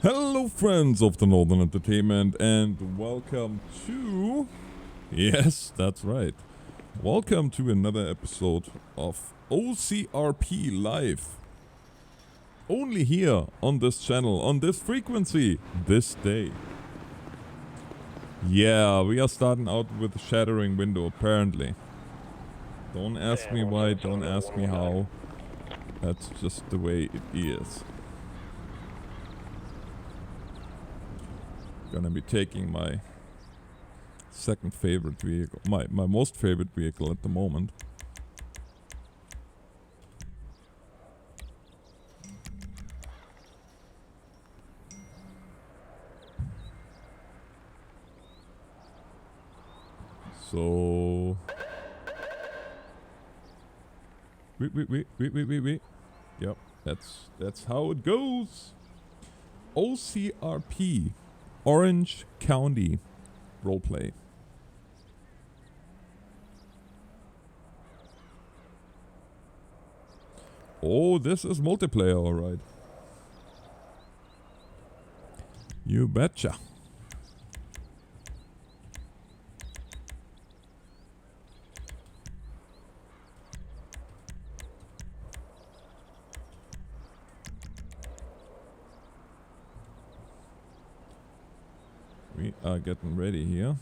Hello friends of the Northern Entertainment and welcome to... Yes, that's right. Welcome to another episode of OCRP Live. Only here on this channel, on this frequency, this day. Yeah, we are starting out with a shattering window apparently. Don't ask me why, don't ask me how. That's just the way it is. Gonna be taking my second favorite vehicle, my most favorite vehicle at the moment. So wait. Yep, that's how it goes. OCRP, Orange County roleplay. Oh, this is multiplayer, alright. You betcha. We are getting ready here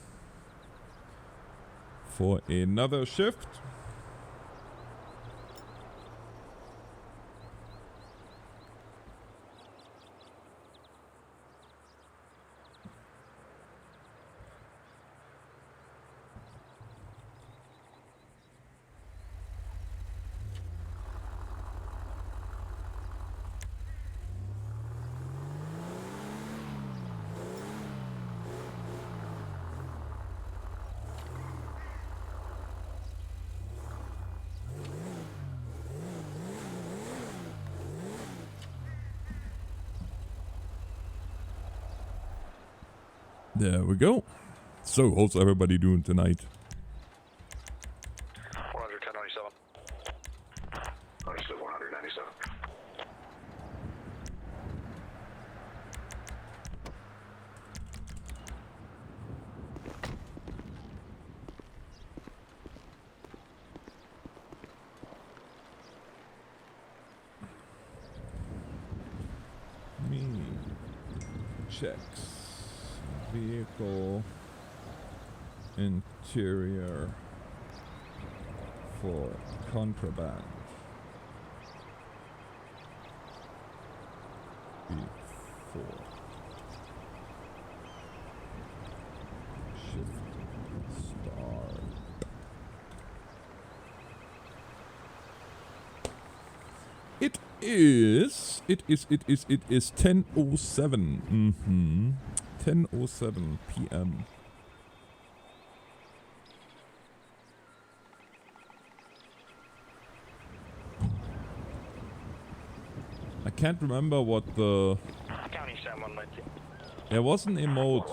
for another shift. There we go. So, how's everybody doing tonight? 197. Understood, 197. Me checks. Vehicle interior for contraband before shift start. It is 10:07. 10:07 p.m. I can't remember what the... County 7119. There was an emote,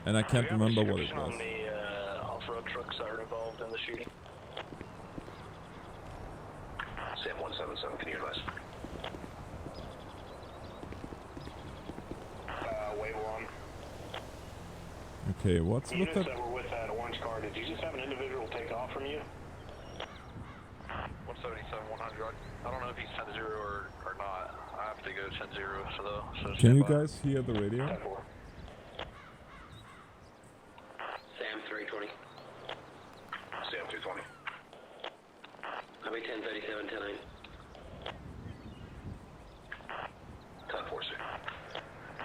and I can't remember what it was. On the off-road trucks that are involved in the shooting. Sam 177, can you advise? Wave 1. Okay, what's with Units that? that were with that orange car, did you just have an individual take off from you? 177, 100. I don't know if he's 10-0 or not. I have to go 10-0, so Can you guys hear the radio? Sam 320. Sam 220. I'll be 1037, 109. 10-4, sir.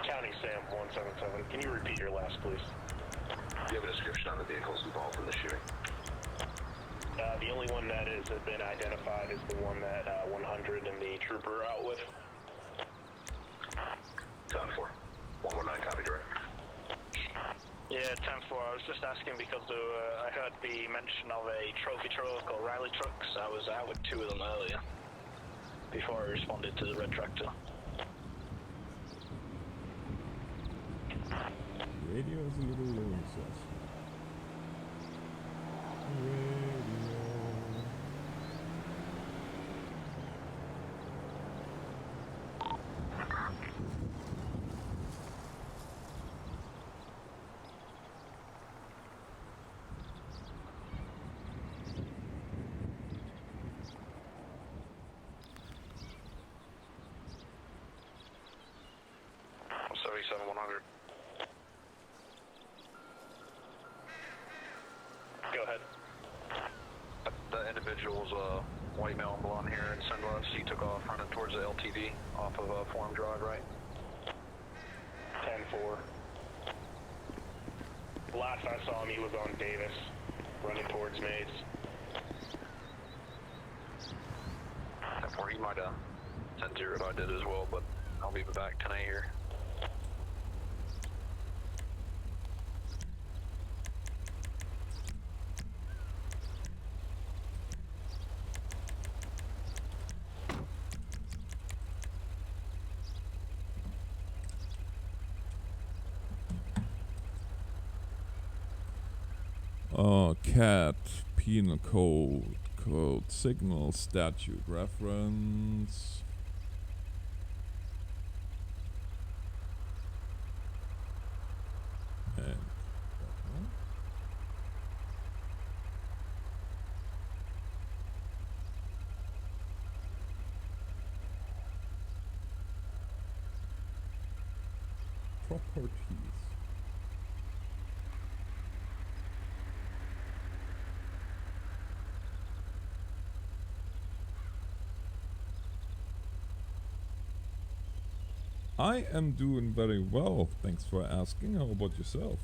County Sam 177. Can you repeat your last, please? Do you have a description on the vehicles involved in the shooting? The only one that has been identified is the one that 100 and the trooper out with. 10-4. 119, copy direct. Yeah, 10-4. I was just asking because I heard the mention of a trophy truck or rally trucks. I was out with 2 of them earlier before I responded to the red tractor. Radio is a little low, it says. Radio. 27-100. Go ahead. The individual's white male and blonde hair and sunglasses. He took off running towards the LTV off of Forum Drive, right? 10-4. Last I saw him, he was on Davis, running towards Maze. 10-4, he might have 10-0 if I did as well, but I'll be back tonight here. CAT, penal code, signal, statute, reference. And that one. Properties. I am doing very well, thanks for asking. How about yourself?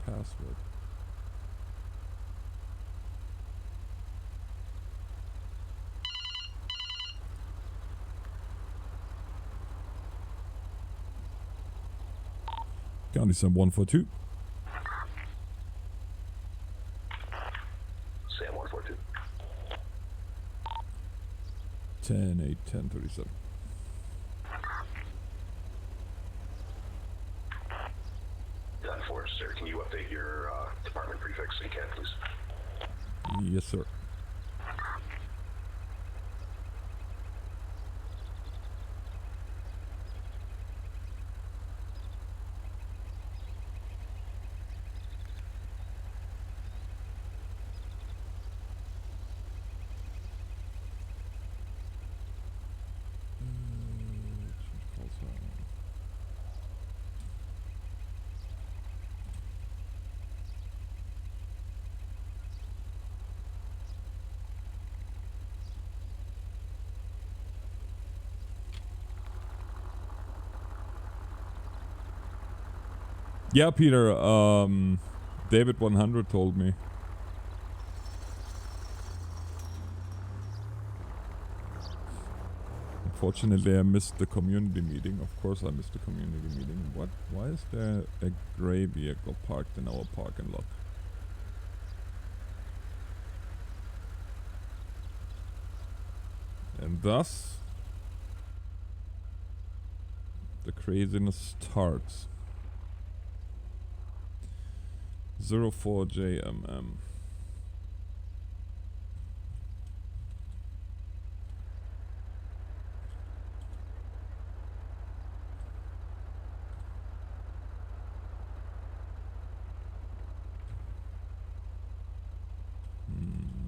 Password. County Sam 142. Sam 142. 10-8-10-37. Done for, sir. Can you update your department prefix in CAD, please? Yes, sir. Yeah, Peter, David 100 told me. Unfortunately, I missed the community meeting. Of course I missed the community meeting. What? Why is there a gray vehicle parked in our parking lot? And thus, the craziness starts. 04JMM.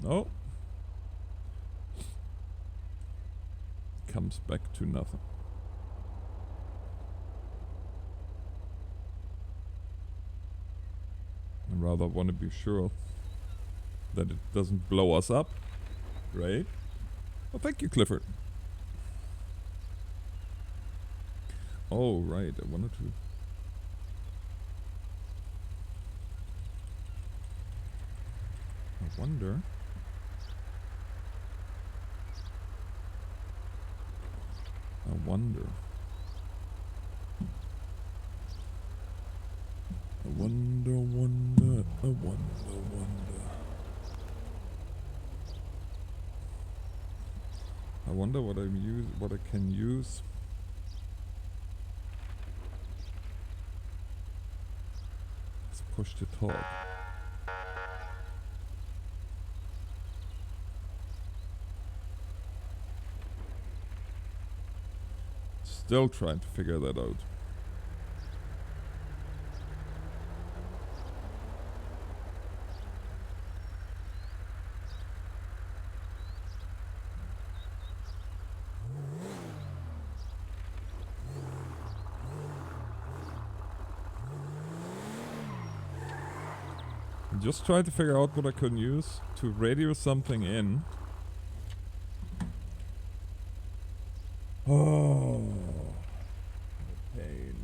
No. Comes back to nothing. I rather want to be sure that it doesn't blow us up. Right? Well, thank you, Clifford. Oh, right. I wanted to. I wonder. I wonder. I wonder what I can use. Let's push to talk. Still trying to figure that out. Just trying to figure out what I can use to radio something in. Oh, pain.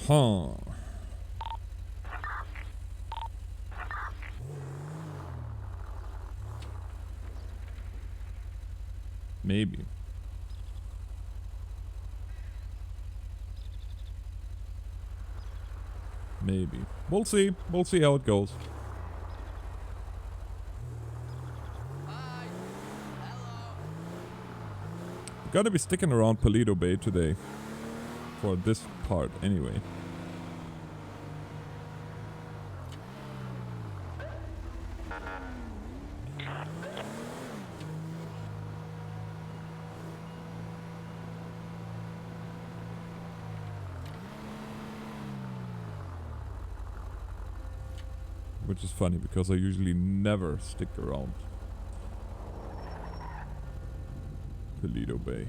Huh. Maybe. Maybe. We'll see. We'll see how it goes. Hi. Hello. Gotta be sticking around Paleto Bay today. For this part, anyway. Which is funny because I usually never stick around Paleto Bay.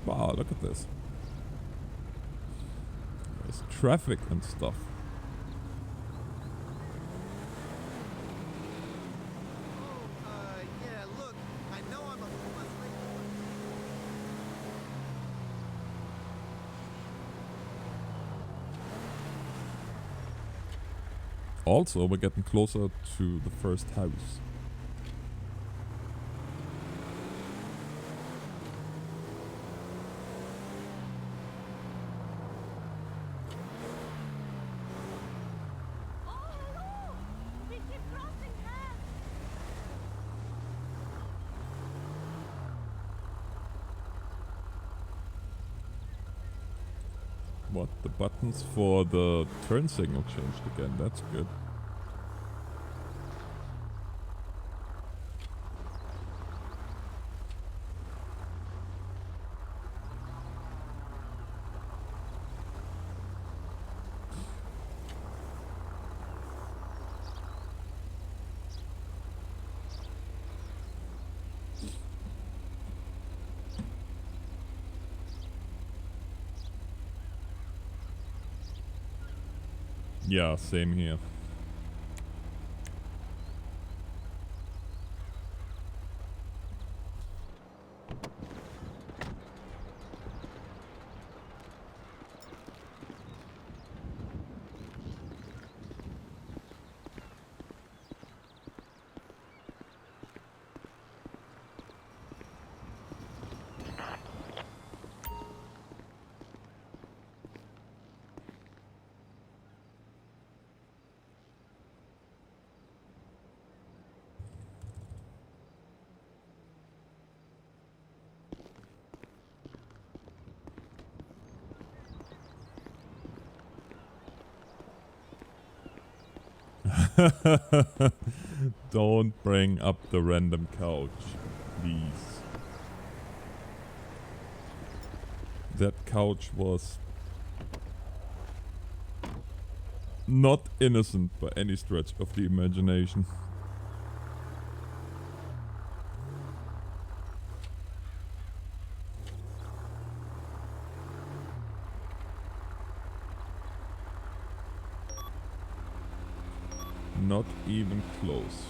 Wow, look at this. There's traffic and stuff. Yeah, look, I know I'm a month late. Also, we're getting closer to the first house. What? The buttons for the turn signal changed again. That's good. Yeah, same here. Don't bring up the random couch, please. That couch was not innocent by any stretch of the imagination. Not even close.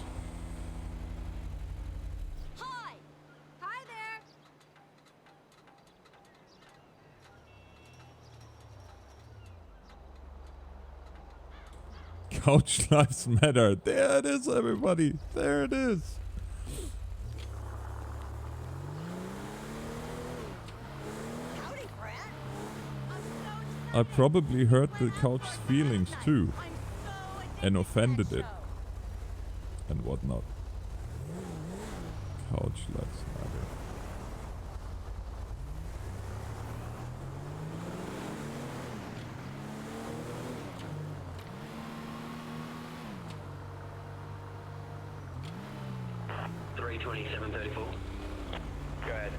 Hi! Hi there! Couch lives matter. There it is, everybody. There it is. I probably hurt the couch's feelings too, and offended it, and whatnot. Couch lives matter. $327.34. Go ahead.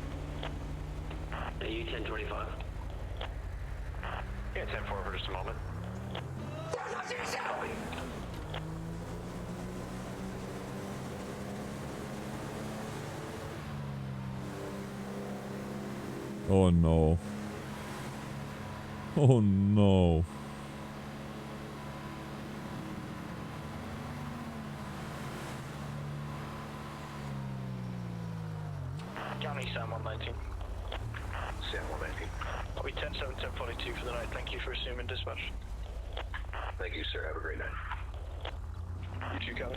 Are you 1025? Yeah, 10-4 for just a moment. Copy. Oh no. Oh no. County Sam 119. Sam 119. Copy 10-7, 1042 for the night. Thank you for assuming dispatch. Thank you, sir. Have a great night. You too, Kelly.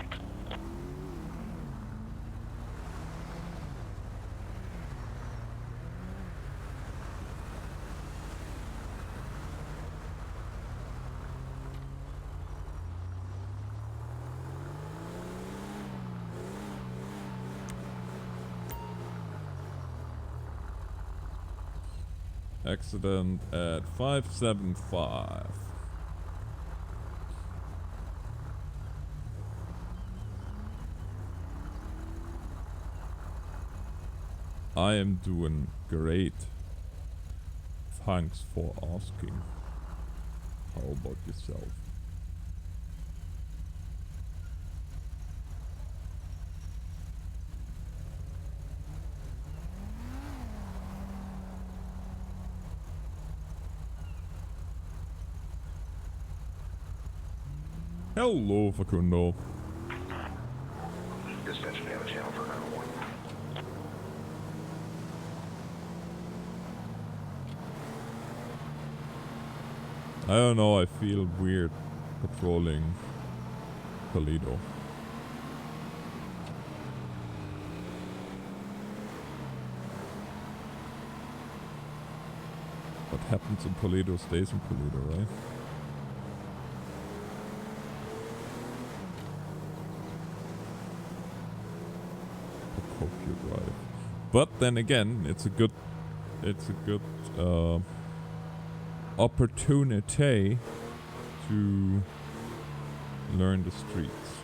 Accident at 575. I am doing great. Thanks for asking. How about yourself? Hello, Facundo. Dispatch, we have a channel for 911. I don't know, I feel weird patrolling Toledo. What happens in Toledo stays in Toledo, right? Drive. But then again, it's a good opportunity to learn the streets.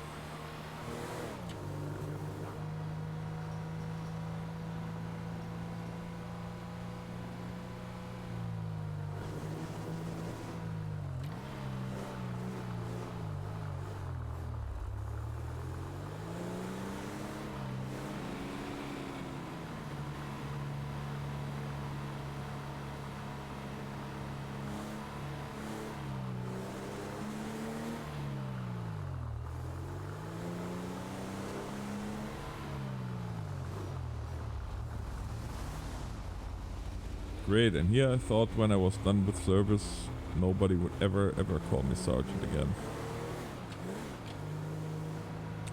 Great, and here I thought when I was done with service, nobody would ever call me Sergeant again.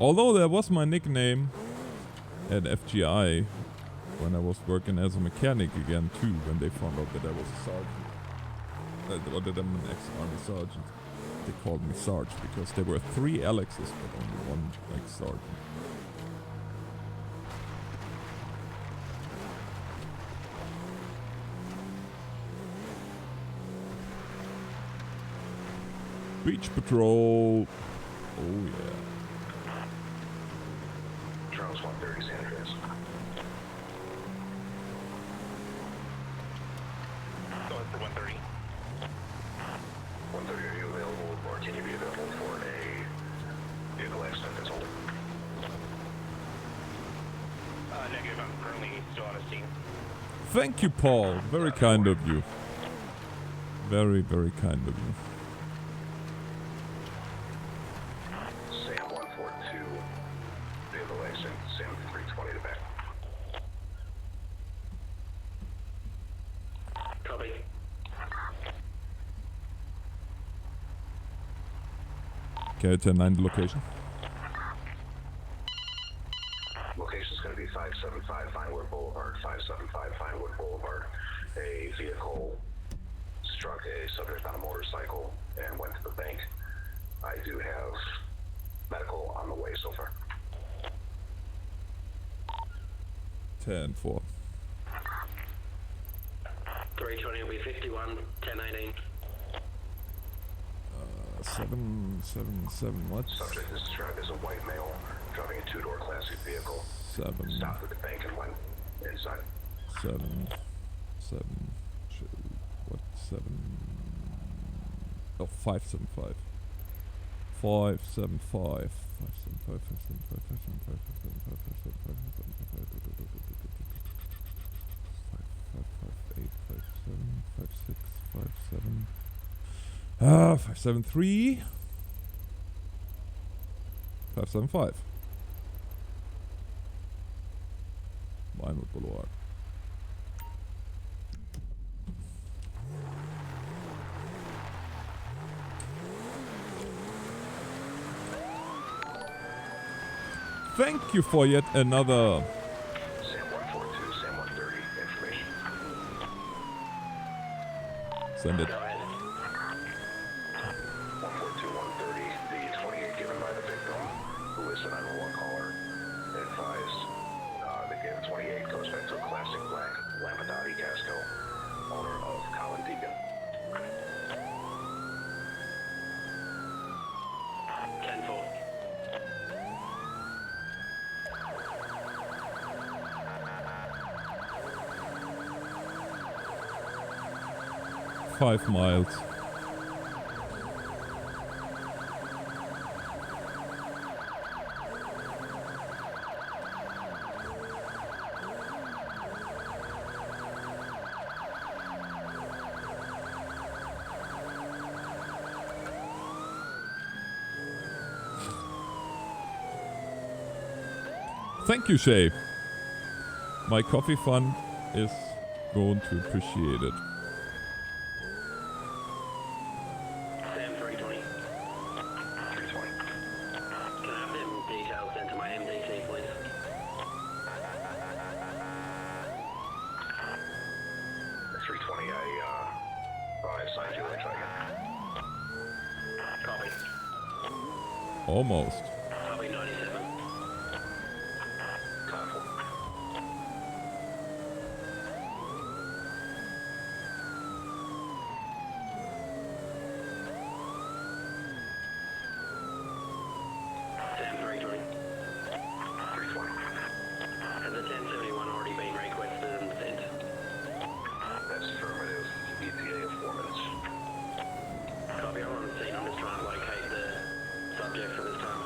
Although that was my nickname at FGI when I was working as a mechanic again too, when they found out that I was a sergeant. Or that I'm an ex-army sergeant. They called me Sarge because there were 3 Alexes but only 1 ex-sergeant. Beach Patrol. Oh yeah. Charles 130, San Andreas. Go ahead for 130. 130, are you available, or can you be available for a vehicle accident that's holding? Negative, I'm currently still on a scene. Thank you, Paul. Very kind of you. Very, very kind of you. Sam 142, vehicle accident, Sam 320 to back. Copy. Okay, 10-9 the location. Location's going to be 575 Vinewood Boulevard, 575 Vinewood Boulevard. A vehicle struck a subject on a motorcycle and went to the bank. I do have medical on the way so far. 10-4. 320 will be 51, 1018. 777. What? Subject is described as a white male driving a two-door classic vehicle. 7. Stopped at the bank and went inside. 7. What? 7. Oh, 575. 575. 575. 575. 573. 575. Vinewood Boulevard. Thank you for yet another. Sam 142, Sam 130, information. Send it. Go ahead. 142, 130, the 28 given by the victim, who is the 911 caller, advised the given 28 goes back to a classic black Lampadati Casco, owner of Colin Deacon. 10-4. 5 miles. Thank you, Shay. My coffee fund is going to appreciate it. Sam 320. 320. Can I have them details sent to my MDT, please? The 320, I signed you. Let me try again. Copy. Almost. Copy 97. Control. Sam 320. 320. Has the 1071 already been requested and sent? That's affirmative. ETA of 4 minutes. Copy, I'm on the scene. I'm just trying to locate the subject for this time.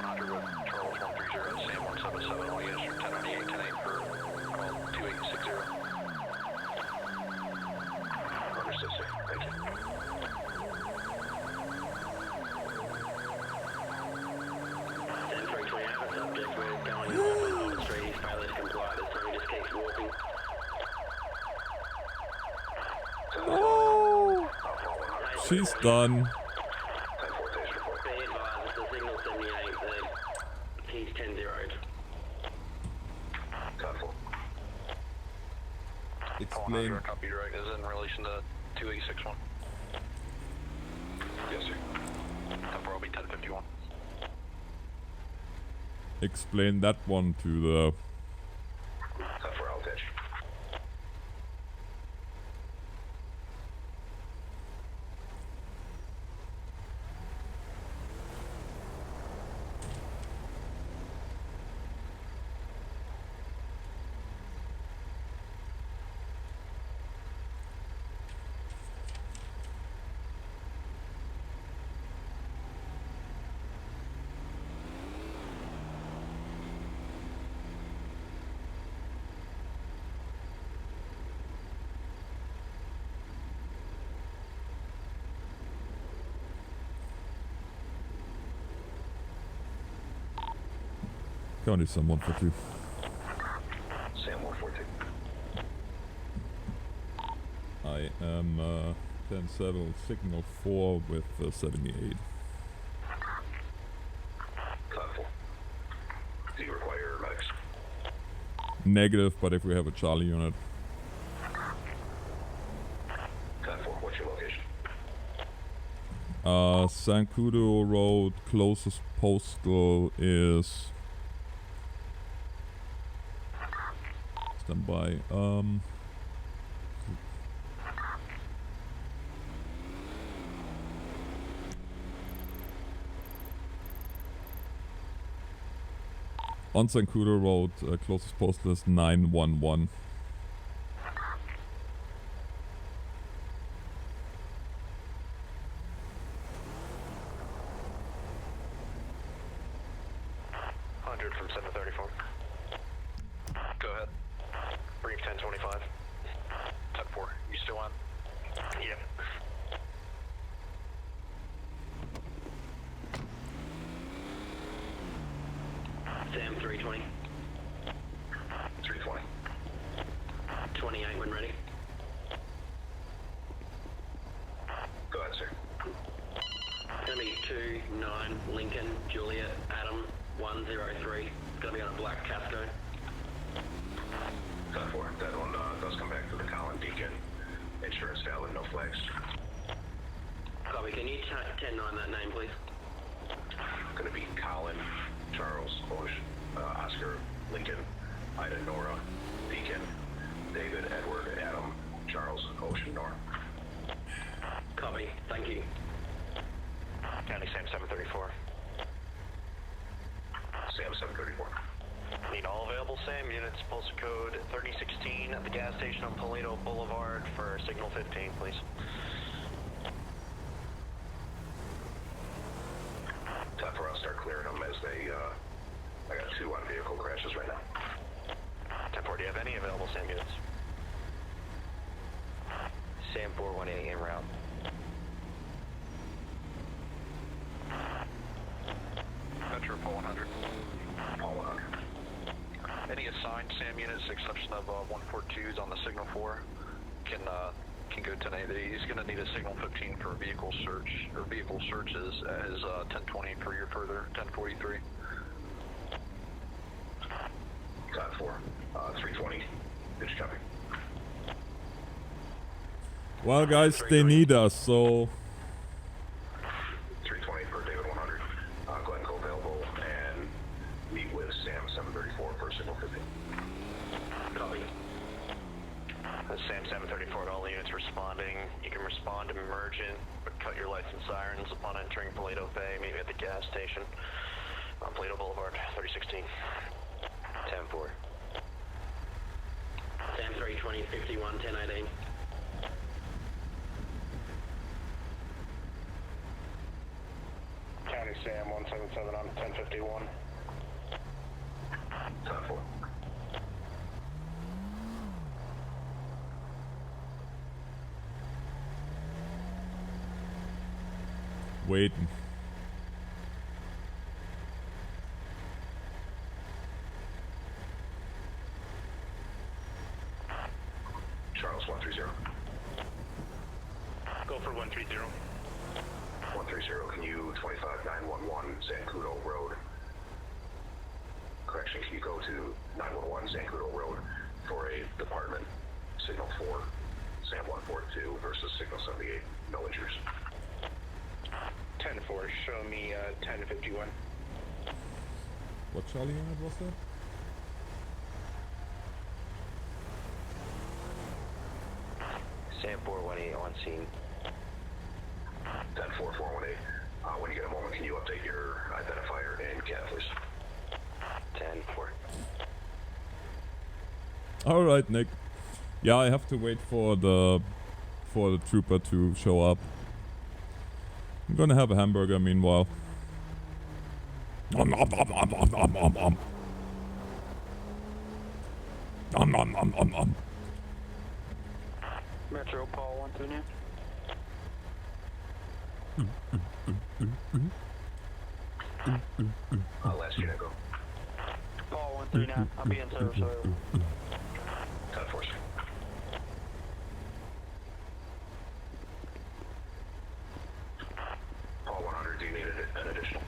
Control. She's done. Be advised, the signal 78 that he's 10-0'd. Explain. Copy direct is in relation to 2861. Yes, sir. Temporal will be 1051. Explain that one to the. For outage. County Sam 142. Sam 142. I am 10-7 signal 4 with 78. Cloud 4. Do you require medics? Negative, but if we have a Charlie unit. Cloud 4, what's your location? Sankudo Road, closest postal is... Stand by. On Sankudo Road, closest postal is 911. From 734. Go ahead. Brief 1025. 10-4. You still on? Yep. Sam 320. 320. 28 when ready. Go ahead, sir. Gonna be 29 Lincoln Juliet Adam 103. Gonna be on a black Casco. Cloud 4. That one does come back to the Colin Deacon. Insurance valid, no flags. Copy. Can you 10-9 that name, please? Gonna be Colin, Charles, Oscar, Lincoln, Ida, Nora, Deacon, David, Edward, Adam, Charles, Ocean, Nora. Copy. Thank you. County Sam 734. Sam 734. Need all available SAM units, postal code 3016 at the gas station on Paleto Boulevard for signal 15, please. Time for us to start clearing them as they, I got 2 on vehicle crashes right now. 10-4, do you have any available SAM units? Sam 418 en route. Metro Paul 100. Paul 100. Any assigned SAM units, exception of 142s on the signal 4, can go to any of these. He's going to need a signal 15 for vehicle search or vehicle searches as 1020 for your further 1043. Cloud 4. 320. Bitch copy. Well, guys, they need us, so 320 for David 100. Go ahead and go available and meet with Sam 734 for signal 15. Copy. Sam 734 to all the units responding. You can respond emergent, but cut your lights and sirens upon entering Paleto Bay, maybe at the gas station on Paleto Boulevard, 3016. 10-4. Sam 320 51 1018. County Sam 177 on 1051. Time 4. waiting. Charles 130. Go for 130. 130, can you 25911 Zancudo Road? Correction, can you go to 911 Zancudo Road for a department signal 4, Sam 142 versus signal 78, no injuries. 10-4, show me 1051. What Charlie unit was that? Sam 418 on scene. 10-4-418. When you get a moment, can you update your identifier and CAD, please? 10-4. All right, Nick. Yeah, I have to wait for the trooper to show up. I'm gonna have a hamburger meanwhile. Nom nom nom nom nom nom nom nom. Nom nom nom nom nom. Metro Paul 129. Last unit, go. 139. I'll be in service. 10-4, sir. Paul 100, do you need an additional?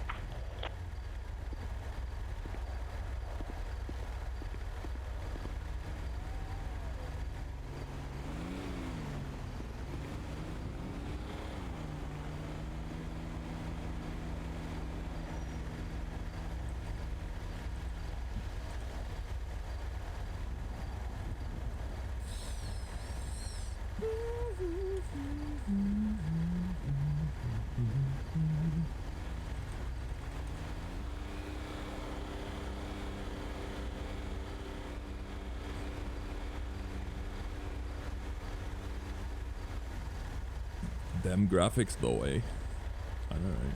Damn graphics though, eh? I know, right?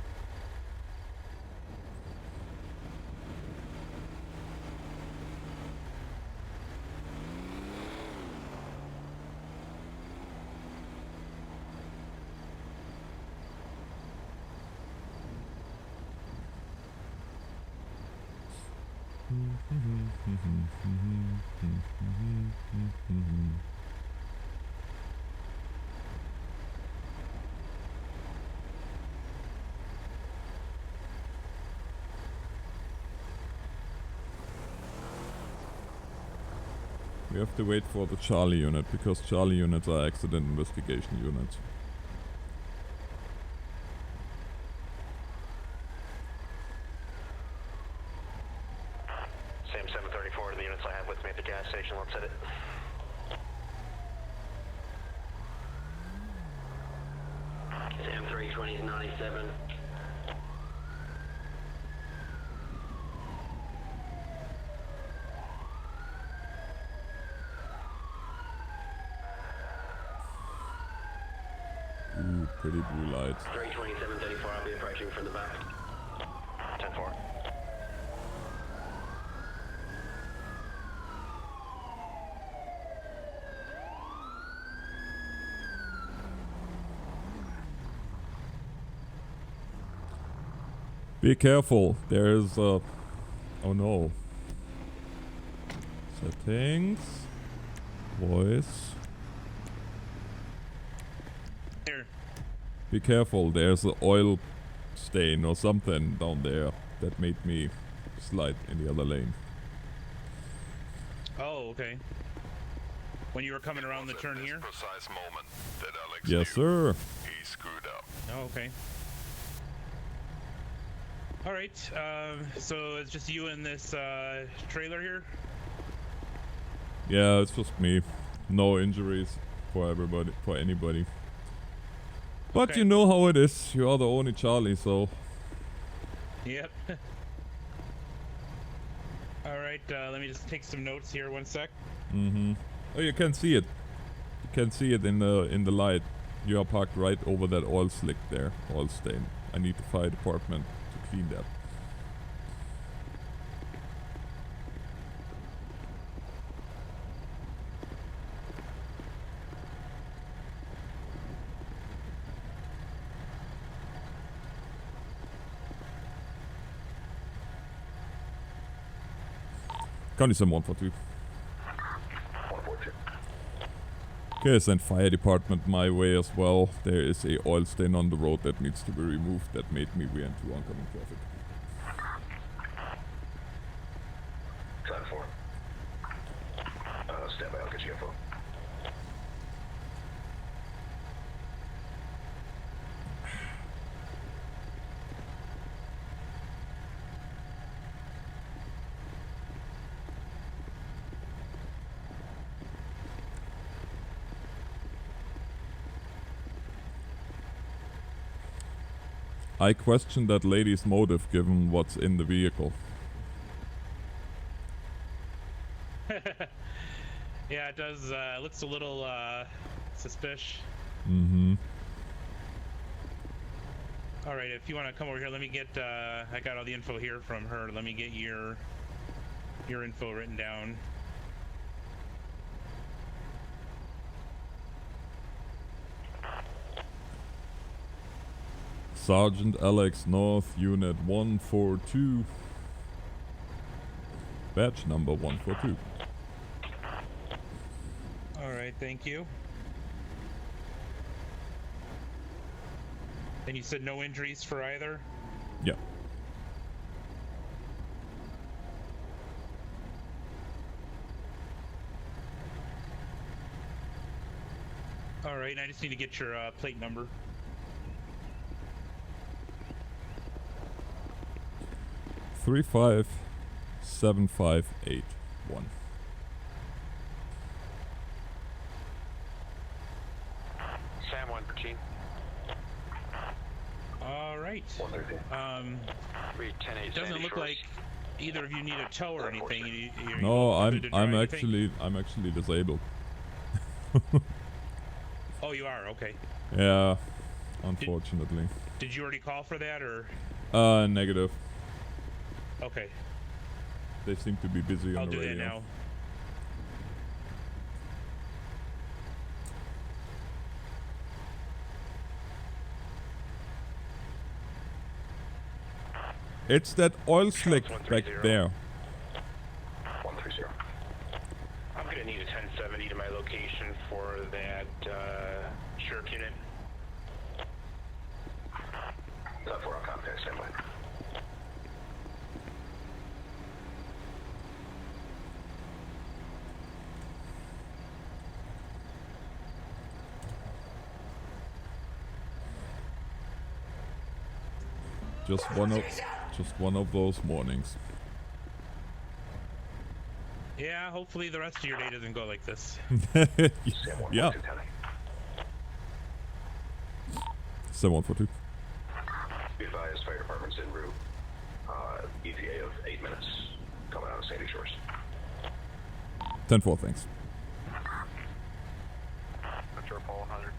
We have to wait for the Charlie unit because Charlie units are accident investigation units. Sam 734, the units I have with me at the gas station. Let's hit it. Sam 320 is 97. Ooh, pretty blue lights. 32734, I'll be approaching from the back. 10-4. Be careful, there's a... Oh no. Settings. Voice. Here. Be careful, there's an oil stain or something down there that made me slide in the other lane. Oh, okay. When you were coming around the turn here? Precise moment that Alex Yes, sir. he screwed up. Oh, okay. Alright, so it's just you and this trailer here? Yeah, it's just me. No injuries for everybody, for anybody. But Okay. you know how it is. You are the only Charlie, so... Yep. Alright, let me just take some notes here, 1 sec. Mm-hmm. Oh, you can see it. You can see it in the light. You are parked right over that oil slick there, oil stain. I need the fire department to clean that. County Sim 142. 142. Okay, send fire department my way as well. There is a oil stain on the road that needs to be removed. That made me re-enter oncoming traffic. 10-4. Stand by, I'll get you info. I question that lady's motive given what's in the vehicle. Yeah, it does, looks a little, suspicious. Mm-hmm. Alright, if you want to come over here, let me get, I got all the info here from her. Let me get your info written down. Sergeant Alex North, Unit 142. Badge number 142. Alright, thank you. And you said no injuries for either? Yeah. Alright, I just need to get your plate number. Three 57581. Sam 113. Alright. Doesn't look like either of you need a tow or anything. No, I'm actually disabled. Oh, you are? Okay. Yeah, unfortunately. Did you already call for that, or? Negative. Okay. They seem to be busy on the radio. I'll do that now. It's that oil slick back there. 130. I'm gonna need a 1070 to my location for that sheriff unit. 10-4 on contact, standby. Just one of those mornings. Yeah, hopefully the rest of your day doesn't go like this. Yeah. 7142. Be advised, fire department's en route. ETA of 8 minutes. Coming out of Sandy Shores. 10-4, thanks. Metro Paul 100.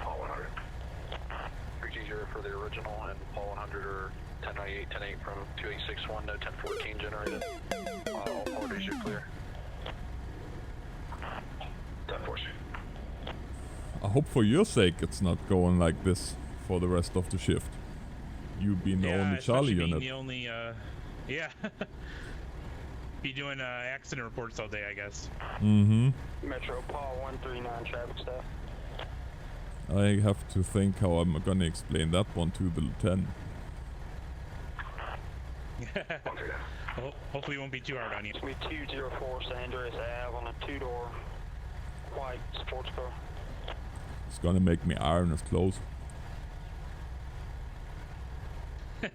Paul 100. 320 for the original, and Paul 100 are 1098, 108 from 2861, no 1014 generated. All parties are clear. 10-4. I hope for your sake it's not going like this for the rest of the shift. You being the only Charlie unit. The only, yeah. Be doing accident reports all day, I guess. Mm-hmm. Metro Paul 139 traffic staff. I have to think how I'm gonna explain that one to the lieutenant. Hopefully it won't be too hard on you. It's me 204 San Andreas Ave on a 2-door white sports car. It's gonna make me iron his clothes. Sam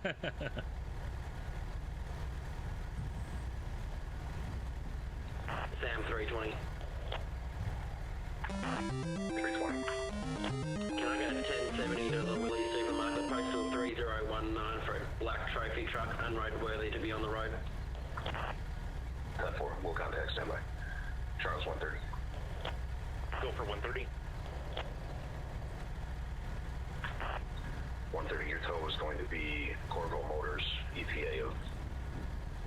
320. 320. Can I get a 1070 to the police supermarket postal 3019 for a black trophy truck unroadworthy to be on the road? 10-4. We'll contact standby. Charles 130. Go for 130. 130, your tow is going to be Corvo Motors, ETA of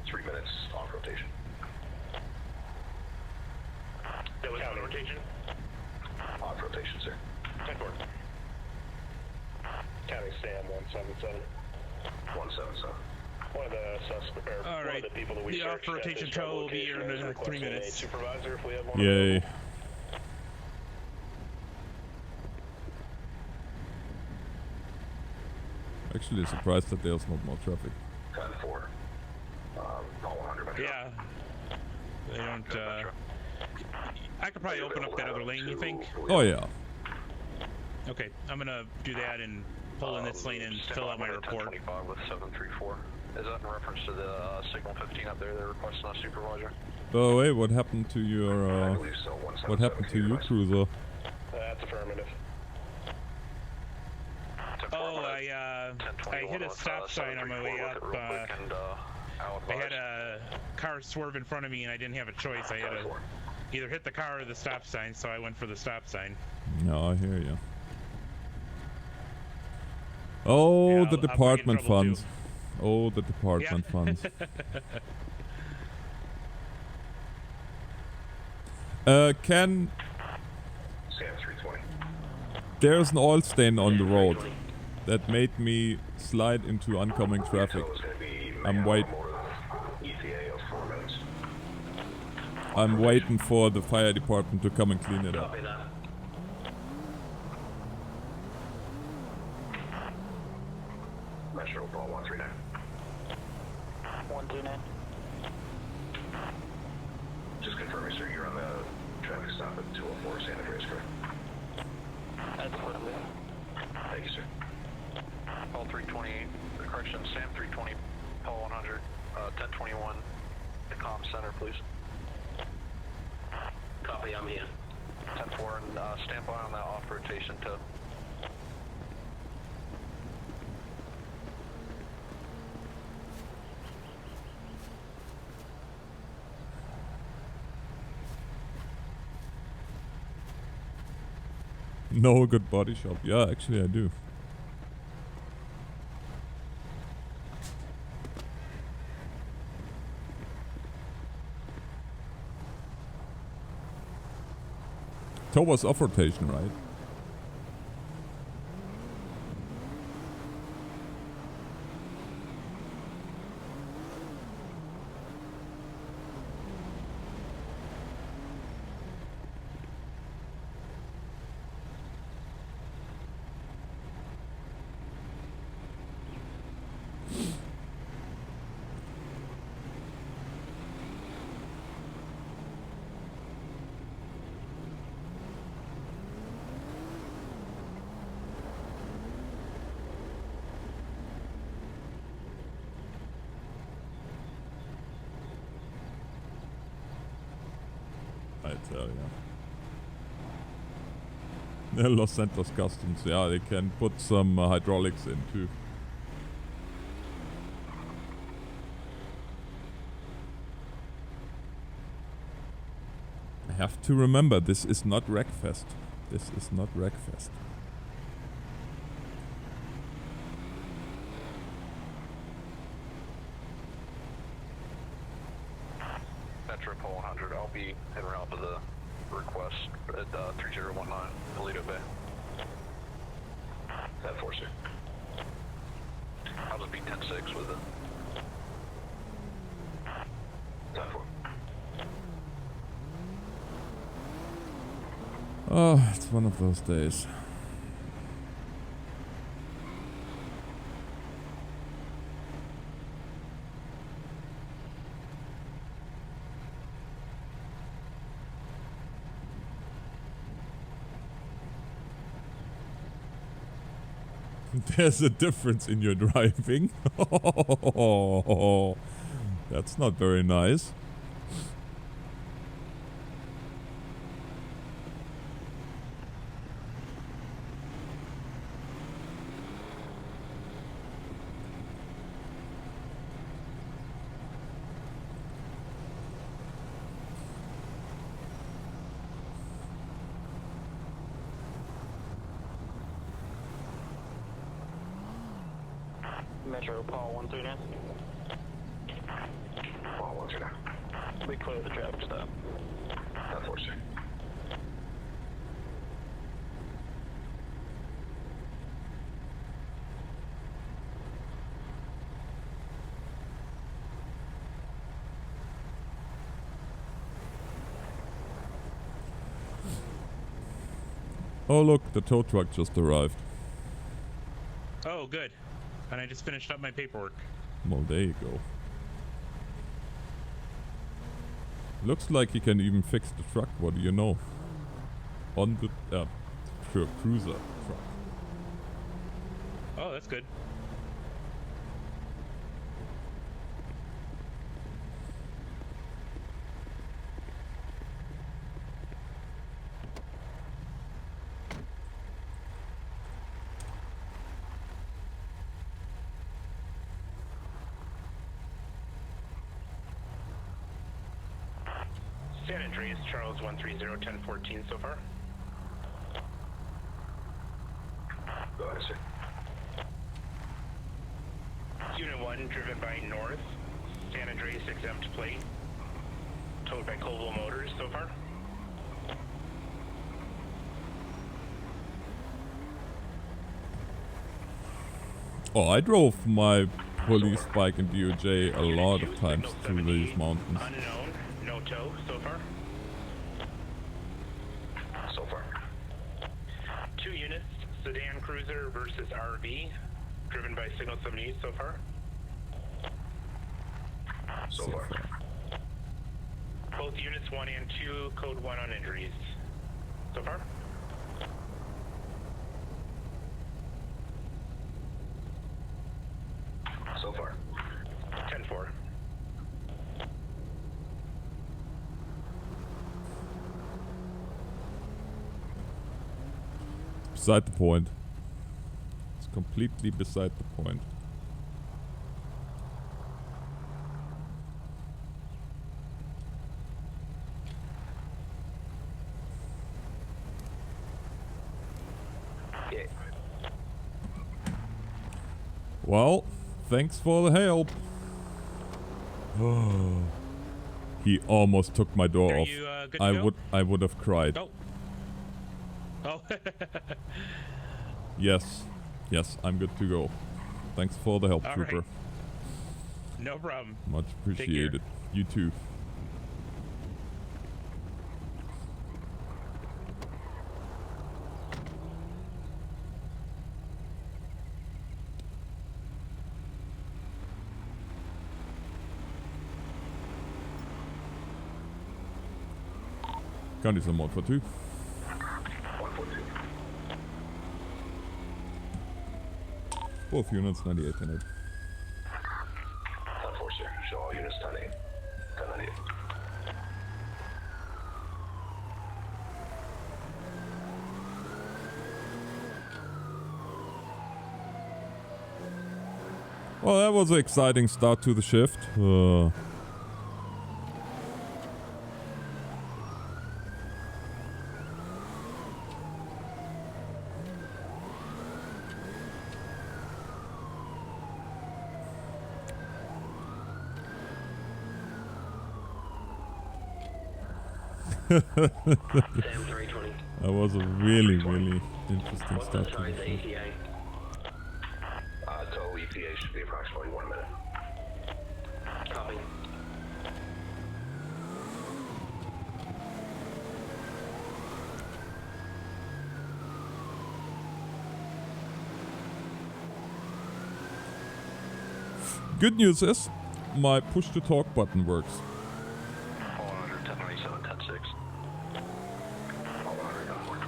3 minutes off rotation. That was on rotation? Off rotation, sir. 10-4. County Sam 177. 177. One of the suspects, all right. one of the people that we the searched off-rotation tow will be here in 3 minutes. Supervisor, if we have one. Yay. Actually surprised that there's not more traffic. 10-4. All 100 Metro. Yeah. They don't, I could probably open up that other lane, you think? Oh yeah. Okay, I'm gonna do that and pull in this lane and fill out my report. 1025 with 734. Is that in reference to the signal 15 up there? They're requesting a supervisor. Oh wait, what happened to your what happened to your cruiser? That's affirmative. Oh, I hit a stop sign on my way up. I had a car swerve in front of me and I didn't have a choice. I had to either hit the car or the stop sign, so I went for the stop sign. No, I hear you. Oh, Yeah, the department I'll bring in trouble, funds. Oh, the department funds. Can... Sam 320. There's an oil stain on the road that made me slide into oncoming traffic. I'm wait. ETA I'm waiting for the fire department to come and clean it up. Copy that. Metro Ball 139. 129. Just confirming, sir, you're on the traffic stop at 204 San Andreas, correct? That's what I'm doing. Thank you, sir. Paul 328, correction, Sam 320, Paul 100, 1021, the comm center, please. Copy, I'm here. 10-4, and stand by on that off rotation tip. No good body shop. Yeah, actually I do. Towards off rotation, right? I tell ya. Los Santos Customs, yeah, they can put some hydraulics in too. I have to remember, this is not Wreckfest. This is not Wreckfest. Metro Paul 100, I'll be en route to the request at 3019 Toledo Bay. 10-4, sir. I'll just be 10-6 with it. 10-4. Oh, it's one of those days. There's a difference in your driving. That's not very nice. Metro Paul 139. Paul 139. We clear the traffic stop. 10-4, sir. Oh look, the tow truck just arrived. Oh, good. And I just finished up my paperwork. Well, there you go. Looks like he can even fix the truck, what do you know? On the cruiser truck. Oh, that's good. San Andreas, Charles 130-1014 so far. Go ahead, sir. Unit 1 driven by North, San Andreas exempt plate, towed by Coldwell Motors so far. Oh, I drove my police bike and DOJ a lot of times through these mountains. Unknown, no tow so far. So far. 2 units, sedan cruiser versus RV, driven by Signal 70 so far. So far. Both units 1 and 2, code 1 on injuries. So far. So far. 10-4. Beside the point. It's completely beside the point. Yeah. Well, thanks for the help. He almost took my door Are off. you, good to go? I would have cried. Oh. Oh. Yes. Yes, I'm good to go. Thanks for the help, All trooper. right. No problem. Much Take care. appreciated. You too. County some 142. 142. Both units 98 and 8. 10-4, sir. Show all units 10-8. 10-98. Well, that was an exciting start to the shift. Sam 320. That was a really, really interesting What's start the to size the of shift. ETA? Total ETA should be approximately 1 minute. Copy. Good news is, my push to talk button works. 100, 1097, 106. All 100 on board.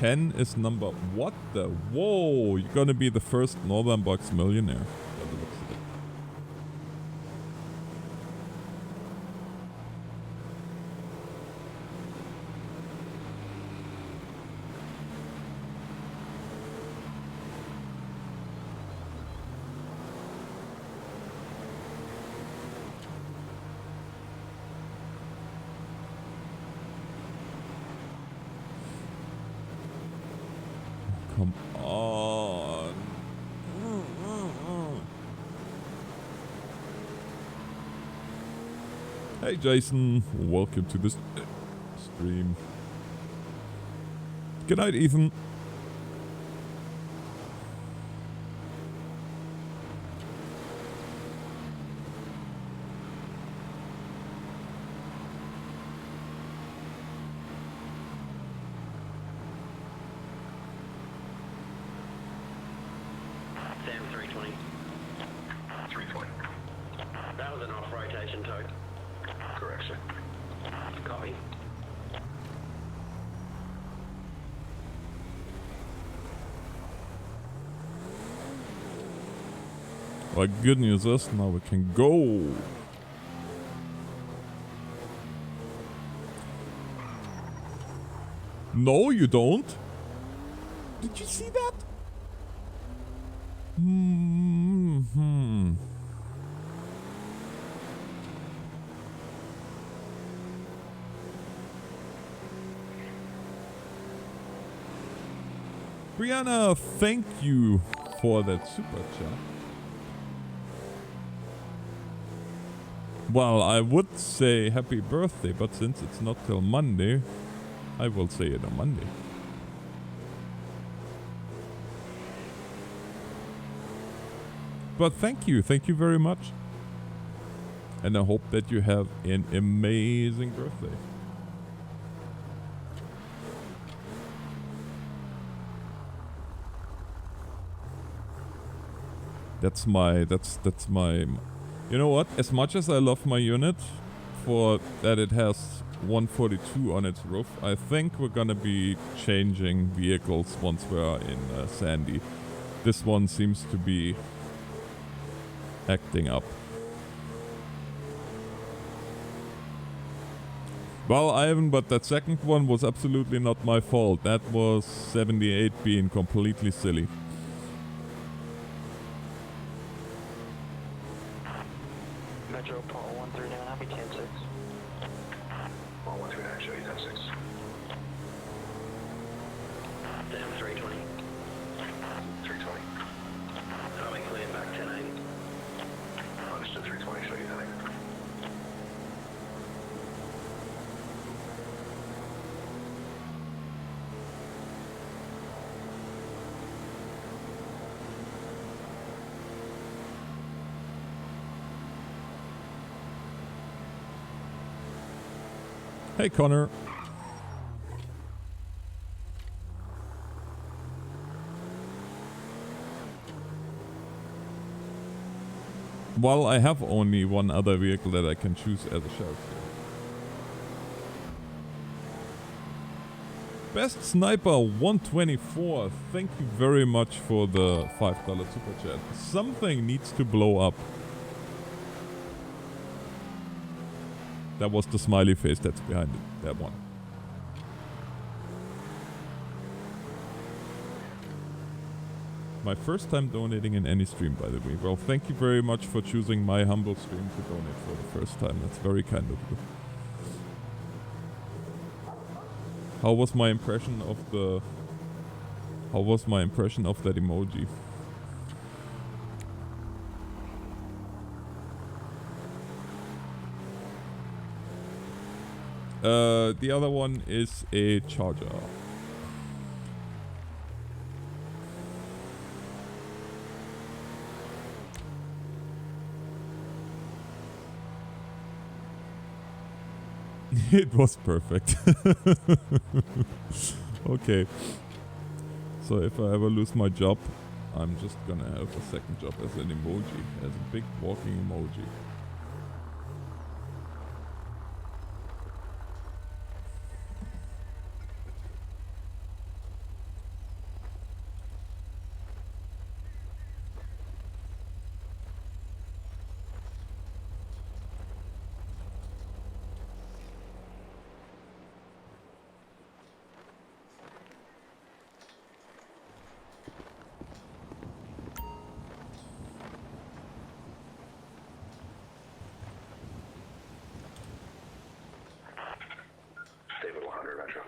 Ken is number... What the... Whoa! You're gonna be the first Northern Box millionaire. By the looks of it. Come on. Hey Jason, welcome to this stream. Good night, Ethan. Sam 320. 320. That was an off rotation tow. Correct, sir. Copy. Well, good news is now we can go. No, you don't. Did you see that? Brianna, thank you for that super chat. Well, I would say happy birthday, but since it's not till Monday, I will say it on Monday. But thank you very much. And I hope that you have an amazing birthday. That's my, you know what? As much as I love my unit for that it has 142 on its roof, I think we're gonna be changing vehicles once we're in Sandy. This one seems to be acting up. Well, Ivan, but that second one was absolutely not my fault. That was 78 being completely silly. Metro, Paul 139, I'll be 10-6. Paul 139, show you 10-6. Damn, 320. 320. I'll be clear back 1080. Understood, 320, show you 10-8. Hey, Connor. Well, I have only one other vehicle that I can choose as a sheriff. Best Sniper 124, thank you very much for the $5 super chat. Something needs to blow up. That was the smiley face that's behind it, that one. My first time donating in any stream, by the way. Well, thank you very much for choosing my humble stream to donate for the first time. That's very kind of you. How was my impression of that emoji? The other one is a charger. It was perfect. Okay. So if I ever lose my job, I'm just gonna have a second job as an emoji, as a big walking emoji. David 100, Metro.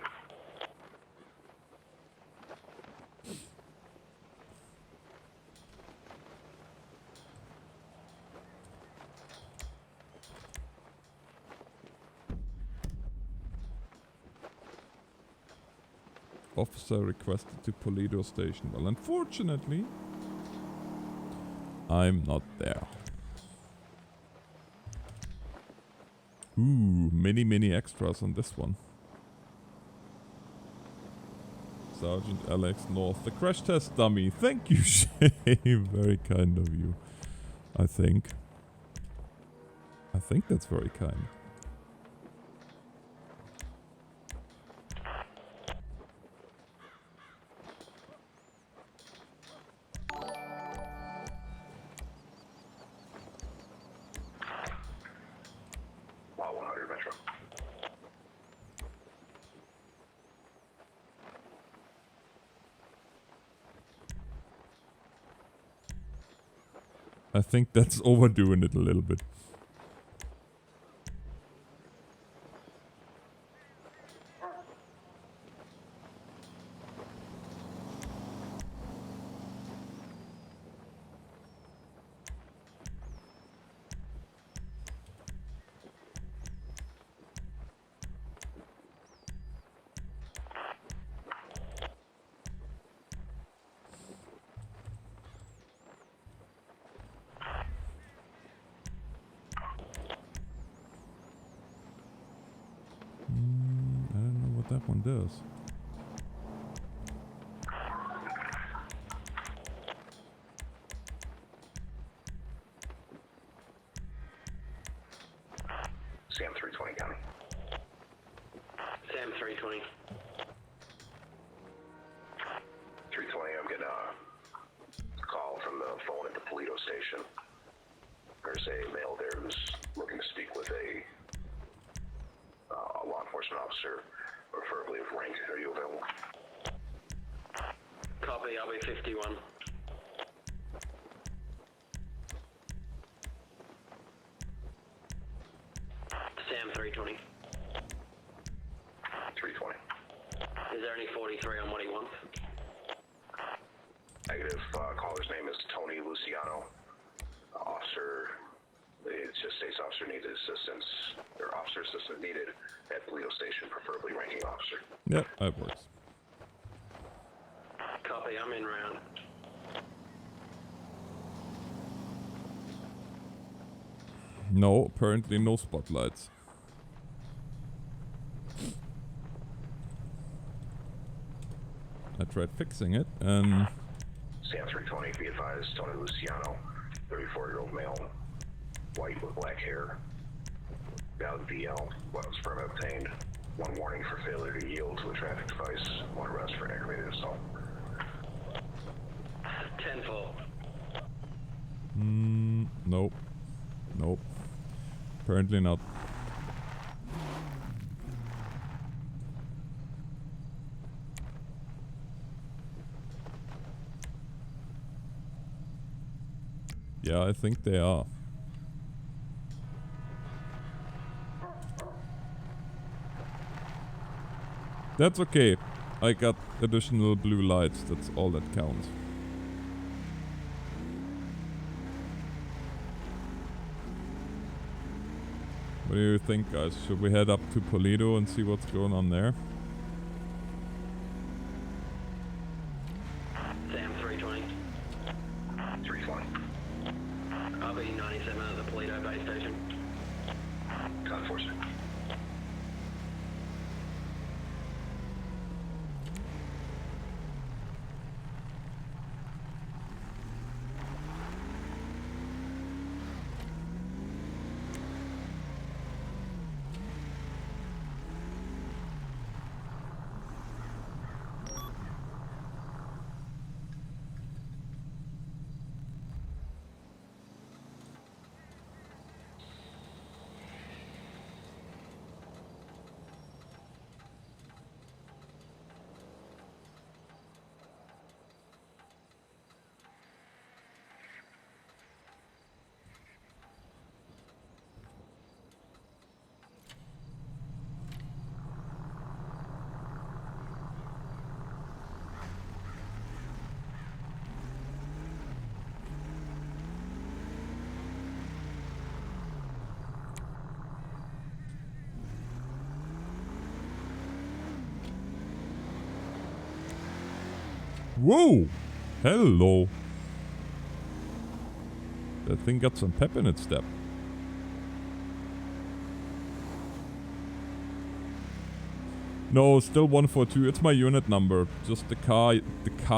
Officer requested to Polido Station. Well, unfortunately, I'm not there. Ooh, many extras on this one. Sergeant Alex North, the crash test dummy. Thank you, Shay. Very kind of you. I think that's very kind. Wow, 100, Metro. I think that's overdoing it a little bit. that one does. Sam 320 County. Sam 320. 320, I'm getting a call from the phone at the Toledo station. There's a male there who's looking to speak with a law enforcement officer, preferably of rank. Are you available? Copy, I'll be 51. Sam 320. 320. Is there any 43 on what he wants? Negative. Caller's name is Tony Luciano. Officer, it just states officer needed assistance, or officer assistance needed at Toledo Station, preferably ranking officer. Yep, that works. Copy, I'm in round. No, apparently no spotlights. I tried fixing it, and... Sam 320, be advised, Tony Luciano, 34-year-old male, white with black hair, valid VL, weapons permit obtained, one warning for failure to yield to a traffic device, one arrest for aggravated assault. 10-4. Nope. Nope. Apparently not. Yeah, I think they are. That's okay. I got additional blue lights. That's all that counts. What do you think, guys? Should we head up to Toledo and see what's going on there? Sam 320. 320. I'll be 97 at the Toledo base station. Code 46. Whoa! Hello! That thing got some pep in its step. No, still 142. It's my unit number. Just the car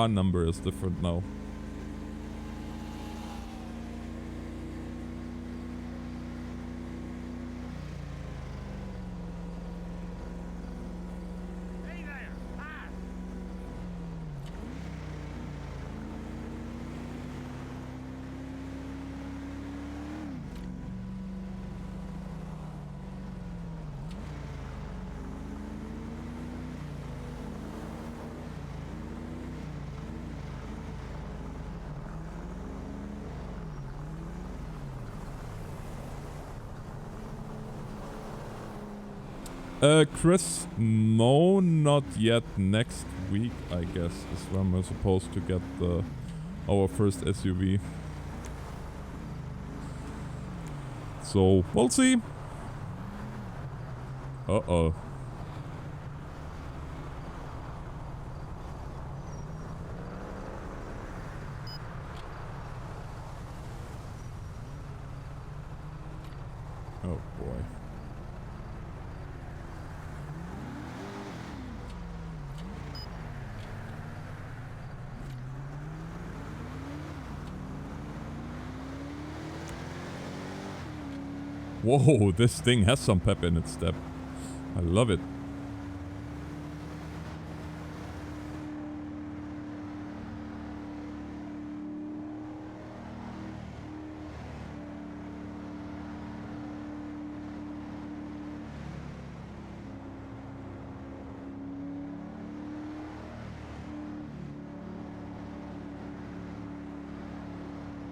number is different now. Hey there! Hi! Chris, no, not yet. Next week, I guess, is when we're supposed to get our first SUV. So, we'll see. Uh-oh. Oh boy. Whoa, this thing has some pep in its step. I love it.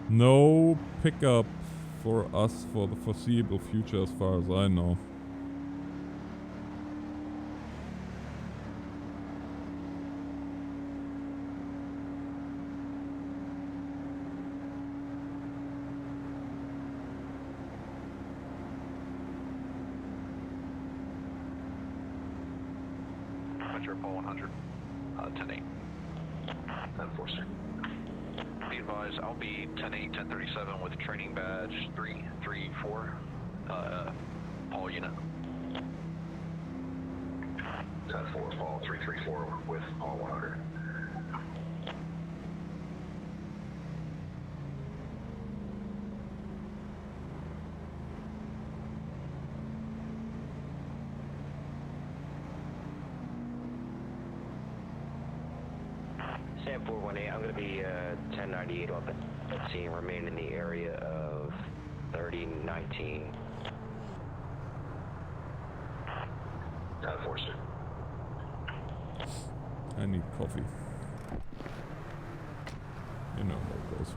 No pickup for us for the foreseeable future as far as I know. Metro Paul 100, 10-8. 10-4, sir. Be advised, I'll be 10-8, 1037 with training badge 334, Paul unit. 10-4, Paul 334 with Paul 100. Sam 418, I'm going to be 1098 up at scene, remain in the area of 3019. 10-4, sir. I need coffee. You know how it goes.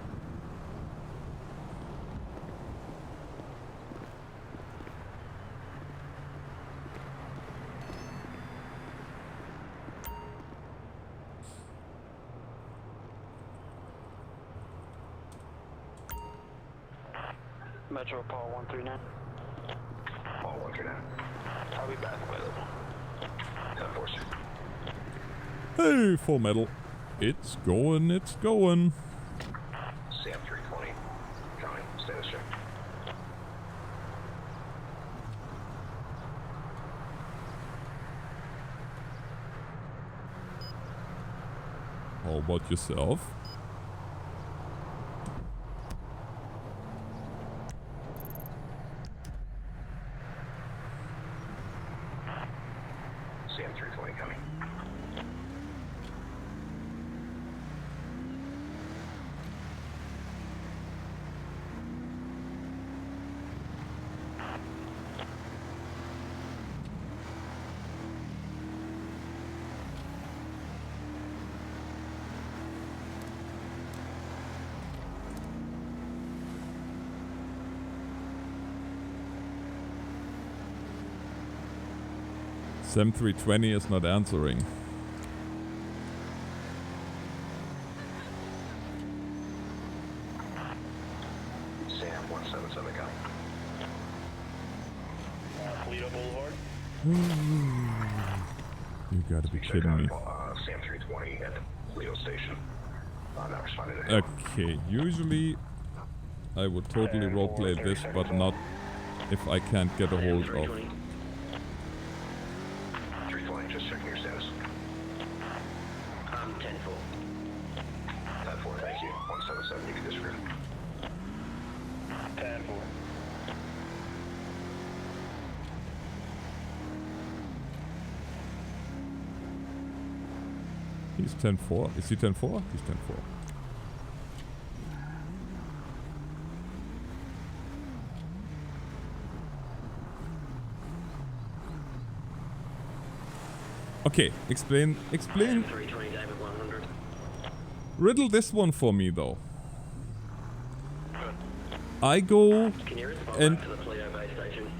Metro Paul 139. Paul 139. I'll be back available. 10-4, sir. Hey, full metal. It's going, it's going. Sam 320. County, status check. How about yourself? Sam 320 coming. Sam 320 is not answering. Sam 177 coming. Toledo Boulevard. You gotta be kidding me. Sam 320 at the Toledo station. Not responding to him. Okay, usually I would totally roleplay this, but not if I can't get a hold of. 320, just checking your status. 10-4. 10-4, thank you. 177, you can disregard. 10-4. He's 10-4. Is he 10-4? He's 10-4. Okay, explain, 320 David 100. riddle this one for me though. I go Can you respond and back to the Toledo base station?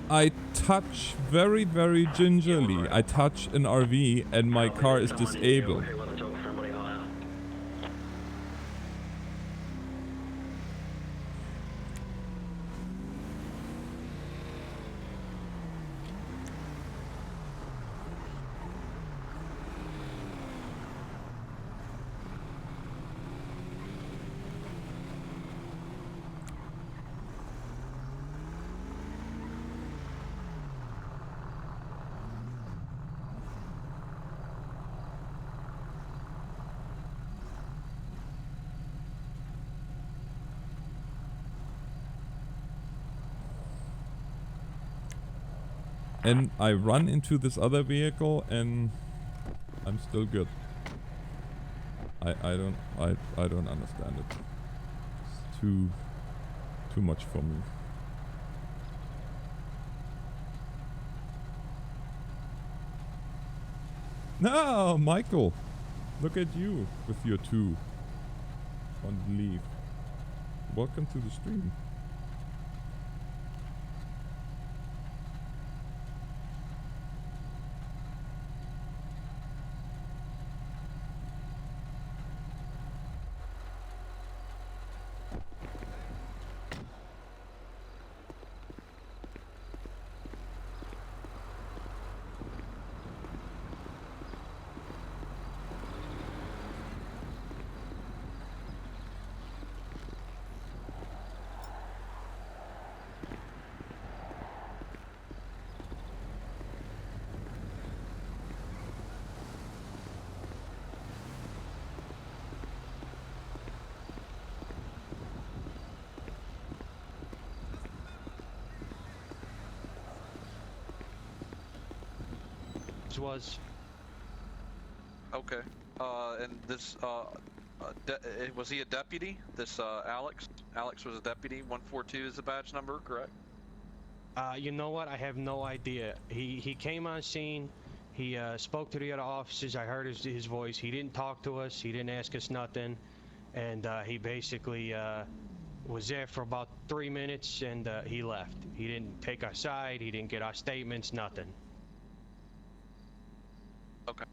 I touch very, very gingerly. I touch an RV and my car is Someone disabled. who wants to talk to somebody higher. And I run into this other vehicle and I'm still good. I don't understand it. It's too much for me. No, Michael, look at you with your 2 on leave. Welcome to the stream. Was Okay. And this, was he a deputy? This, Alex? Alex was a deputy. 142 is the badge number, correct? You know what? I have no idea. He came on scene. He spoke to the other officers. I heard his voice. He didn't talk to us. He didn't ask us nothing. And he basically was there for about 3 minutes and he left. He didn't take our side. He didn't get our statements, nothing. Okay.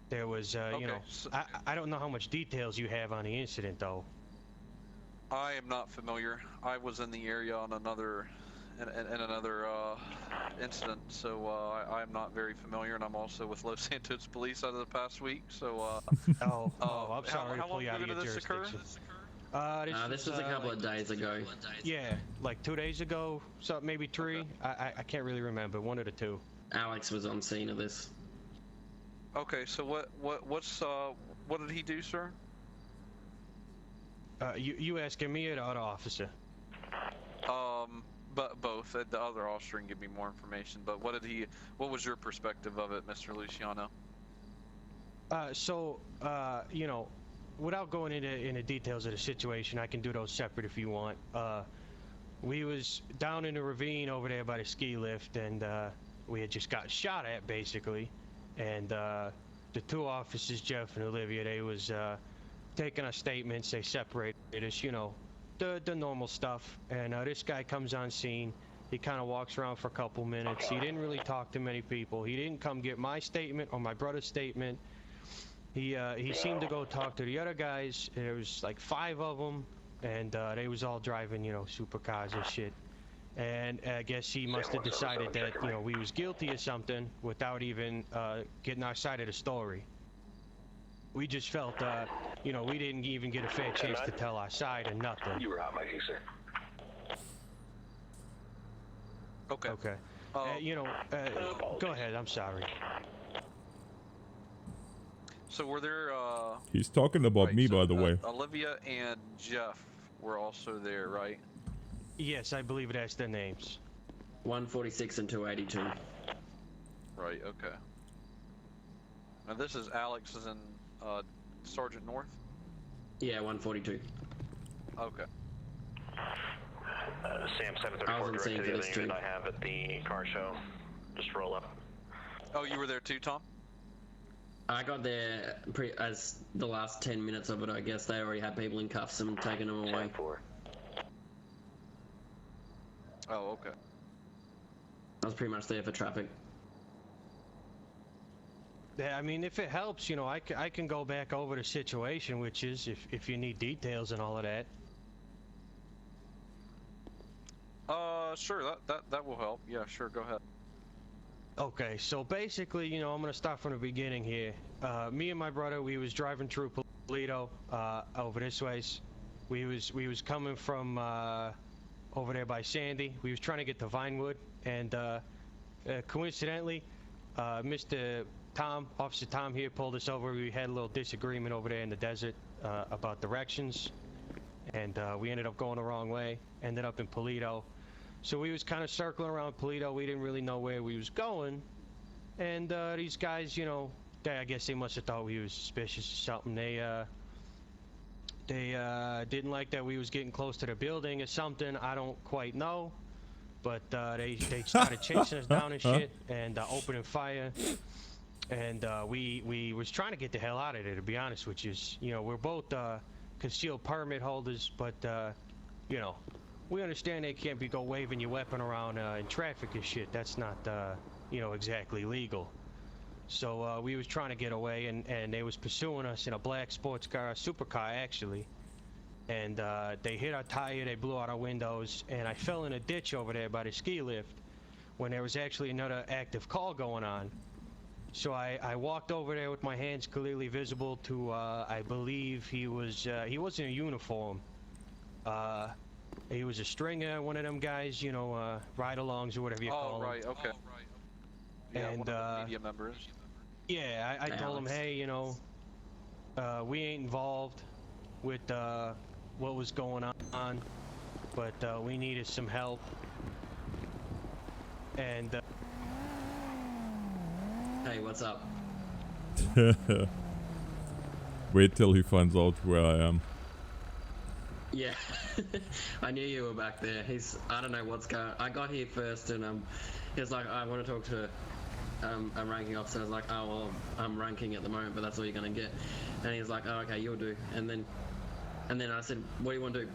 There was, you know, so I don't know how much details you have on the incident, though. I am not familiar. I was in the area on another, in another incident, so I am not very familiar, and I'm also with Los Santos Police out of the past week, so. I'm sorry to pull you out of your jurisdiction. This was a couple of days ago. Yeah, like 2 days ago, so maybe 3. Okay. I can't really remember. 1 of the 2. Alex was on scene of this. Okay, so what did he do, sir? You asking me or the other officer? But both. The other officer can give me more information. But what was your perspective of it, Mr. Luciano? You know, without going into details of the situation, I can do those separate if you want. We was down in the ravine over there by the ski lift, and we had just got shot at, basically. And the 2 officers, Jeff and Olivia, they was taking our statements. They separated us, you know, the normal stuff. And this guy comes on scene. He kind of walks around for a couple minutes. He didn't really talk to many people. He didn't come get my statement or my brother's statement. He seemed to go talk to the other guys. There was like 5 of them, and they was all driving, you know, supercars and shit. And I guess he must have decided that, you know, we was guilty of something without even getting our side of the story. We just felt, you know, we didn't even get a fair chance to tell our side or nothing. You were out, Mikey, sir. Okay. Okay. You know, go ahead. I'm sorry. So were there? He's talking about me, by the way. Olivia and Jeff were also there, right? Yes, I believe that's their names. 146 and 282. Right. Okay. Now this is Alex, is in Sergeant North. Yeah, 142. Okay. Sam 734 direct to the other unit I have at the car show. Just roll up. Oh, you were there too, Tom? I got there as the last 10 minutes of it. I guess they already had people in cuffs and taking them away. Oh, okay. I was pretty much there for traffic. Yeah, I mean, if it helps, you know, I can go back over the situation, which is if you need details and all of that. Sure, that will help. Yeah, sure, go ahead. Okay, so basically, you know, I'm gonna start from the beginning here. Me and my brother, we was driving through Polito, over this ways. We was coming from over there by Sandy. We was trying to get to Vinewood, and coincidentally, Mr. Tom, Officer Tom here, pulled us over. We had a little disagreement over there in the desert about directions, and we ended up going the wrong way. Ended up in Polito. So we was kind of circling around Polito. We didn't really know where we was going. And these guys, you know, I guess they must have thought we was suspicious or something. They didn't like that we was getting close to the building or something. I don't quite know. But they started chasing us down and shit and opening fire. And we was trying to get the hell out of there, to be honest with you. You know, we're both concealed permit holders, but you know, we understand they can't be waving your weapon around in traffic and shit. That's not you know, exactly legal. So we was trying to get away, and they was pursuing us in a black sports car, supercar actually. And they hit our tire, they blew out our windows, and I fell in a ditch over there by the ski lift when there was actually another active call going on. So I walked over there with my hands clearly visible to, I believe he wasn't in a uniform. He was a stringer, one of them guys, you know, ride-alongs or whatever you call them. Oh, right, okay. Yeah, and, one of the media members. Yeah, I told him, hey, you know, we ain't involved with what was going on, but we needed some help. And hey, what's up? Wait till he finds out where I am. Yeah, I knew you were back there. I don't know what's going on. I got here first, and he's like, I want to talk to a ranking officer. I was like, oh, well, I'm ranking at the moment, but that's all you're going to get. And he's like, oh, okay, you'll do. And then I said, what do you want to do?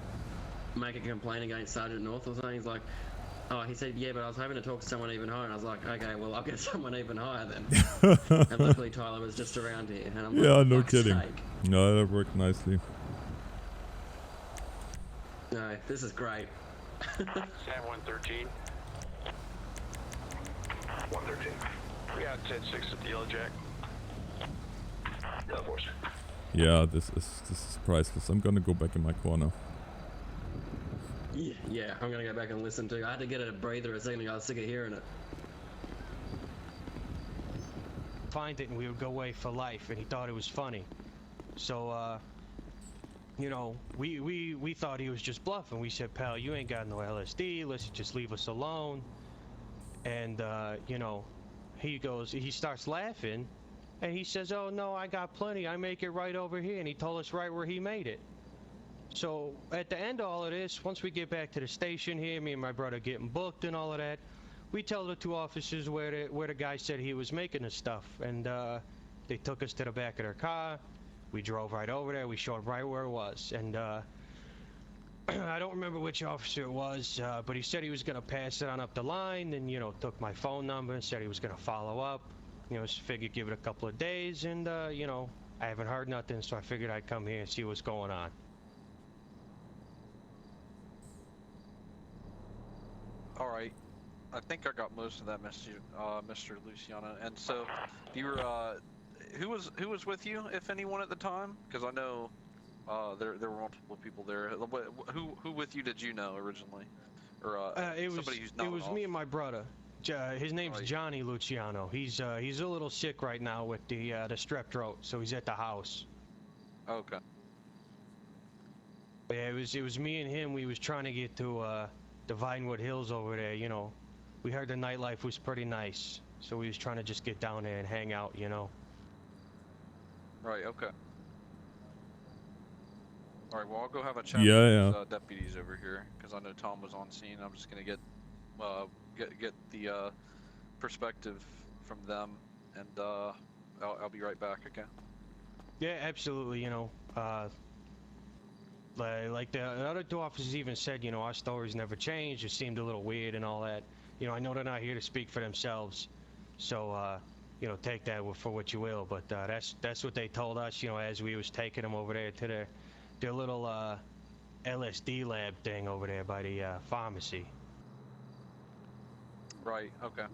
Make a complaint against Sergeant North or something? He's like, oh, he said, yeah, but I was hoping to talk to someone even higher. And I was like, okay, well, I'll get someone even higher then. And luckily Tyler was just around here. And I'm yeah, like, no fuck's kidding. sake. No, that worked nicely. No, this is great. Sam 113. 113. We got 10-6 at the Yellow Jack. Yellow Force. Yeah, this is priceless. I'm gonna go back in my corner. Yeah, I'm gonna go back and listen to. I had to get a breather a second ago. I was sick of hearing it. Find it and we would go away for life, and he thought it was funny. So you know, we thought he was just bluffing. We said, pal, you ain't got no LSD, let's just leave us alone. And you know, he starts laughing, and he says, oh no, I got plenty, I make it right over here. And he told us right where he made it. So at the end of all of this, once we get back to the station here, me and my brother getting booked and all of that, we tell the two officers where the guy said he was making the stuff. And they took us to the back of their car. We drove right over there. We showed right where it was. And I don't remember which officer it was, but he said he was going to pass it on up the line, and, you know, took my phone number and said he was going to follow up. You know, figured give it a couple of days, and, you know, I haven't heard nothing, so I figured I'd come here and see what's going on. All right. I think I got most of that message, Mr. Luciano. And so, you were, who was with you, if anyone, at the time? Because I know there were multiple people there. Who with you did you know originally, or somebody who's not? It was me and my brother. His name's Johnny Luciano. He's a little sick right now with the strep throat, so he's at the house. Okay. Yeah, it was me and him. We was trying to get to the Vinewood Hills over there. You know, we heard the nightlife was pretty nice, so we was trying to just get down there and hang out. You know. Right. Okay. All right. Well, I'll go have a chat with these deputies over here because I know Tom was on scene. I'm just gonna get the perspective from them, and I'll be right back. Okay. Yeah, absolutely. You know, like the other two officers even said, you know, our stories never changed. It seemed a little weird and all that. You know, I know they're not here to speak for themselves, so you know, take that for what you will. But that's what they told us. You know, as we was taking them over there to their little LSD lab thing over there by the pharmacy. Right. Okay.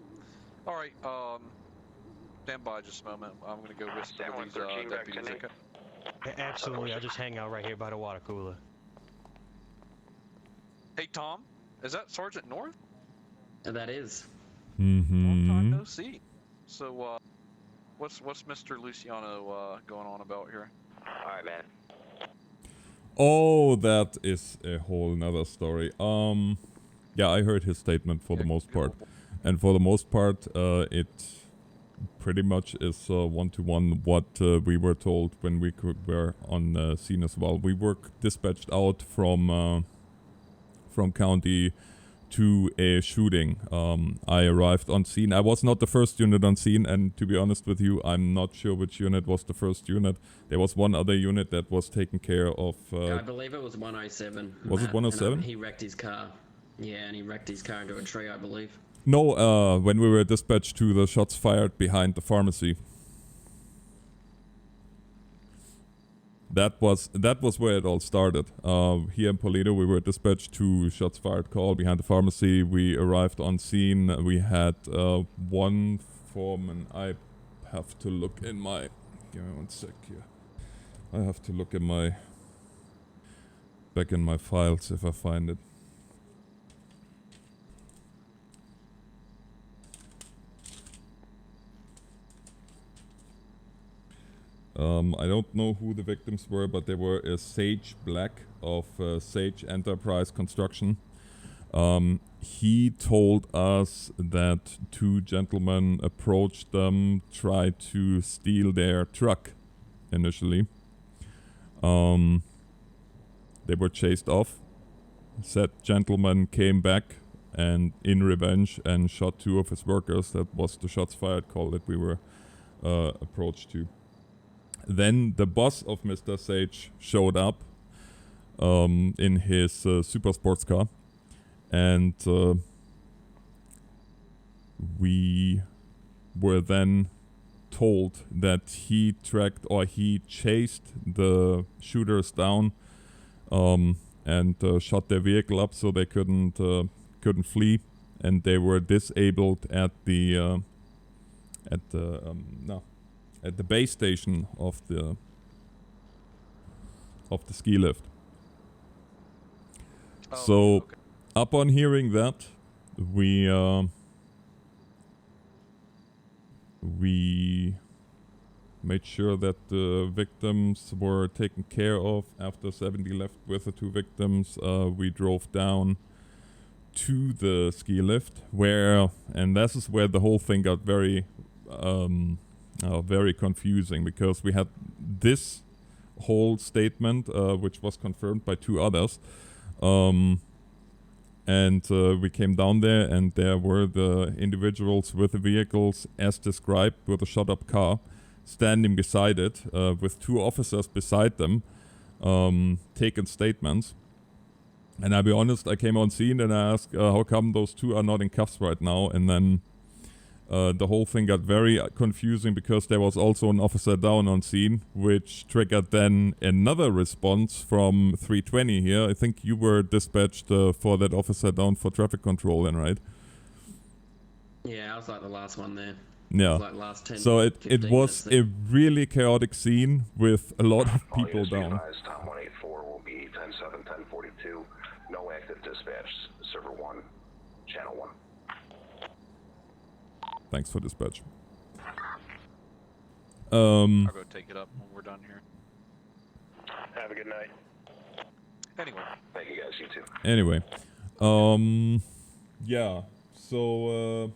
All right. Stand by just a moment. I'm gonna go with some of these deputies. Okay. Absolutely. I'll just hang out right here by the water cooler. Hey, Tom, is that Sergeant North? That is. Long time no see. So, what's Mr. Luciano going on about here? All right, man. Yeah, I heard his statement for the most part. And for the most part, it pretty much is one-to-one what we were told when we were on scene as well. We were dispatched out from county to a shooting. I arrived on scene. I was not the first unit on scene, and to be honest with you, I'm not sure which unit was the first unit. There was one other unit that was taken care of. I believe it was 107. Was it 107? He wrecked his car. Yeah, and he wrecked his car into a tree, I believe. No, when we were dispatched to the shots fired behind the pharmacy. That was where it all started. Here in Polito, we were dispatched to shots fired call behind the pharmacy. We arrived on scene. We had one foreman. I have to look in my... Give me 1 sec here. I have to look in my... back in my files if I find it. I don't know who the victims were, but they were a Sage Black of Sage Enterprise Construction. He told us that 2 gentlemen approached them, tried to steal their truck initially. They were chased off. Said gentleman came back and in revenge and shot 2 of his workers. That was the shots fired call that we were approached to. Then the boss of Mr. Sage showed up in his super sports car, and we were then told that he tracked or he chased the shooters down and shot their vehicle up so they couldn't flee, and they were disabled at the base station of the ski lift. Upon hearing that, we made sure that the victims were taken care of. After 70 left with the 2 victims, we drove down to the ski lift, and this is where the whole thing got very confusing, because we had this whole statement, which was confirmed by 2 others, and we came down there, and there were the individuals with the vehicles as described, with a shot-up car, standing beside it, with 2 officers beside them, taking statements. And I'll be honest, I came on scene and I asked, how come those 2 are not in cuffs right now? And then the whole thing got very confusing, because there was also an officer down on scene, which triggered then another response from 320 here. I think you were dispatched for that officer down for traffic control then, right? Yeah, I was like the last one there. Yeah. Like last 10, so it was a really chaotic scene with a lot of people down. Tom 184 will be 10-7, 1042. No active dispatch. Server 1, channel 1. Thanks for dispatch. I'll go take it up when we're done here. Have a good night. Anyway. Thank you guys, you too. Anyway. Yeah. So,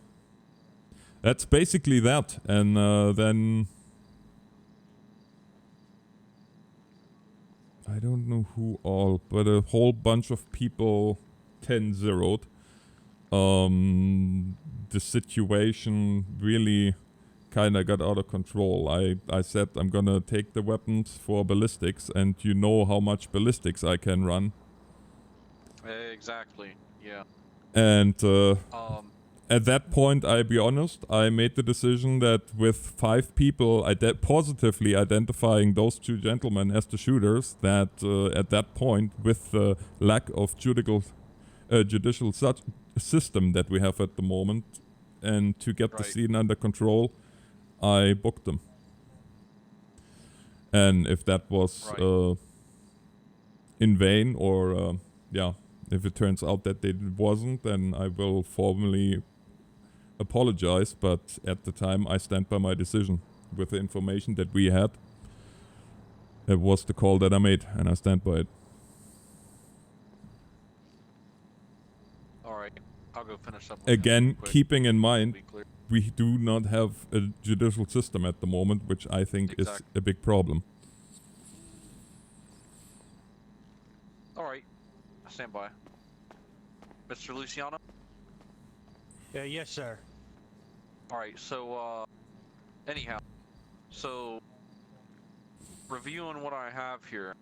that's basically that. And then... I don't know who all, but a whole bunch of people 10-0'd. The situation really kind of got out of control. I said I'm gonna take the weapons for ballistics, and you know how much ballistics I can run. Exactly, yeah. And at that point, I'll be honest, I made the decision that with 5 people positively identifying those 2 gentlemen as the shooters, that at that point, with the lack of judicial system that we have at the moment, and to get the scene under control, I booked them. And if that was in vain, or if it turns out that it wasn't, then I will formally apologize, but at the time I stand by my decision. With the information that we had, it was the call that I made, and I stand by it. Alright. intercept with him again, real quick. keeping in mind, Be clear. we do not have a judicial system at the moment, which I think is a big problem. All right, stand by. Mr. Luciano? Yes, sir. All right, so, anyhow, so, reviewing what I have here,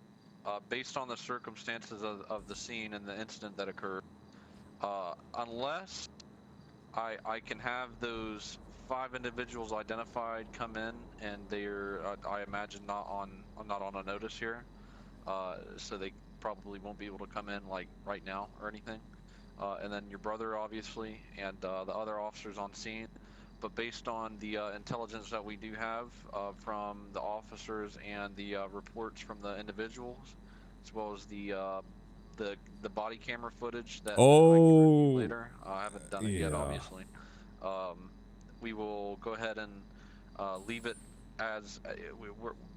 based on the circumstances of the scene and the incident that occurred, unless I can have those 5 individuals identified come in, and they're, I imagine, not on a notice here, so they probably won't be able to come in, like, right now or anything. And then your brother, obviously, and the other officers on scene. But based on the intelligence that we do have from the officers and the reports from the individuals, as well as the body camera footage that I can review later, I haven't done it yet, obviously. We will go ahead and leave it as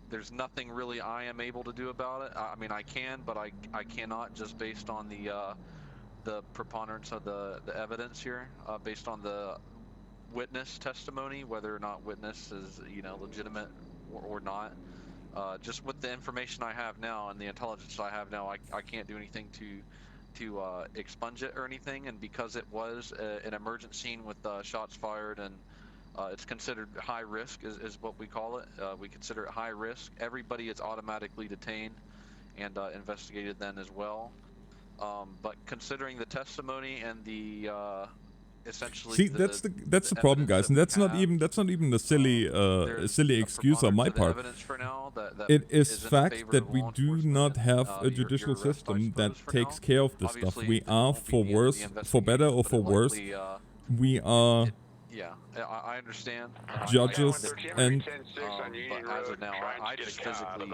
there's nothing really I am able to do about it. I mean, I can, but I cannot, just based on the preponderance of the evidence here, based on the witness testimony, whether or not witness is, you know, legitimate or not. Just with the information I have now and the intelligence I have now, I can't do anything to expunge it or anything. And because it was an emergent scene with shots fired, and it's considered high risk, is what we call it. We consider it high risk. Everybody is automatically detained and investigated then as well. But considering the testimony and the essentially, that's the problem, guys, and that's not even the silly excuse on my part. It is fact that we do not have a judicial system that takes care of this stuff. We are, for worse, for better or for worse, we are. Yeah, I understand. Judges and but as of now, I just physically,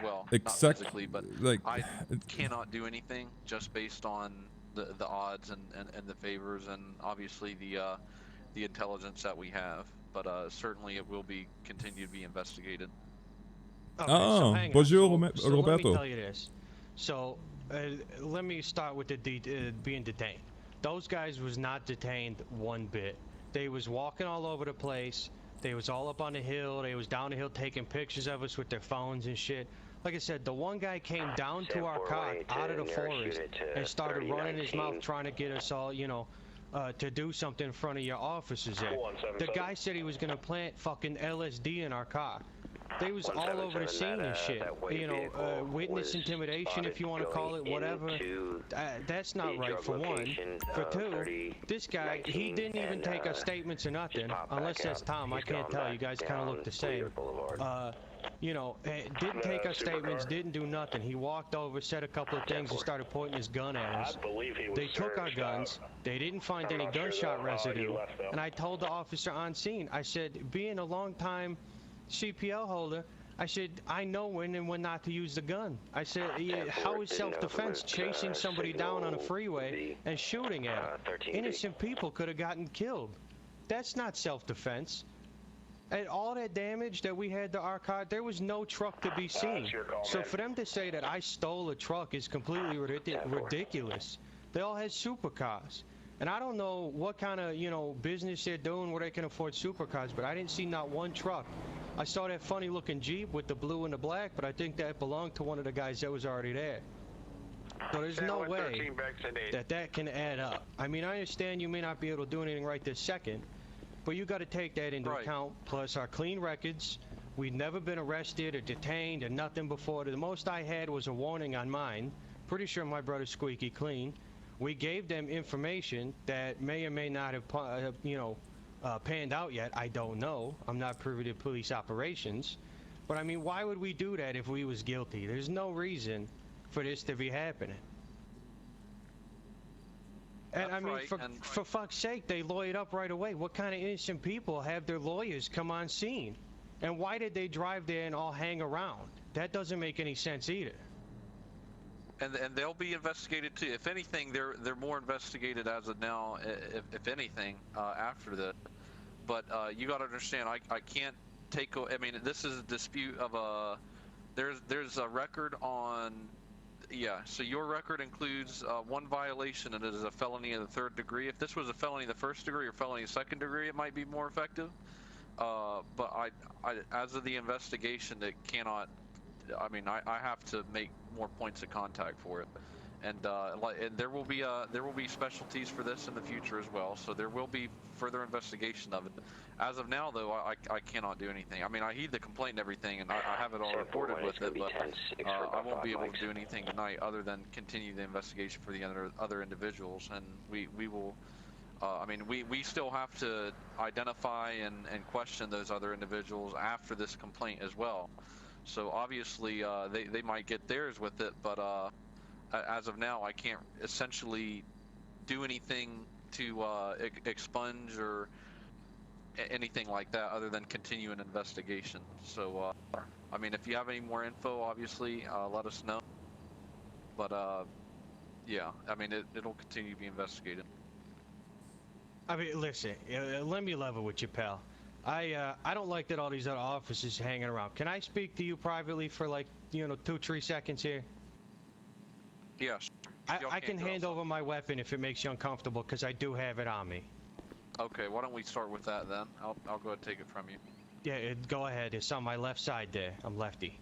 well, not physically, but like, I cannot do anything just based on the odds and the favors, and obviously the intelligence that we have. But certainly it will be continue to be investigated. Okay, bonjour, so Roberto. let me tell you this. So let me start with the being detained. Those guys was not detained one bit. They was walking all over the place. They was all up on the hill. They was down the hill taking pictures of us with their phones and shit. Like I said, the one guy came down to our car out of the forest and started running his mouth trying to get us all, you know, to do something in front of your officers there. The guy said he was going to plant fucking LSD in our car. They was all over the scene and shit. You know, witness intimidation, if you want to call it, whatever. That's not right, for one. For two, this guy, he didn't even take our statements or nothing. Unless that's Tom, I can't tell. You guys kind of look the same. You know, didn't take our statements, didn't do nothing. He walked over, said a couple of things, and started pointing his gun at us. They took our guns. They didn't find any gunshot residue. And I told the officer on scene, I said, being a long-time CPL holder, I said, I know when and when not to use the gun. I said, how is self-defense chasing somebody down on a freeway and shooting at them? Innocent people could have gotten killed. That's not self-defense. And all that damage that we had to our car, there was no truck to be seen. So for them to say that I stole a truck is completely ridiculous. They all had supercars. And I don't know what kind of, you know, business they're doing where they can afford supercars, but I didn't see not one truck. I saw that funny looking Jeep with the blue and the black, but I think that belonged to one of the guys that was already there. So there's no way that can add up. I mean, I understand you may not be able to do anything right this second, but you got to take that into account, plus our clean records. We've never been arrested or detained or nothing before. The most I had was a warning on mine. Pretty sure my brother's squeaky clean. We gave them information that may or may not have, you know, panned out yet. I don't know. I'm not privy to police operations. But I mean, why would we do that if we was guilty? There's no reason for this to be happening. And I mean, for fuck's sake, they lawyered up right away. What kind of innocent people have their lawyers come on scene? And why did they drive there and all hang around? That doesn't make any sense either. And they'll be investigated too. If anything, they're more investigated as of now, if anything, after that. But you got to understand, I can't take. I mean, this is a dispute of a. There's a record on Yeah, so your record includes one violation, and it is a felony of the 3rd degree. If this was a felony of the 1st degree or felony of 2nd degree, it might be more effective. But I, as of the investigation, it cannot. I mean, I have to make more points of contact for it, and there will be specialties for this in the future as well. So there will be further investigation of it. As of now, though, I cannot do anything. I mean, I heed the complaint and everything, and I have it all reported with it, but I won't be able to do anything tonight other than continue the investigation for the other individuals, and we will. I mean, we still have to identify and question those other individuals after this complaint as well. So obviously, they might get theirs with it, but as of now, I can't essentially do anything to expunge or anything like that other than continue an investigation. So, I mean, if you have any more info, obviously, let us know. But, yeah, I mean, it'll continue to be investigated. I mean, listen, let me level with you, pal. I don't like that all these other officers hanging around. Can I speak to you privately for like, 2-3 seconds here? Yes. I can hand over my weapon if it makes you uncomfortable, because I do have it on me. Okay, why don't we start with that then? I'll go ahead and take it from you. Yeah, go ahead. It's on my left side there. I'm lefty.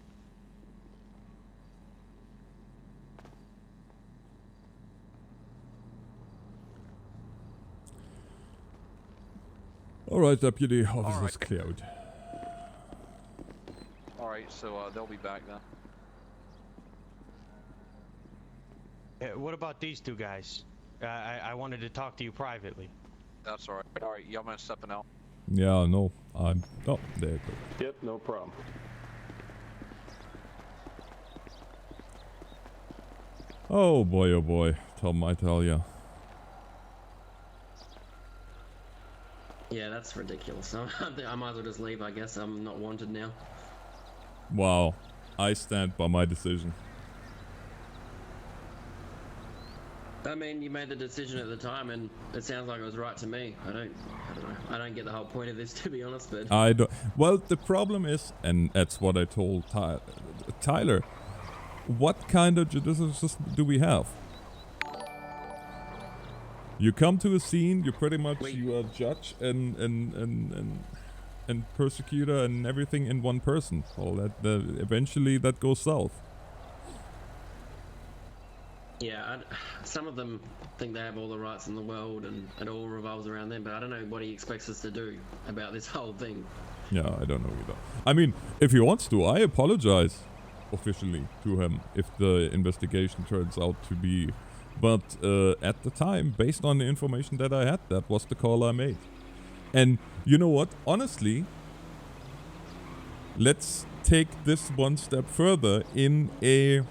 Alright, Deputy Officers cleared. Alright, so they'll be back then. What about these two guys? I wanted to talk to you privately. That's alright. Alright, y'all mind stepping out? Yeah, no, I'm... Oh, there you go. Yep, no problem. Oh boy, Tom, I tell ya. Yeah, that's ridiculous. I might as well just leave, I guess. I'm not wanted now. Wow, I stand by my decision. I mean, you made the decision at the time, and it sounds like it was right to me. I don't know. I don't get the whole point of this, to be honest, but... I don't... Well, the problem is, and that's what I told Tyler, what kind of judicial system do we have? You come to a scene, you're pretty much... You are judge and persecutor and everything in one person. Well, eventually that goes south. Yeah, some of them think they have all the rights in the world and it all revolves around them, but I don't know what he expects us to do about this whole thing. Yeah, I don't know either. I mean, if he wants to, I apologize officially to him if the investigation turns out to be... But at the time, based on the information that I had, that was the call I made. And you know what? Honestly, let's take this one step further in a...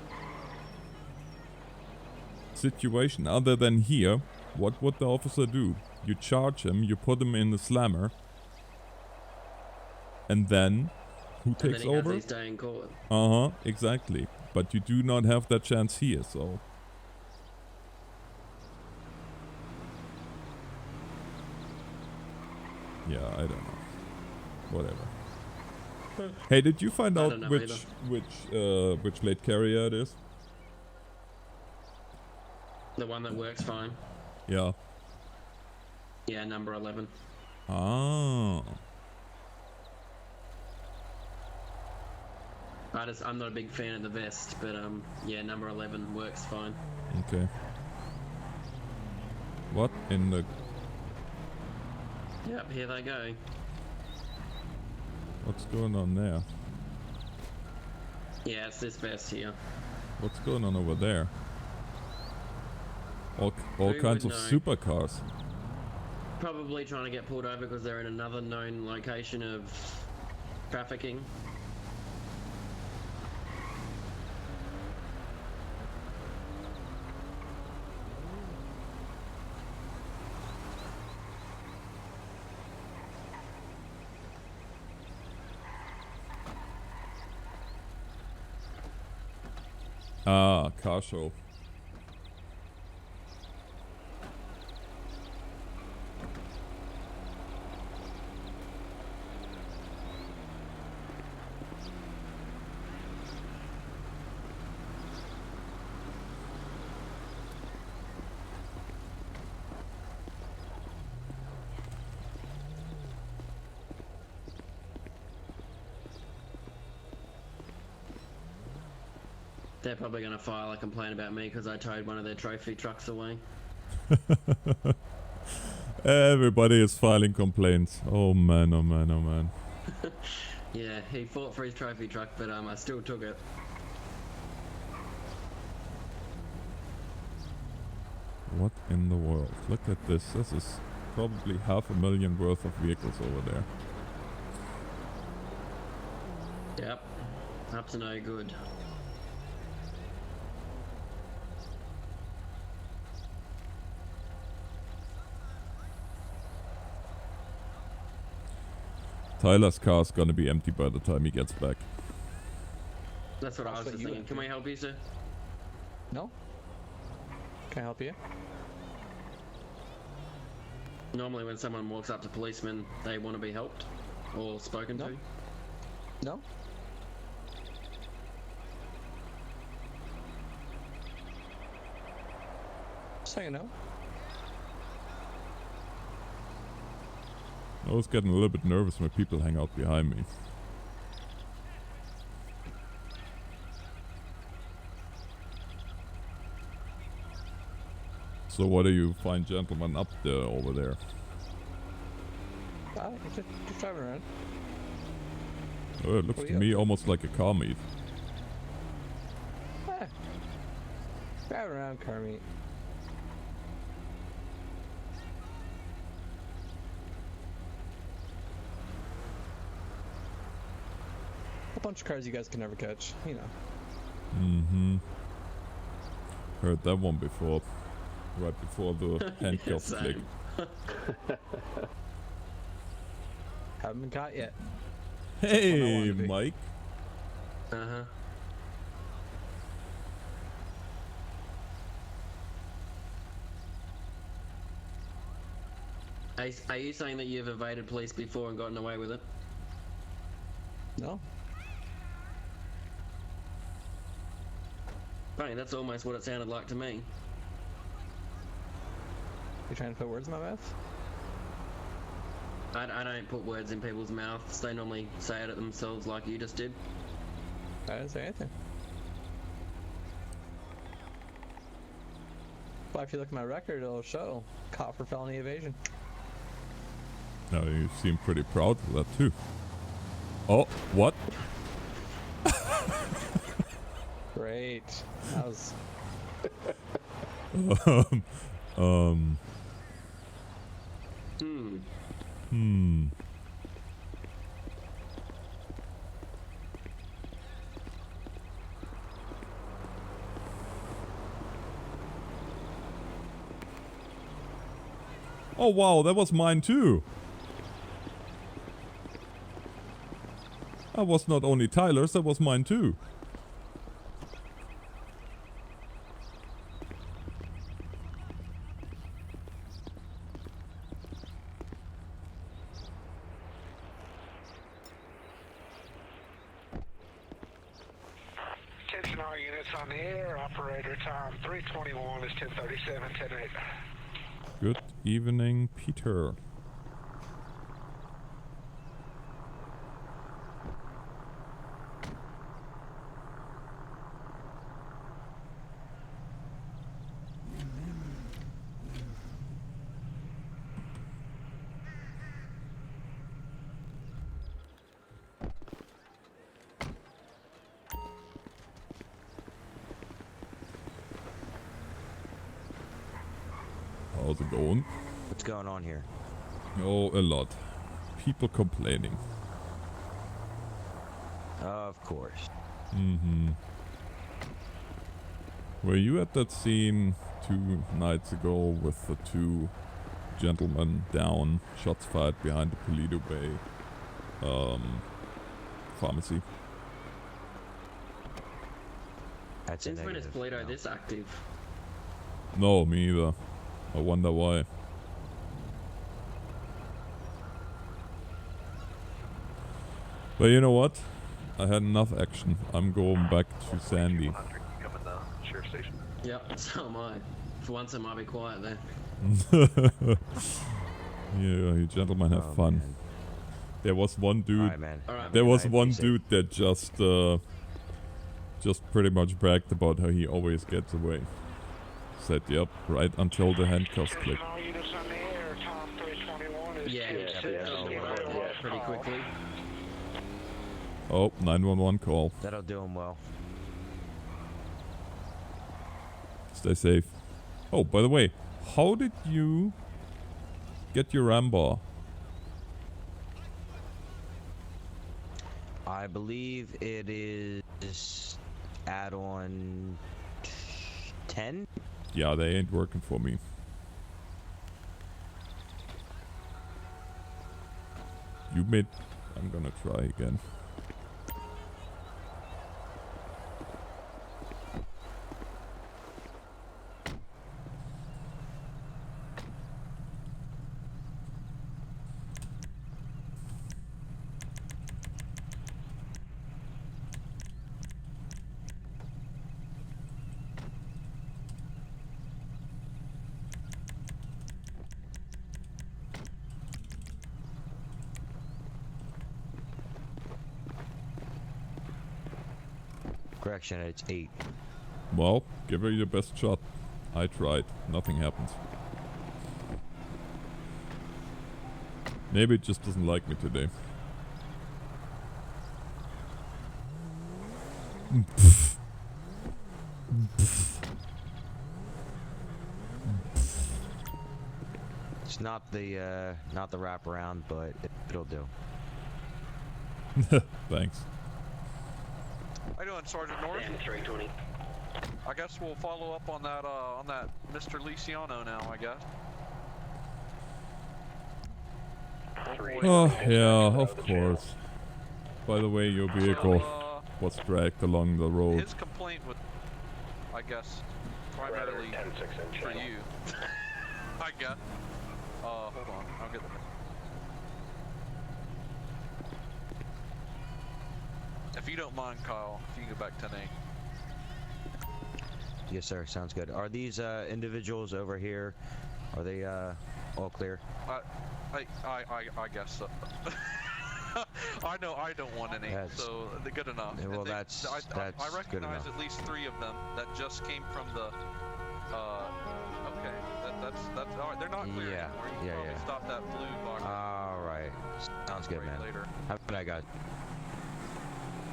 situation other than here. What would the officer do? You charge him, you put him in the slammer, and then who takes over? Has his day in court. Exactly. But you do not have that chance here, so yeah, I don't know. Whatever. Hey, did you find out which late carrier it is? The one that works fine. Yeah. Yeah, number 11. Ah. I'm not a big fan of the vest, but yeah, number 11 works fine. Okay. What in the... Yep, here they go. What's going on there? Yeah, it's this vest here. What's going on over there? All kinds of supercars. Probably trying to get pulled over because they're in another known location of trafficking. Ah, car show. They're probably going to file a complaint about me because I towed one of their trophy trucks away. Everybody is filing complaints. Oh man, oh man, oh man. Yeah, he fought for his trophy truck, but I still took it. What in the world? Look at this. This is probably 500,000 worth of vehicles over there. Yep. Up to no good. Tyler's car's gonna be empty by the time he gets back. That's what I was just thinking. Can we help you, sir? No. Can I help you? Normally when someone walks up to policemen, they want to be helped or spoken to. No. Say no. I was getting a little bit nervous when people hang out behind me. So what do you fine gentlemen up there over there? Just driving around. Oh, it looks to me almost like a car meet. Driving around, car meet. A bunch of cars you guys can never catch, you know. Mm-hmm. Heard that one before. Right before the handcuff click. Haven't been caught yet. Hey, Mike. Uh-huh. Are you saying that you've evaded police before and gotten away with it? No. Funny, that's almost what it sounded like to me. You trying to put words in my mouth? I don't put words in people's mouths. They normally say it at themselves like you just did. I didn't say anything. But if you look at my record, it'll show caught for felony evasion. Now you seem pretty proud of that too. Oh, what? Great. That was... Oh wow, that was mine too. That was not only Tyler's, that was mine too. Attention all units on the air. Operator time 321 is 10:37, 10:08. Good evening, Peter. How's it going? What's going on here? Oh, a lot. People complaining. Of course. Mm-hmm. Were you at that scene 2 nights ago with the 2 gentlemen down, shots fired behind the Paleto Bay pharmacy? That's Since when is Paleto this active? No, me either. I wonder why. But you know what? I had enough action. I'm going back to Sandy. Yep, so am I. For once I might be quiet there. Yeah, you gentlemen have fun. Man. There was one dude. Alright, man. Alright, There man. was one dude that just just pretty much bragged about how he always gets away. Said, yep, right until the handcuffs click. Yeah, pretty quickly. Oh, 911 call. That'll do him well. Stay safe. Oh, by the way, how did you get your rambar? I believe it is add-on 10? Yeah, they ain't working for me. You made... I'm gonna try again. Correction, it's 8. Well, give her your best shot. I tried. Nothing happens. Maybe it just doesn't like me today. It's not the wraparound, but it'll do. Thanks. How you doing, Sergeant North? 320. I guess we'll follow up on that Mr. Liciano now, I guess. Oh, yeah, of course. By the way, your vehicle was dragged along the road. His complaint was, I guess, primarily for you. I guess. Hold on, I'll get the... If you don't mind, Kyle, if you can go back 10-8. Yes, sir. Sounds good. Are these individuals over here? Are they all clear? I guess so. I know I don't want any, so they're good enough. Yeah, well, I that's recognize good enough. at least 3 of them that just came from the. Okay, that's all right. They're not clear anymore. You can probably stop that blue box. All right. Sounds good, man. Later. Have a good night, guys.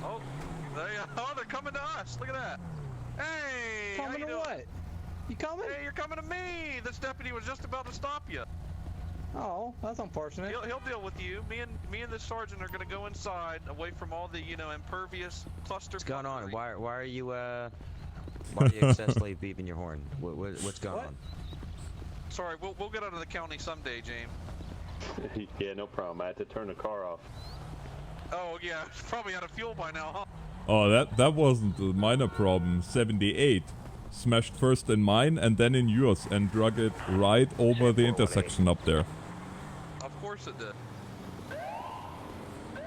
Oh, they're coming to us. Look at that. Hey, coming to what? You coming? Hey, you're coming to me. This deputy was just about to stop you. Oh, that's unfortunate. He'll deal with you. Me and the sergeant are gonna go inside, away from all the impervious cluster. What's going on? Why are you excessively beeping your horn? What's going on? Sorry, we'll get out of the county someday, James. Yeah, no problem. I had to turn the car off. Oh yeah, it's probably out of fuel by now, huh? Oh, that wasn't a minor problem. 78 smashed first in mine and then in yours and drug it right over the intersection up there. Of course it did.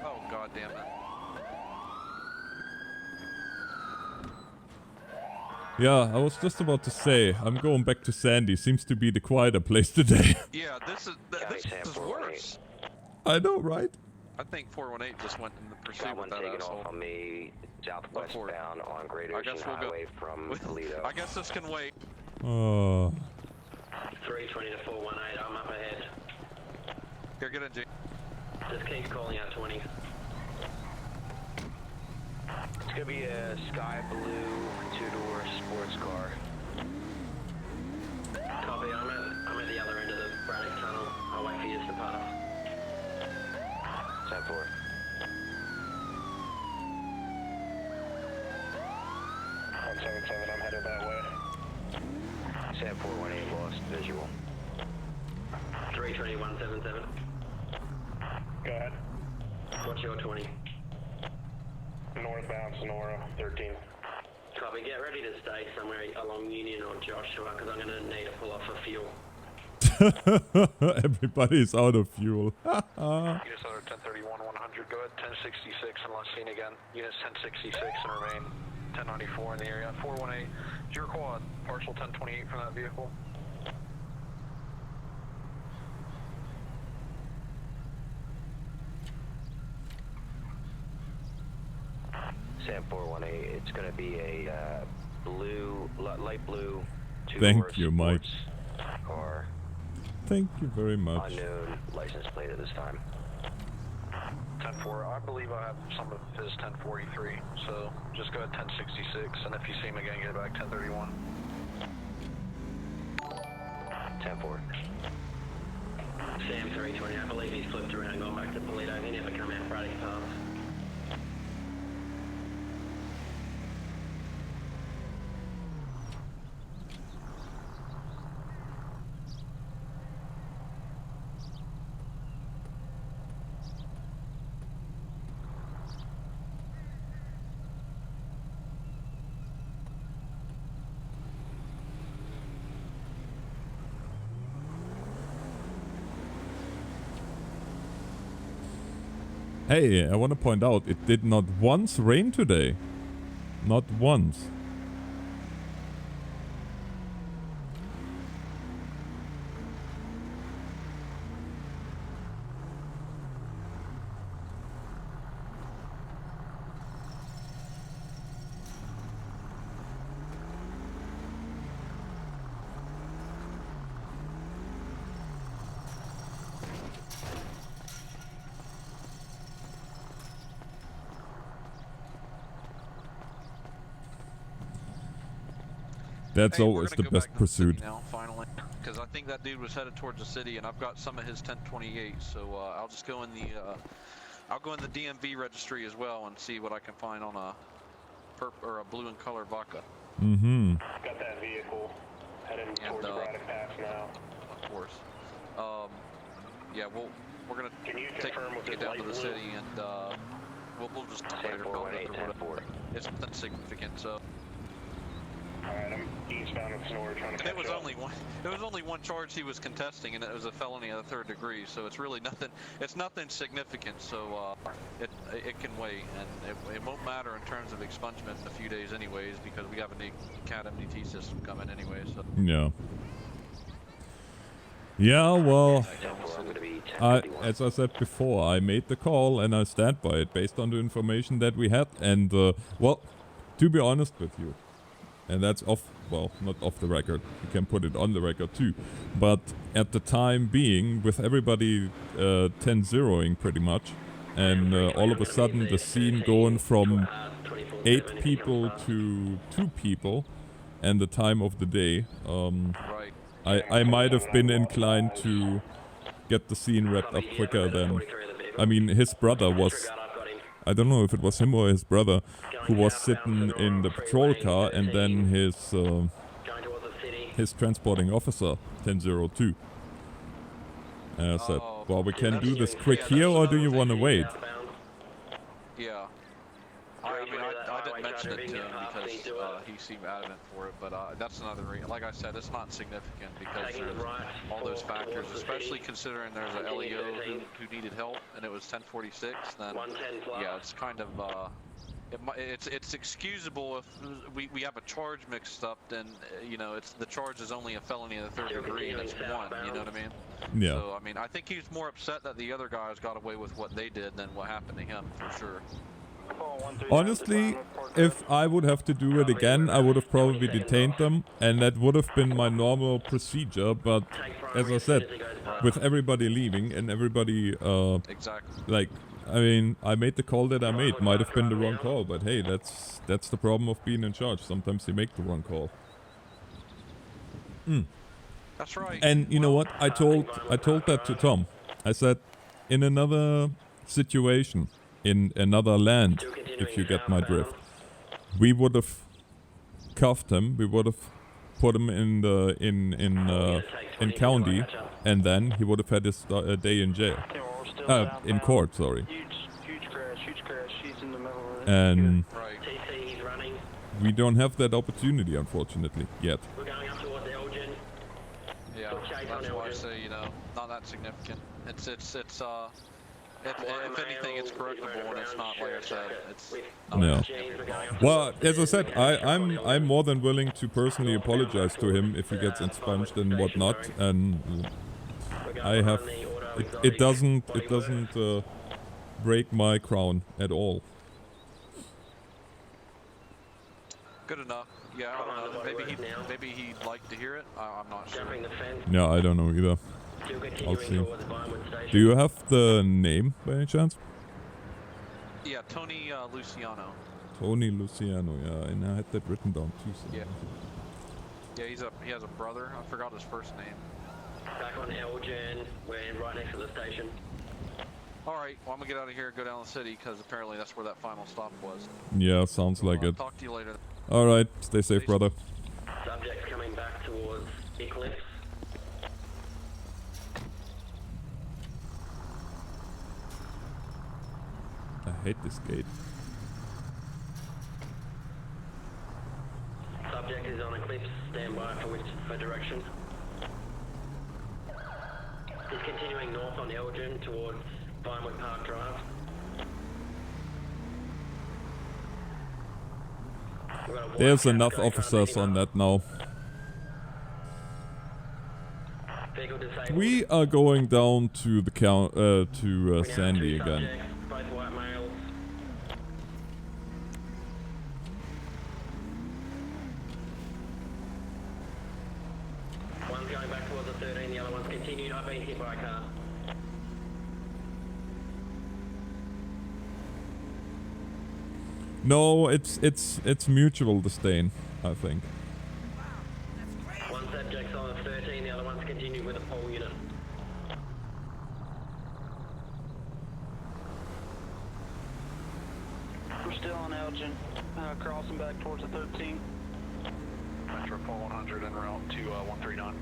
Oh god damn it. Yeah, I was just about to say, I'm going back to Sandy. Seems to be the quieter place today. Yeah, this is worse. I know, right? I think 418 just went in the pursuit with that taking asshole. off on me southwestbound on Great Ocean Highway from Toledo. I guess this can wait. 320 to 418, I'm up ahead. Here, get in, G. Just keep calling out 20. It's gonna be a sky blue 2-door sports car. Copy, I'm at the other end of the Braddock Tunnel. I'll wait for you to depart off. 10-4. 177, I'm headed that way. 418 lost visual. 320 177. Go ahead. What's your 20? Northbound Sonora, 13. Copy, get ready to stay somewhere along Union or Joshua, because I'm going to need to pull off for fuel. Everybody's out of fuel. Units under 1031, 100, go ahead, 1066 and last seen again. Units 1066 and remain 1094 in the area. 418, is your quad, partial 1028 from that vehicle. Sam 418, it's going to be a light blue. Thank you, Mike. Car. Thank you very much. Unknown license plate at this time. 10-4, I believe I have some of his 1043, so just go at 1066, and if you see him again, get back 1031. 10-4. Sam 320, I believe he's flipped around and gone back to Toledo. He never come out Friday pass. Hey, I want to point out, it did not once rain today. Not once. That's always the best pursuit. Now, finally, because I think that dude was headed towards the city, and I've got some of his 1028. So I'll just go in the, I'll go in the DMV registry as well and see what I can find on a blue and color vodka. Mm-hmm. Got that vehicle heading towards Braddock Pass now. Of course. Yeah, we're gonna get down to the city, and we'll just later build it or whatever. It's nothing significant, so. Alright, I'm eastbound of Sonora trying to catch It was up. only one charge he was contesting, and it was a felony of the 3rd degree. So it's really nothing. It's nothing significant. So it can wait, and it won't matter in terms of expungement in a few days, anyways, because we have a new CAT MDT system coming anyway. So. Yeah. Yeah, well, as I said before, I made the call and I stand by it based on the information that we had. And well, to be honest with you. And that's off, well, not off the record. You can put it on the record too. But at the time being, with everybody 10-0ing pretty much, and all of a sudden the scene going from 8 people to 2 people, and the time of the day, I might have been inclined to get the scene wrapped up quicker than... I mean, his brother was... I don't know if it was him or his brother who was sitting in the patrol car, and then his transporting officer 1002 said, well, we can do this quick here, or do you want to wait? Yeah. I mean, I didn't mention it to him because he seemed adamant for it, but that's another reason. Like I said, it's not significant because there's all those factors, especially considering there's a LEO who needed help, and it was 1046. Then, yeah, it's kind of it's excusable if we have a charge mixed up. Then you know, the charge is only a felony of the 3rd degree, and it's 1. You know what I mean? Yeah. So I mean, I think he's more upset that the other guys got away with what they did than what happened to him, for sure. Honestly, if I would have to do it again, I would have probably detained them, and that would have been my normal procedure. But as I said, with everybody leaving and everybody, like, I mean, I made the call that I made. Might have been the wrong call, but hey, that's the problem of being in charge. Sometimes you make the wrong call. That's right. And you know what? I told that to Tom. I said, in another situation, in another land, if you get my drift, we would have cuffed him. We would have put him in the in county, and then he would have had his day in jail, in court. Sorry. Huge crash. She's in the middle of it. And we don't have that opportunity, unfortunately, yet. We're going up towards Elgin. Yeah, that's why I say, you know, not that significant. It's if anything, it's correctable, and it's not, like I said, it's... No. Well, as I said, I'm more than willing to personally apologize to him if he gets expunged and whatnot, and I have... It doesn't break my crown at all. Good enough. Yeah, I don't know. Maybe he'd like to hear it. I'm not sure. Yeah, I don't know either. I'll see. Do you have the name by any chance? Yeah, Tony Luciano. Tony Luciano, yeah, and I had that written down too. So. Yeah. Yeah, he has a brother. I forgot his first name. Back on Elgin, we're right next to the station. Alright, well I'm gonna get out of here and go down the city because apparently that's where that final stop was. Yeah, sounds like it. Talk to you later. Alright, stay safe, brother. Subject's coming back towards Eclipse. I hate this gate. Subject is on Eclipse, stand by for direction. He's continuing north on Elgin towards Vinewood Park Drive. There's enough officers on that now. We are going down to the Sandy again. Both white males. One's going back towards the 13, the other one's continued. I've been hit by a car. No, it's mutual disdain, I think. One subject's on the 13, the other one's continued with a pole unit. We're still on Elgin, crossing back towards the 13. Metro 100 en route to 139.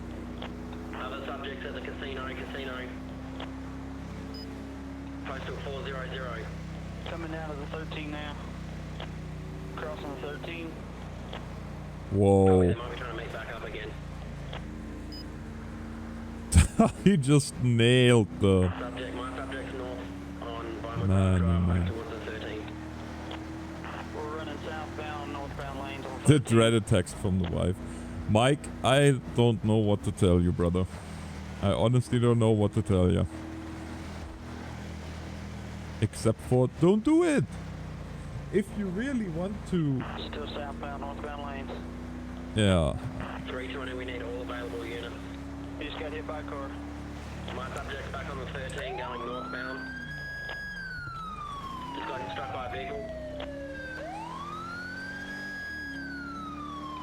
Other subjects at the casino. Postal 400. Coming down to the 13 now. Crossing the 13. Whoa. They might be trying to make back up again. He just nailed the... My subject's north on Vinewood Man, Drive, man. back towards the 13. We're running southbound, northbound lanes on The dreaded text from the wife. Mike, I don't know what to tell you, brother. I honestly don't know what to tell you. Except for, don't do it! If you really want to... Still southbound, northbound lanes. Yeah. 320, we need all available units. He just got hit by a car. My subject's back on the 13 going northbound. Just got struck by a vehicle.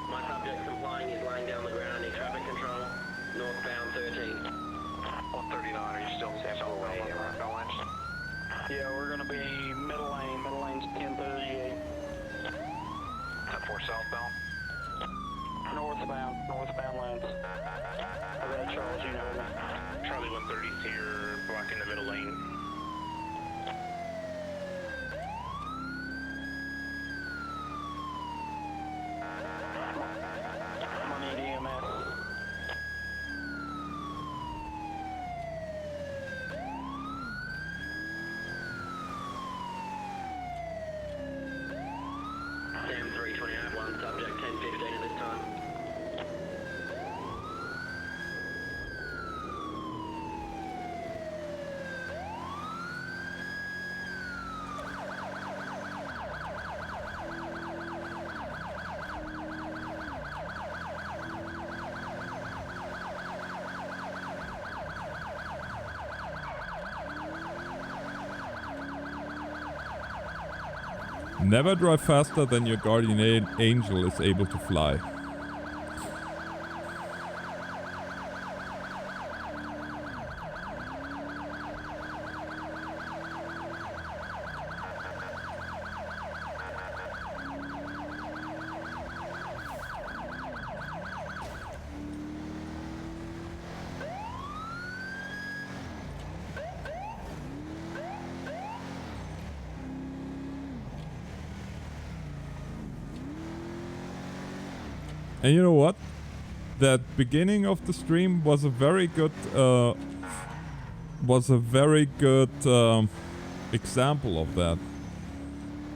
My subject's complying, he's laying down the ground, need traffic control. Northbound 13. 139, are you still in southbound lanes? Yeah, we're gonna be middle lane's 1038. 10-4 southbound. Northbound lanes. I got Charles, you know. Charlie 130's here, blocking the middle lane. I'm gonna need EMS. Sam 320, I have one subject, 1015 at this time. Never drive faster than your guardian angel is able to fly. And you know what? That beginning of the stream was a very good example of that.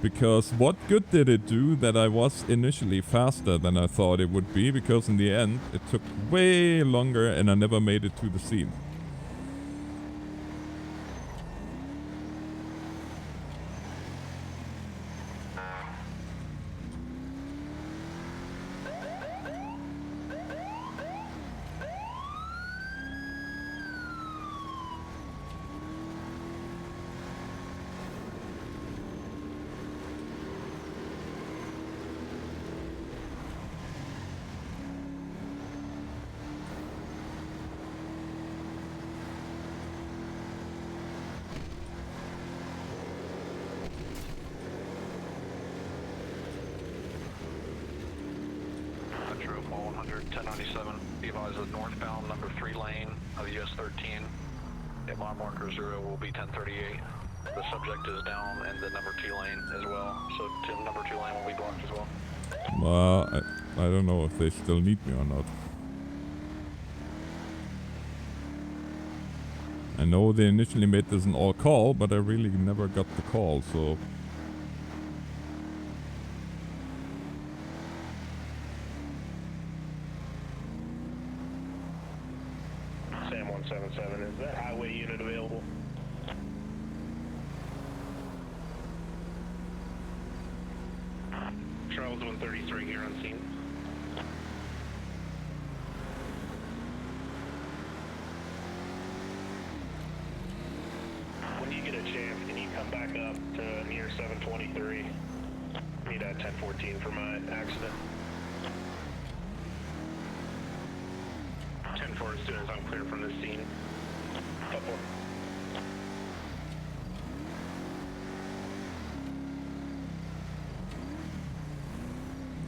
Because what good did it do that I was initially faster than I thought it would be, because in the end it took way longer and I never made it to the scene. mile 100, 1097. Be advised the northbound number 3 lane of US 13 at mile marker 0 will be 1038. The subject is down in the number 2 lane as well, so number 2 lane will be blocked as well. I don't know if they still need me or not. I know they initially made this an all call, but I really never got the call, so... Sam 177, is that highway unit available? Charles 133 here on scene. When you get a chance, can you come back up to near 723? Need a 1014 for my accident. 10-4 as soon as I'm clear from the scene. 10-4.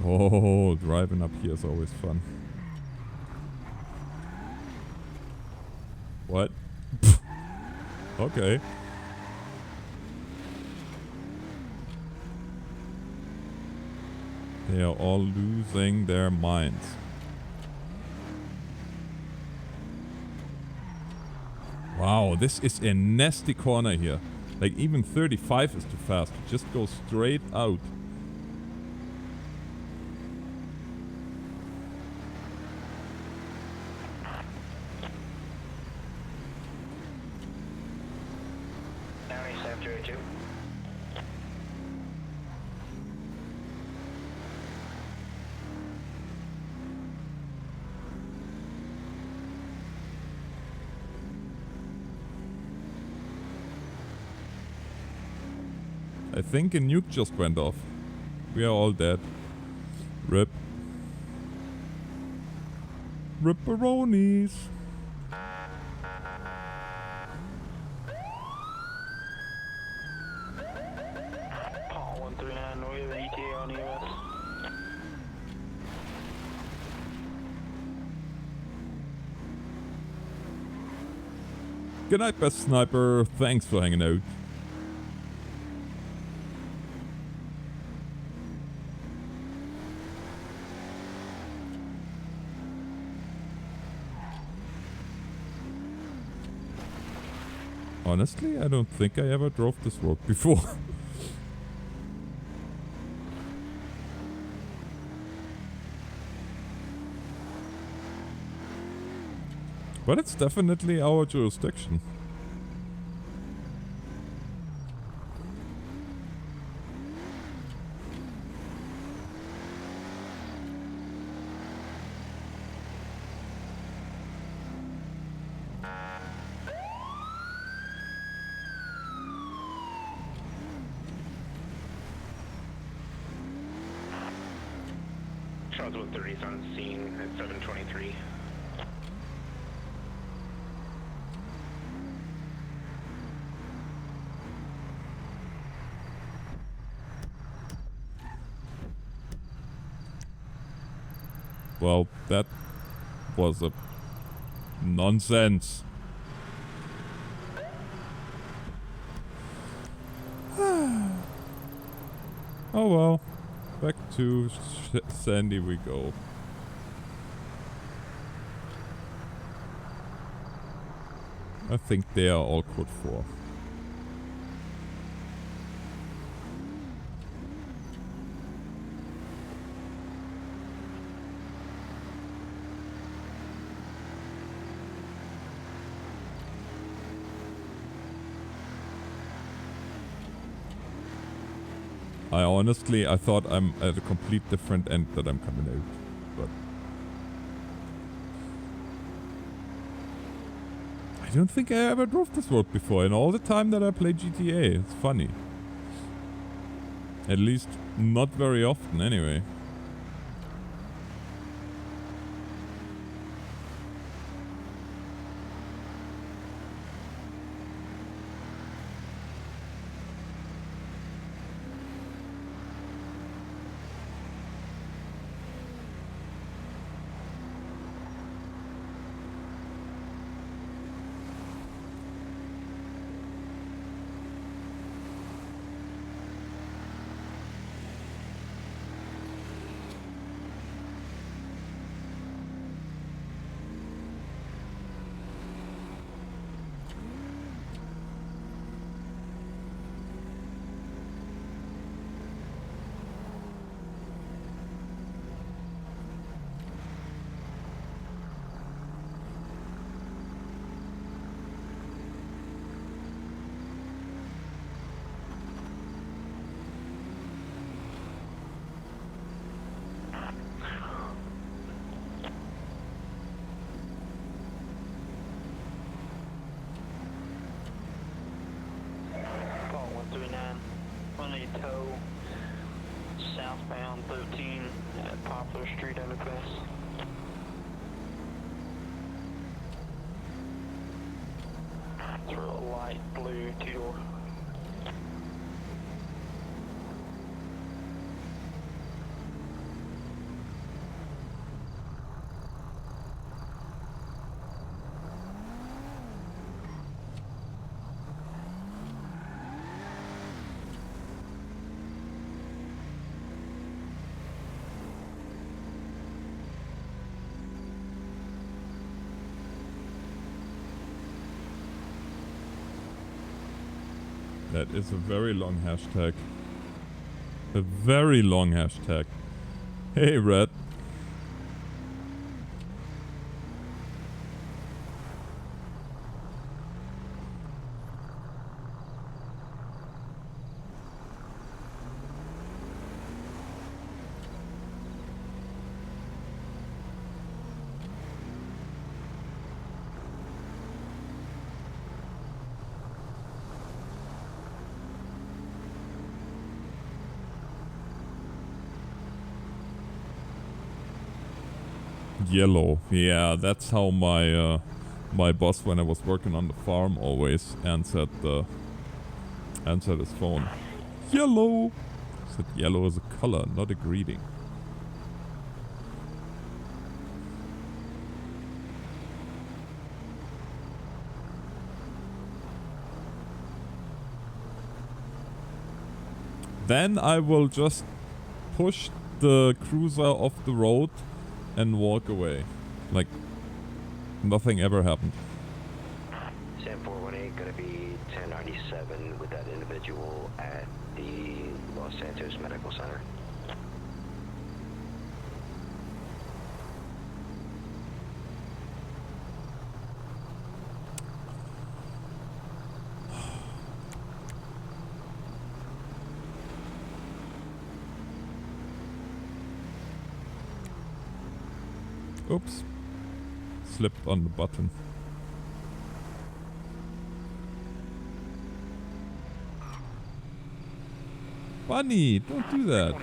Oh, driving up here is always fun. What? Okay. They are all losing their minds. Wow, this is a nasty corner here. Like even 35 is too fast. Just go straight out. I think a nuke just went off. We are all dead. Rip. Ripperonis. Paul 139, we have an ETA on EMS. Good night, best sniper. Thanks for hanging out. Honestly, I don't think I ever drove this road before. But it's definitely our jurisdiction. Charles 130 is on scene at 723. Well, that was a nonsense. Oh well. Back to Sandy we go. I think they are all code 4. I thought I'm at a complete different end that I'm coming out, but I don't think I ever drove this road before in all the time that I played GTA. It's funny. At least not very often anyway. Southbound 13 at Poplar Street underpass. It's for a light blue two-door. That is a very long hashtag. A very long hashtag. Hey, Red. Yellow. Yeah, that's how my my boss, when I was working on the farm, always answered his phone. Yellow. Said yellow is a color, not a greeting. Then I will just push the cruiser off the road and walk away. Like nothing ever happened. Sam 418 gonna be 1097 with that individual at the Los Santos Medical Center. Oops. Slipped on the button. Bunny, don't do that.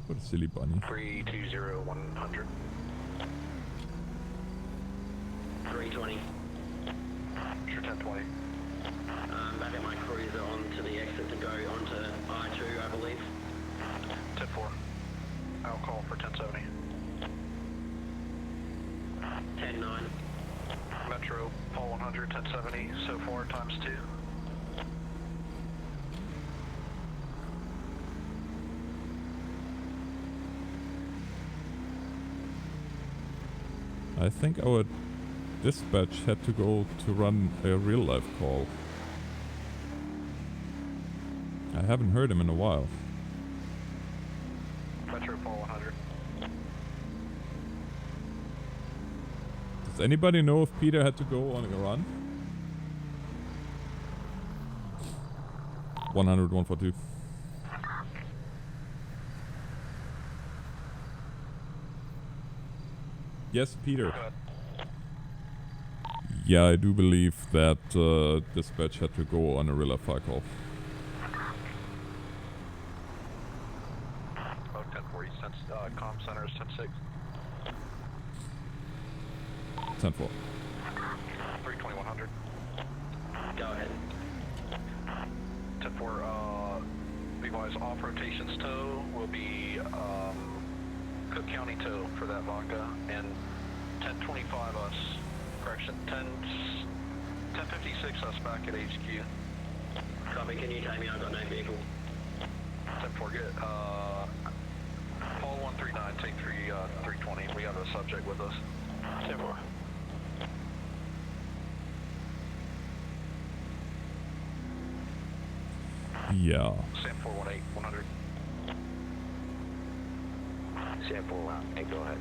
What a silly bunny. 320-100. 320. Sure, 1020. Back at my cruiser onto the exit to go onto I-2, I believe. 10-4. I'll call for 1070. 10-9. Metro, Paul 100, 1070, so far, times 2. I think our dispatch had to go to run a real life call. I haven't heard him in a while. Metro, Paul 100. Does anybody know if Peter had to go on a run? 100, 142. Yes, Peter. Yeah, I do believe that dispatch had to go on a real life fire call. 1040, comm center is 10-6. 10-4. 320-100. Go ahead. 10-4, Levi's off rotations tow will be Cook County tow for that vodka, and 1025 us, correction, 1056 us back at HQ. Copy, can you take me? I've got no vehicle. 10-4, get, Paul 139, take 320, we have a subject with us. 10-4. Yeah. Sam 418, 100. Sam 418, go ahead.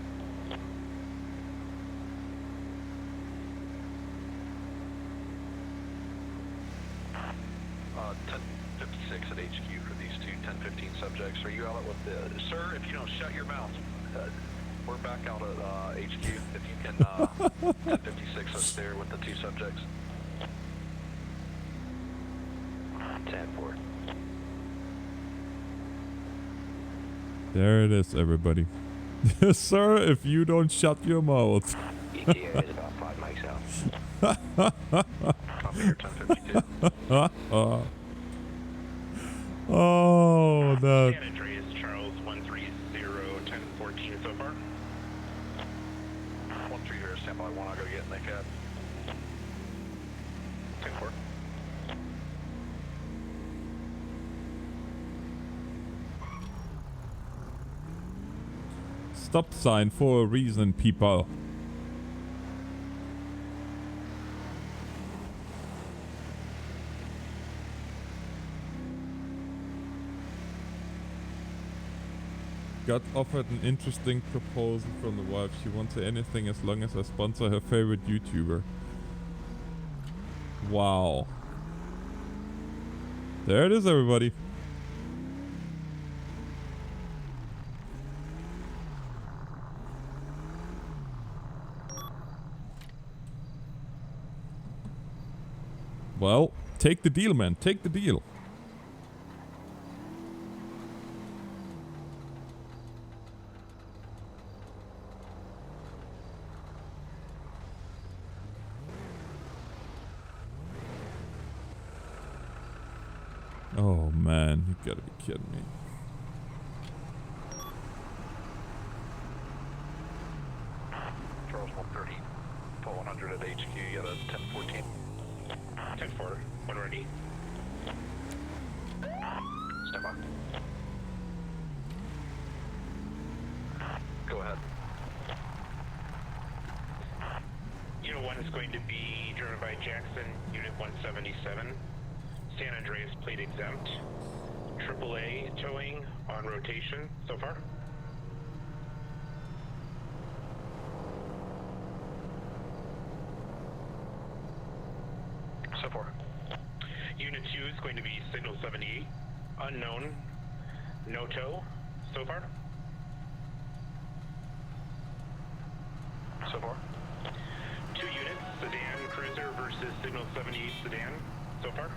Uh, 1056 at HQ for these two 1015 subjects. Are you out with the... Sir, if you don't shut your mouth, we're back out at HQ. If you can, 1056 us there with the two subjects. 10-4. There it is, everybody. Sir, if you don't shut your mouth. ETA is about 5 mics out. Copy your 1052. Oh, that. San Andreas, Charles 130, 1014 so far. 130, stand by 1, I'll go get in the cab. 10-4. Stop sign for a reason, people. Got offered an interesting proposal from the wife. She wants anything as long as I sponsor her favorite YouTuber. Wow. There it is, everybody. Well, take the deal, man. Take the deal. Oh, man. You gotta be kidding me. Charles 130, pull 100 at HQ, you got a 1014. 10-4, 1 ready. Stand by. Go ahead. Unit 1 is going to be driven by Jackson, Unit 177. San Andreas plate exempt. AAA towing on rotation so far. So far. Unit 2 is going to be signal 78. Unknown. No tow so far. So far. 2 units, sedan cruiser versus signal 78 sedan so far.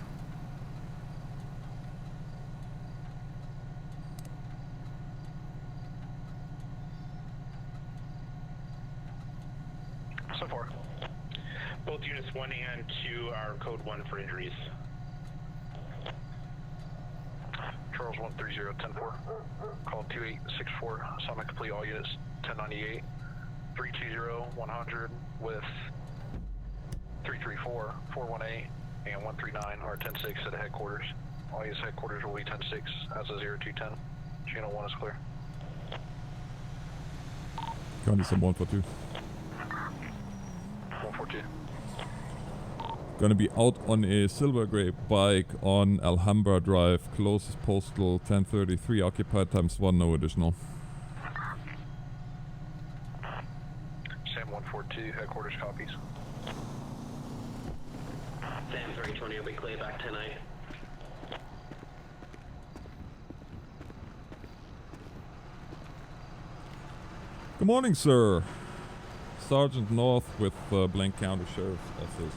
So far. Both units 1 and 2 are code 1 for injuries. Charles 130, 10-4. Call 2864. Summit complete all units. 1098. 320, 100 with 334, 418, and 139 are 10-6 at headquarters. All units headquarters will be 10-6 as of 0210. Channel 1 is clear. Gonna be some 142. 142. Gonna be out on a silver gray bike on Alhambra Drive, closest postal 1033, occupied ×1, no additional. Sam 142, headquarters copies. Sam 320 will be clear back 10-8. Good morning, sir. Sergeant North with Blank County Sheriff's Office.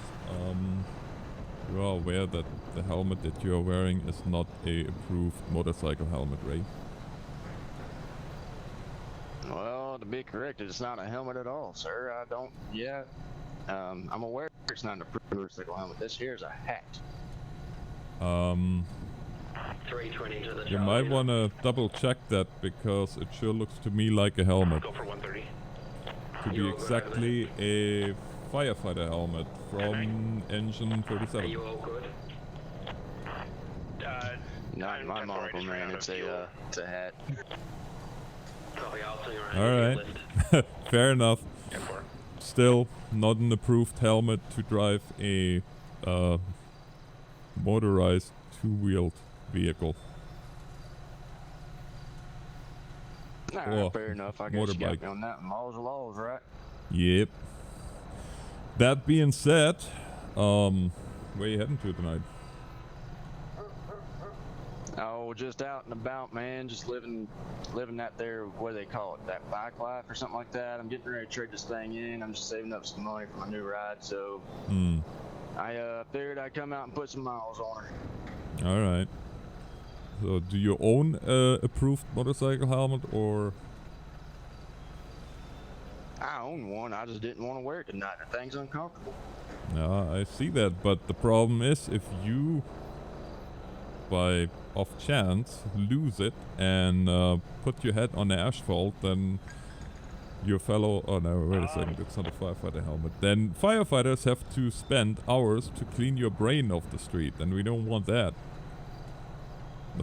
You are aware that the helmet that you are wearing is not a approved motorcycle helmet, right? Well, to be corrected, it's not a helmet at all, sir. I don't yet. I'm aware it's not an approved motorcycle helmet. This here is a hat. 320 to the You might want to double check that because it sure looks to me like a helmet. Go for 130. To be exactly a firefighter helmet from engine 37. Are you all good? Not my monocle, man. It's a hat. Copy, I'll turn around. Alright. Fair enough. Still, not an approved helmet to drive a motorized two-wheeled vehicle. Alright, fair enough. I guess you got me on that. Laws are laws, right? Yep. That being said, where you heading to tonight? Oh, just out and about, man. Just living that there, what do they call it? That bike life or something like that. I'm getting ready to trade this thing in. I'm just saving up some money for my new ride, so I figured I'd come out and put some miles on her. All right. So, do you own a approved motorcycle helmet, or? I own one. I just didn't want to wear it tonight. The thing's uncomfortable. No, I see that, but the problem is if you, by off chance, lose it and put your head on the asphalt, then your fellow... Oh no, wait a second, it's not a firefighter helmet. Then firefighters have to spend hours to clean your brain off the street, and we don't want that.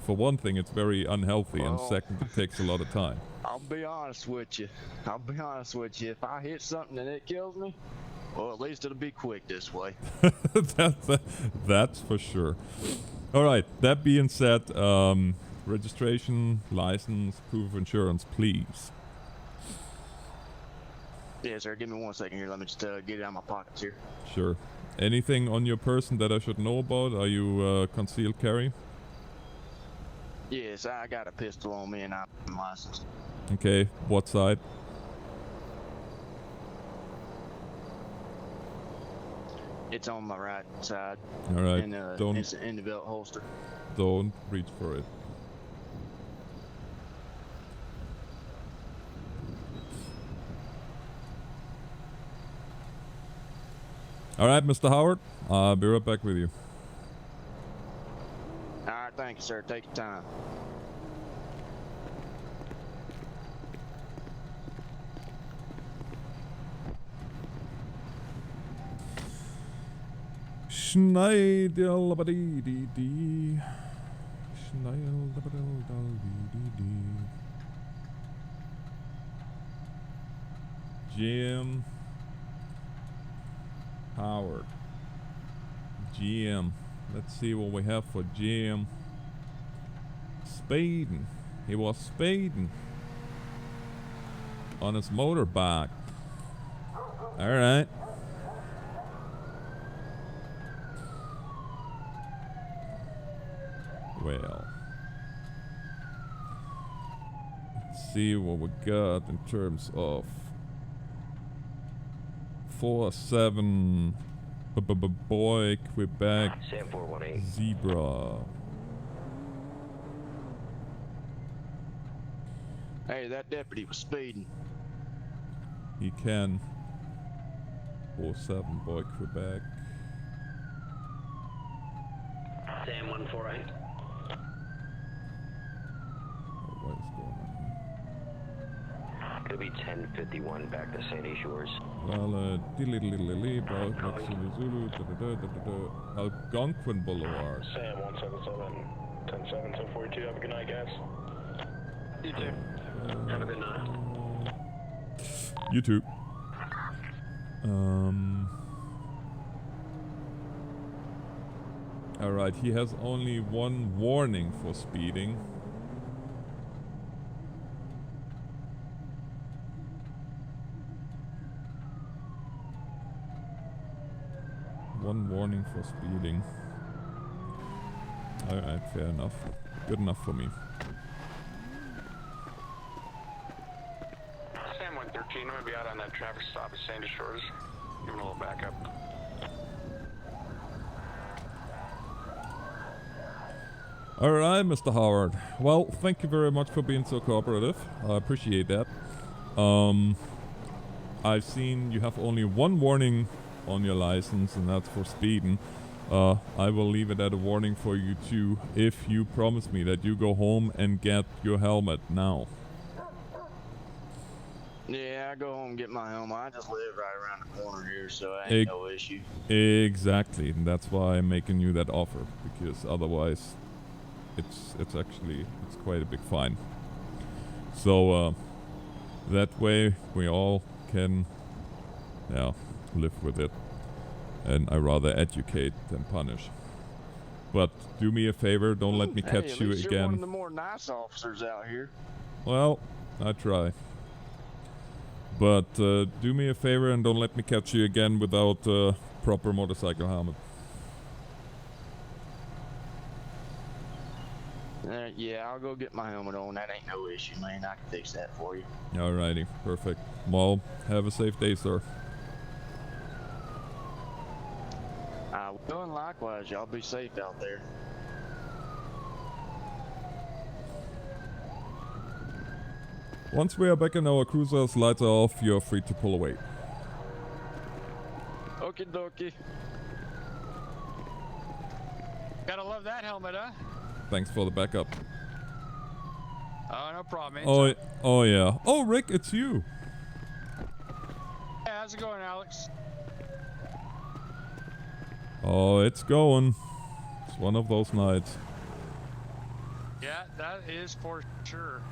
For one thing, it's very unhealthy, and second, it takes a lot of time. I'll be honest with you. If I hit something and it kills me, well, at least it'll be quick this way. That's for sure. Alright, that being said, registration, license, proof of insurance, please. Yeah, sir, give me 1 second here. Let me just get it out of my pockets here. Sure. Anything on your person that I should know about? Are you concealed carry? Yes, I got a pistol on me and I'm licensed. Okay, what side? It's on my right side. Alright, don't... It's in the belt holster. Don't reach for it. Alright, Mr. Howard, I'll be right back with you. Alright, thank you, sir. Take your time. Schneider-labadee-dee-dee. Jim Howard. GM. Let's see what we have for Jim. Speeding. He was speeding on his motorbike. Alright. Well, let's see what we got in terms of 47 boy Quebec Sam 418. Zebra. Hey, that deputy was speeding. He can. 47 boy Quebec. Sam 148. What is going on here? Could be 1051 back to Sandy Shores. Well, Algonquin Boulevard. Sam 177, 10-7, 1042. Have a good night, guys. You too. Have a good night. You too. Alright, he has only one warning for speeding. One warning for speeding. Alright, fair enough. Good enough for me. Sam 113, I'm gonna be out on that traffic stop at Sandy Shores. Give him a little backup. Alright, Mr. Howard. Well, thank you very much for being so cooperative. I appreciate that. I've seen you have only one warning on your license, and that's for speeding. I will leave it at a warning for you too, if you promise me that you go home and get your helmet now. Yeah, I go home and get my helmet. I just live right around the corner here, so I ain't no issue. Exactly, and that's why I'm making you that offer, because otherwise it's quite a big fine. So that way we all can live with it, and I rather educate than punish. But do me a favor, don't let me catch you again. You're one of the more nice officers out here. Well, I try. But do me a favor and don't let me catch you again without a proper motorcycle helmet. Yeah, I'll go get my helmet on. That ain't no issue, man. I can fix that for you. Alrighty, perfect. Well, have a safe day, sir. Well, and likewise, y'all be safe out there. Once we are back in our cruisers, lights are off, you're free to pull away. Okie dokie. Gotta love that helmet, huh? Thanks for the backup. Oh, no problem. Oh yeah. Oh, Rick, it's you. Yeah, how's it going, Alex? Oh, it's going. It's one of those nights. Yeah, that is for sure.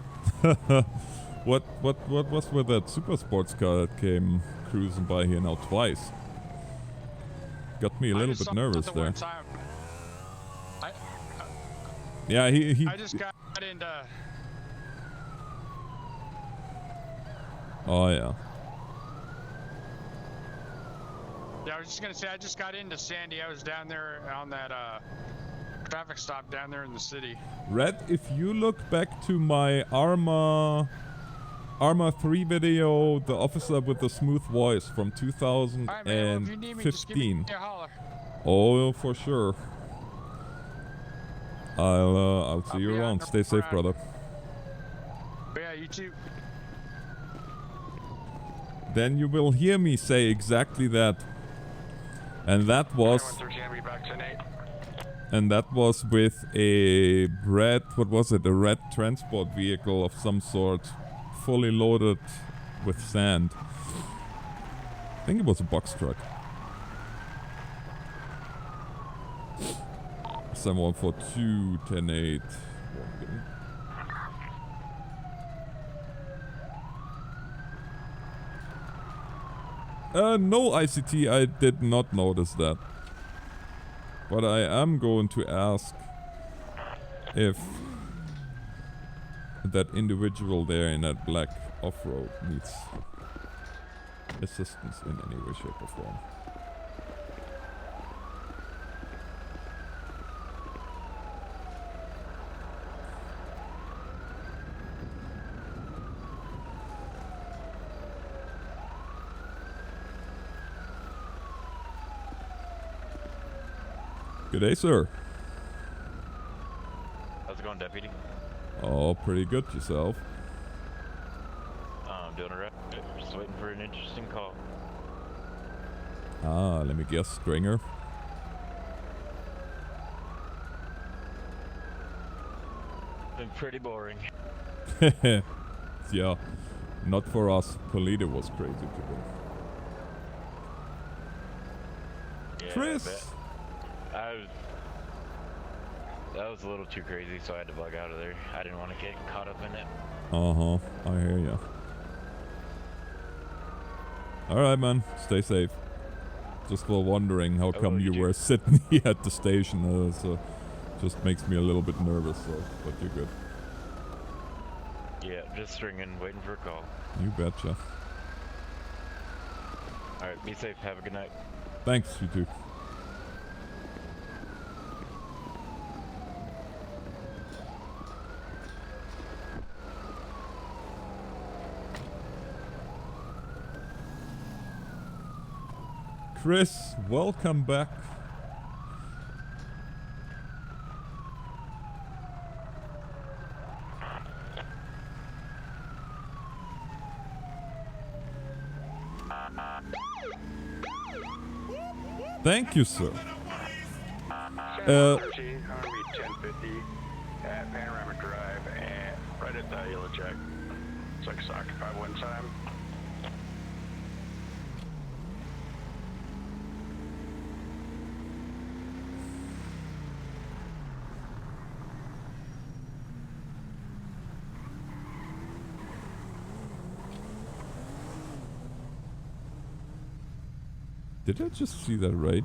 What was with that super sports car that came cruising by here now twice? Got me a little bit nervous there. Yeah, he. I just got into. Oh yeah. Yeah, I was just gonna say I just got into Sandy. I was down there on that traffic stop down there in the city. Red, if you look back to my Arma 3 video, the officer with the smooth voice from 2015. All right, man, well, if you need me, just give me a holler. Oh, for sure. I'll see you around. Stay safe, brother. Yeah, you too. Then you will hear me say exactly that. And that was... And that was with a red... What was it? A red transport vehicle of some sort. Fully loaded with sand. I think it was a box truck. 7142 10-8. No ICT, I did not notice that. But I am going to ask if that individual there in that black off-road needs assistance in any way, shape or form. Good day, sir. How's it going, Deputy? Oh, pretty good. Yourself? I'm doing alright. Just waiting for an interesting call. Ah, let me guess. Stringer? Been pretty boring. Yeah, not for us. Polita was crazy today. Yeah, Chris! That was a little too crazy, so I had to bug out of there. I didn't want to get caught up in it. Uh-huh, I hear ya. Alright, man, stay safe. Just for wondering how come you were sitting here at the station, so just makes me a little bit nervous, so, but you're good. Yeah, just ringing, waiting for a call. You betcha. Alright, be safe, have a good night. Thanks, you too. Chris, welcome back. Thank you, sir. 13, Harvey 1050 at Panoramic Drive and right at the yellow check. Looks like it's occupied one time. Did I just see that right?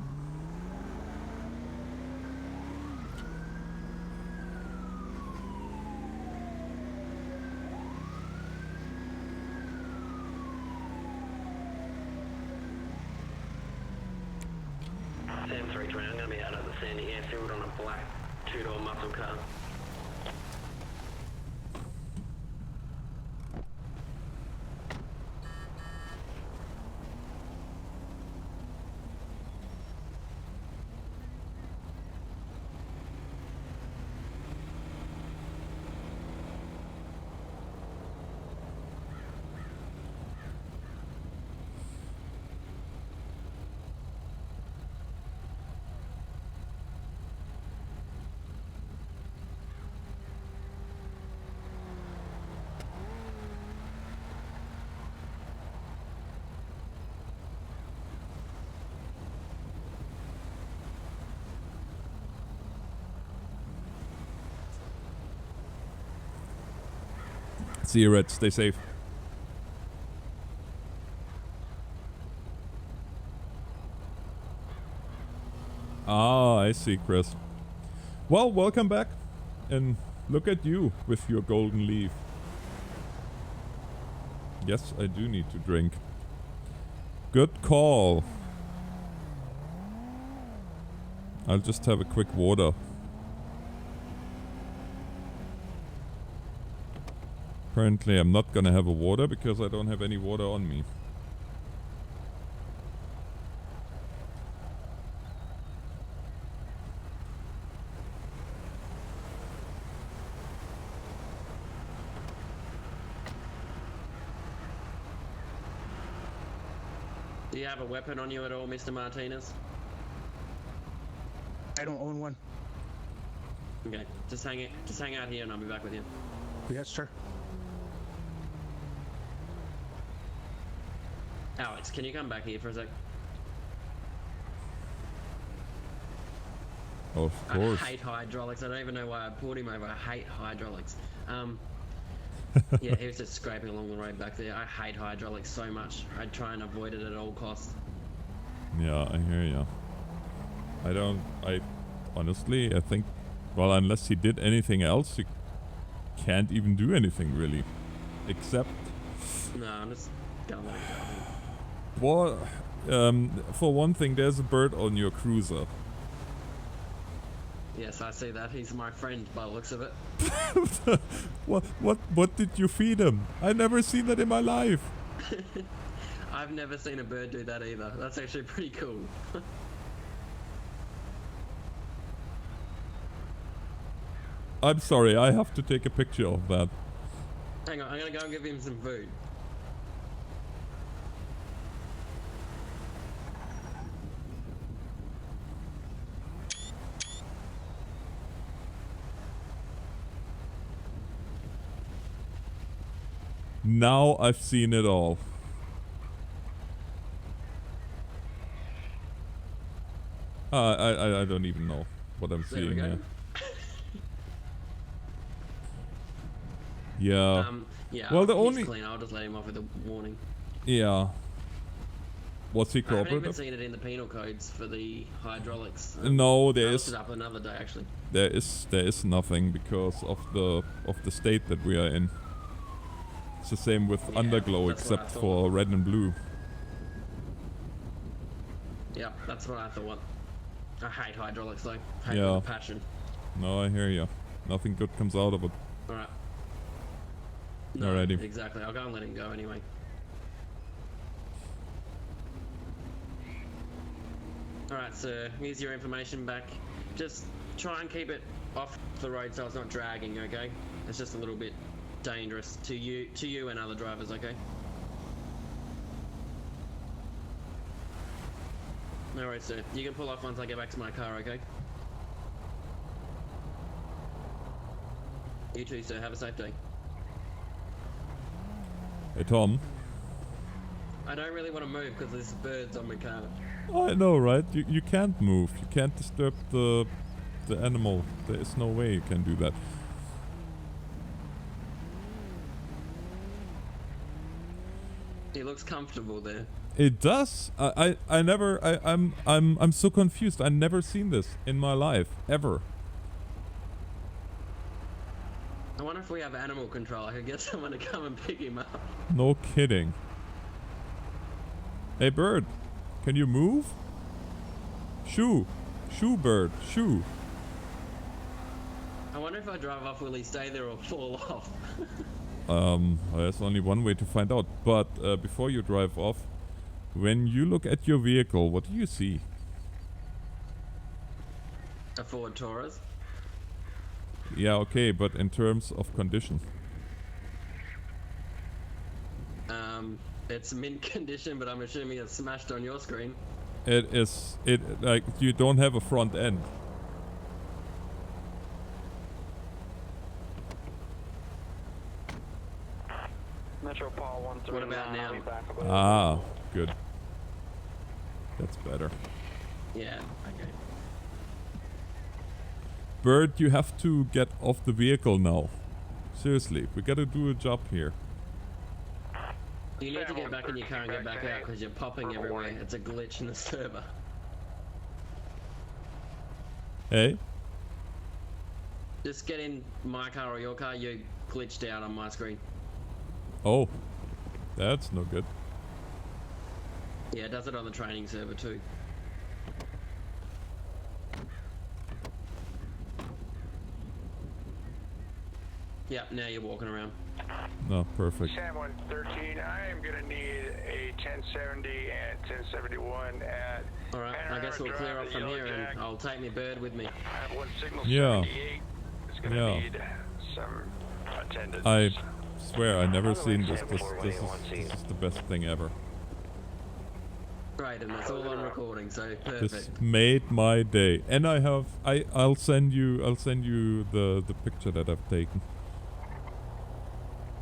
Sam 320, I'm going to be out of the Sandy airfield on a black two-door muscle car. See you, Red. Stay safe. Ah, I see, Chris. Well, welcome back. And look at you with your golden leaf. Yes, I do need to drink. Good call. I'll just have a quick water. Apparently I'm not gonna have a water because I don't have any water on me. Do you have a weapon on you at all, Mr. Martinez? I don't own one. Okay, just hang out here and I'll be back with you. Yes, sir. Alex, can you come back here for a sec? Of course. I hate hydraulics. I don't even know why I pulled him over. I hate hydraulics. Yeah, he was just scraping along the road back there. I hate hydraulics so much. I try and avoid it at all costs. Yeah, I hear ya. I honestly, I think, well, unless he did anything else, he can't even do anything really. Except... No, I'm just gonna let it go. Well, for one thing, there's a bird on your cruiser. Yes, I see that. He's my friend by the looks of it. What did you feed him? I never seen that in my life. I've never seen a bird do that either. That's actually pretty cool. I'm sorry, I have to take a picture of that. Hang on, I'm gonna go and give him some food. Now I've seen it all. I don't even know what I'm seeing here. Yeah. Yeah. Well, the he's only clean. I'll just let him off with a warning. Yeah. Was he I haven't even cooperative? seen it in the penal codes for the hydraulics. No, there I looked is. it up another day actually. There is nothing because of the state that we are in. It's the same with Underglow that's what I except thought. for red and blue. Yeah, that's what I thought. I hate hydraulics though. Hate Yeah. with a passion. No, I hear you. Nothing good comes out of it. Alright. No, Alrighty. exactly. I'll go and let him go anyway. Alright, so here's your information back. Just try and keep it off the road so it's not dragging, okay? It's just a little bit dangerous to you and other drivers, okay? Alright, sir. You can pull off once I get back to my car, okay? You too, sir. Have a safe day. Hey Tom. I don't really want to move because there's birds on my car. I know, right? You can't move. You can't disturb the animal. There is no way you can do that. He looks comfortable there. It does. I'm so confused. I've never seen this in my life ever. I wonder if we have animal control. I could get someone to come and pick him up. No kidding. Hey bird, can you move? Shoo bird, shoo. I wonder if I drive off, will he stay there or fall off? There's only one way to find out. But before you drive off, when you look at your vehicle, what do you see? A Ford Taurus. Yeah, okay, but in terms of condition. It's mint condition, but I'm assuming it's smashed on your screen. It is, like, you don't have a front end. Metro Paul 139. What about now? I'll be back about Ah, good. That's better. Yeah, okay. Bird, you have to get off the vehicle now. Seriously, we gotta do a job here. You need to get back in your car and get back out because you're popping everywhere. It's a glitch in the server. Hey? Just get in my car or your car, you glitched out on my screen. Oh. That's no good. Yeah, it does it on the training server too. Yep, now you're walking around. No, perfect. Sam 113, I am gonna need a 1070 and 1071 at. Alright, I guess we'll clear off from here and I'll take my bird with me. I have one signal Yeah. 78. It's gonna need some attendance. I swear, I never seen this. This is the best thing ever. Right, and it's all on recording, so perfect. This made my day. And I'll send you the picture that I've taken.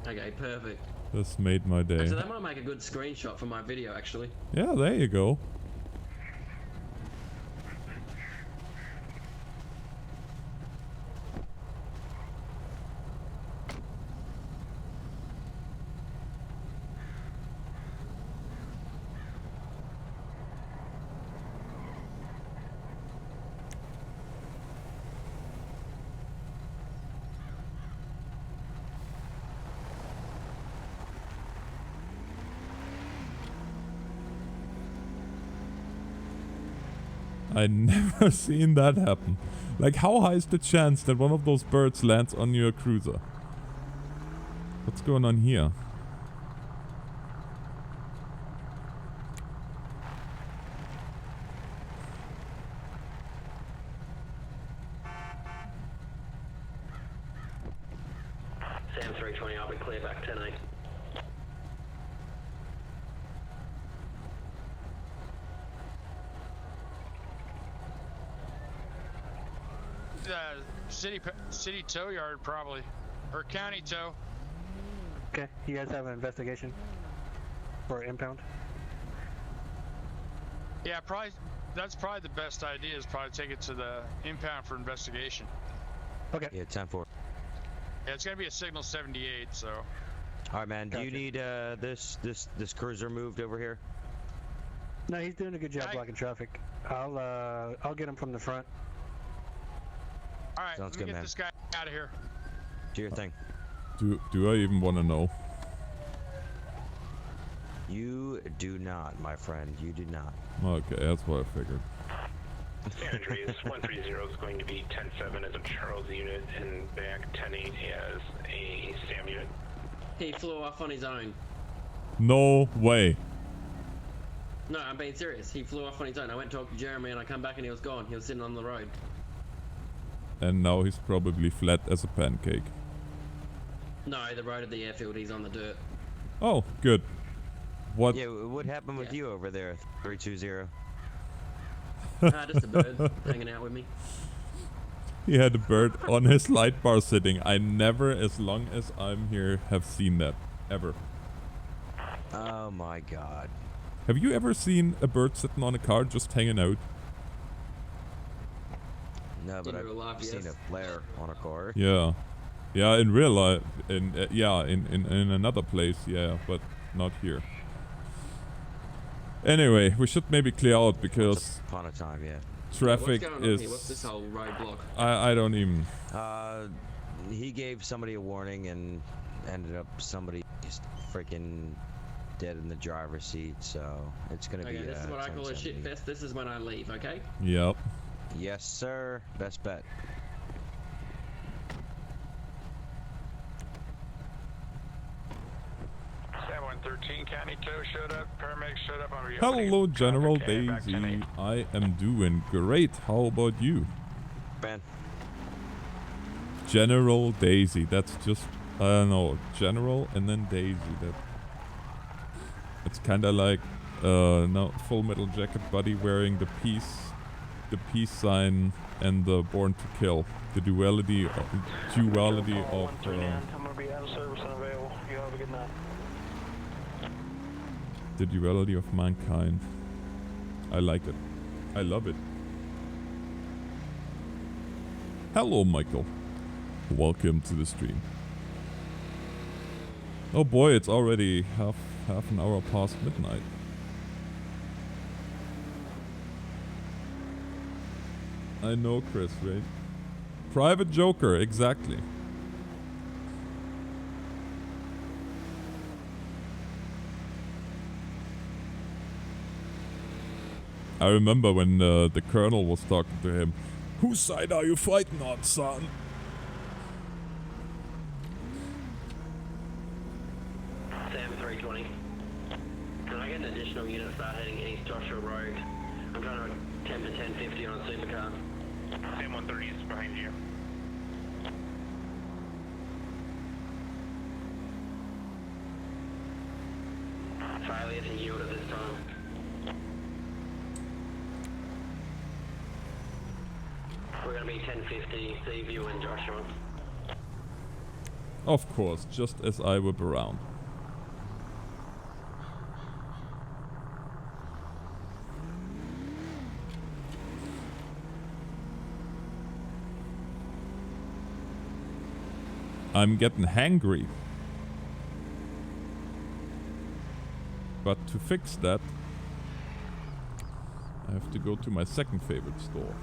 Okay, perfect. This made my day. So that might make a good screenshot for my video, actually. Yeah, there you go. I never seen that happen. Like, how high is the chance that one of those birds lands on your cruiser? What's going on here? Sam 320, I'll be clear back 10-8. City tow yard probably, or county tow. Okay, you guys have an investigation for impound? Yeah, probably. That's probably the best idea. Is probably take it to the impound for investigation. Okay. Yeah, 10-4. Yeah, it's gonna be a signal 78. So. All right, man. Do you need this cruiser moved over here? No, he's doing a good job blocking traffic. I'll get him from the front. All right, Sounds let me good, get man. this guy out of here. Do your thing. Do I even want to know? You do not, my friend. You do not. Okay, that's what I figured. Andreas 130 is going to be 10-7 as a Charles unit and back 10-8 as a Sam unit. He flew off on his own. No way. No, I'm being serious. He flew off on his own. I went to talk to Jeremy and I come back and he was gone. He was sitting on the road. And now he's probably flat as a pancake. No, the road at the airfield. He's on the dirt. Oh, good. What? Yeah, what happened with you over there, 320? Just a bird hanging out with me. He had a bird on his light bar sitting. I never, as long as I'm here, have seen that. Ever. Oh my god. Have you ever seen a bird sitting on a car just hanging out? No, but In I've real life, seen yes. a flare on a car. Yeah. Yeah, in real life. In another place, yeah, but not here. Anyway, we should maybe clear out because Once upon a time, yeah. traffic What's going on is... here? What's this whole roadblock? I don't even... He gave somebody a warning and ended up somebody just freaking dead in the driver's seat, so it's gonna be... Okay, this is what I call a shit fest. This is when I leave, okay? Yep. Yes, sir. Best bet. Sam 113, County Tow showed up, paramedics showed up. Hello, General Daisy. I am doing great. How about you? Ben. General Daisy. That's just... I don't know. General and then Daisy. It's kind of like no, Full Metal Jacket buddy wearing the peace sign and the Born to Kill. The duality of... I'm gonna be out of service and available. You have a good night. The duality of mankind. I like it. I love it. Hello, Michael. Welcome to the stream. Oh boy, it's already half an hour past midnight. I know, Chris, right? Private Joker, exactly. I remember when the colonel was talking to him. Whose side are you fighting on, son? Sam 320. Can I get an additional unit start heading east Joshua Road? I'm trying to attempt a 1050 on a supercar. Sam 130 is behind you. Failure to yield at this time. We're going to be 1050, Seaview and Joshua. Of course, just as I whip around. I'm getting hangry. But to fix that, I have to go to my second favorite store.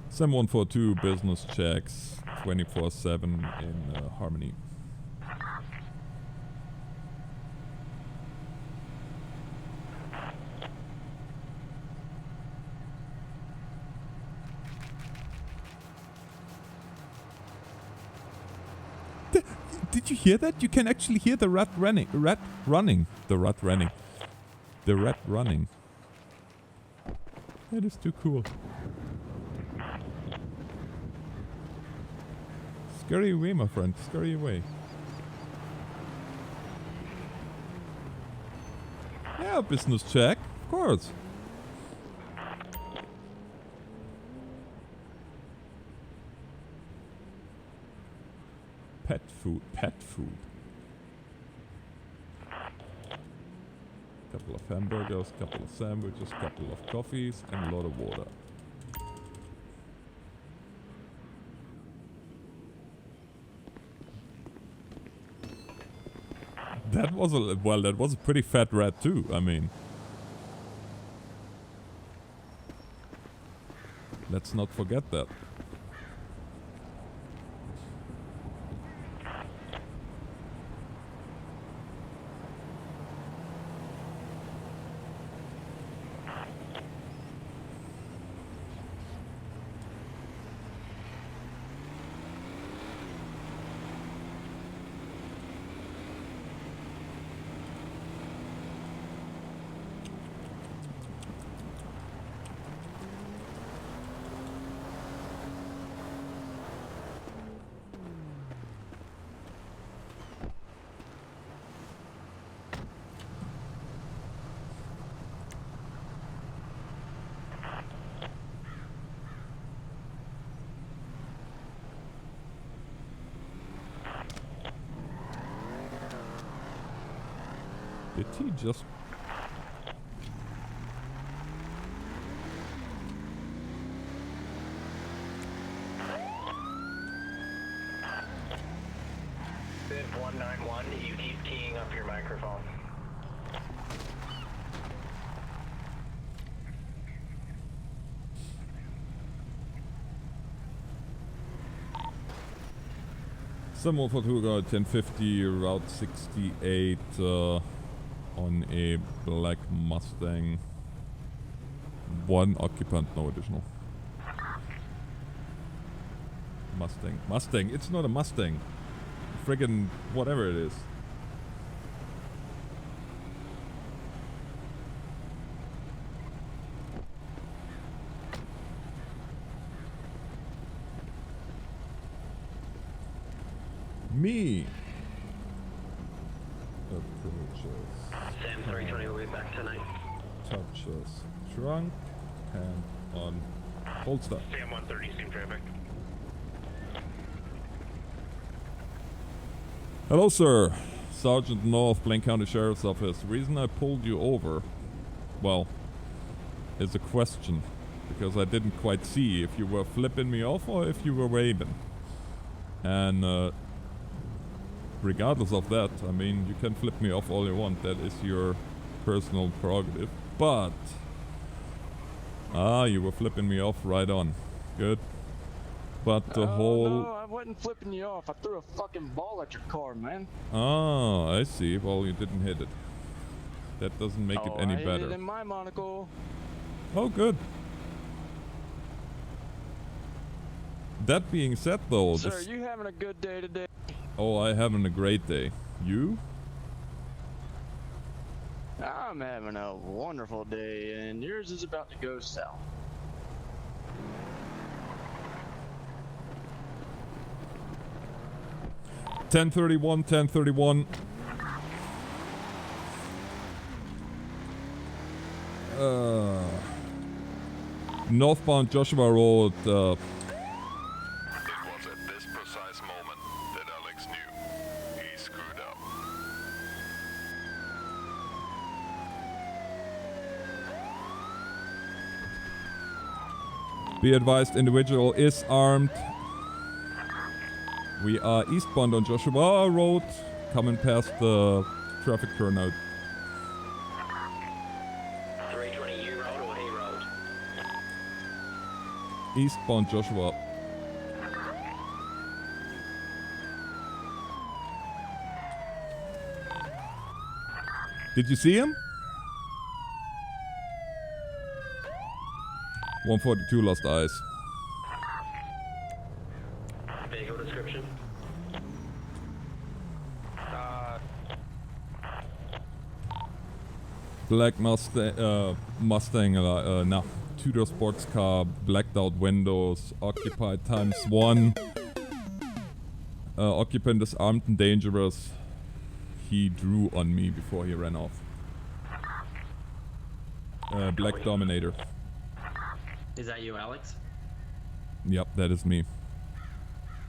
Sam 142 business checks 24/7 in Harmony. Did you hear that? You can actually hear the rat running. The rat running. That is too cool. Scurry away, my friend. Scurry away. Yeah, business check. Of course. Pet food. Couple of hamburgers, couple of sandwiches, couple of coffees, and a lot of water. That was a pretty fat rat too, I mean. Let's not forget that. Did he just... Bid 191, you keep keying up your microphone. Someone for Hugo 1050, Route 68 on a black Mustang. One occupant, no additional. Mustang, it's not a Mustang. Friggin' whatever it is. Me. Approaches. Sam 320 will be back tonight. Touches trunk, hand on holster. Sam 130, same traffic. Hello, sir. Sergeant North, Blaine County Sheriff's Office. The reason I pulled you over, well, is a question. Because I didn't quite see if you were flipping me off or if you were waving. And regardless of that, I mean, you can flip me off all you want. That is your personal prerogative. But you were flipping me off right on. Good. But the whole... No, I wasn't flipping you off. I threw a fucking ball at your car, man. Oh, I see. Well, you didn't hit it. That doesn't make it any I hit better. it in my monocle. Oh, good. That being said, though... Sir, you having a good day today? Oh, I'm having a great day. You? I'm having a wonderful day, and yours is about to go south. $10:31. Northbound Joshua Road. It was at this precise moment that Alex knew he screwed up. Be advised, individual is armed. We are eastbound on Joshua Road, coming past the traffic turnout. 320, you rolled or he rolled? Eastbound Joshua. Did you see him? 142 lost eyes. Vehicle description? Black Mustang, no, two-door sports car, blacked out windows, occupied ×1. Occupant is armed and dangerous. He drew on me before he ran off. Black Dominator. Is that you, Alex? Yep, that is me.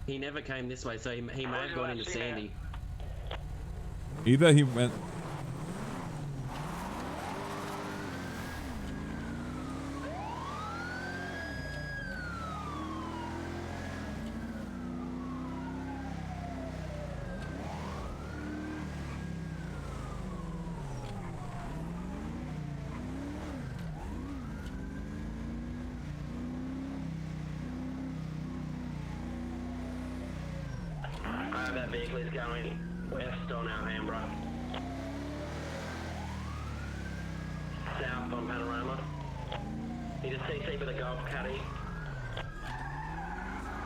He never came this way, so he may have gone into Sandy. Either he went... That vehicle is going west on Alhambra. South on Panorama. Need a CC with a Golf Caddy.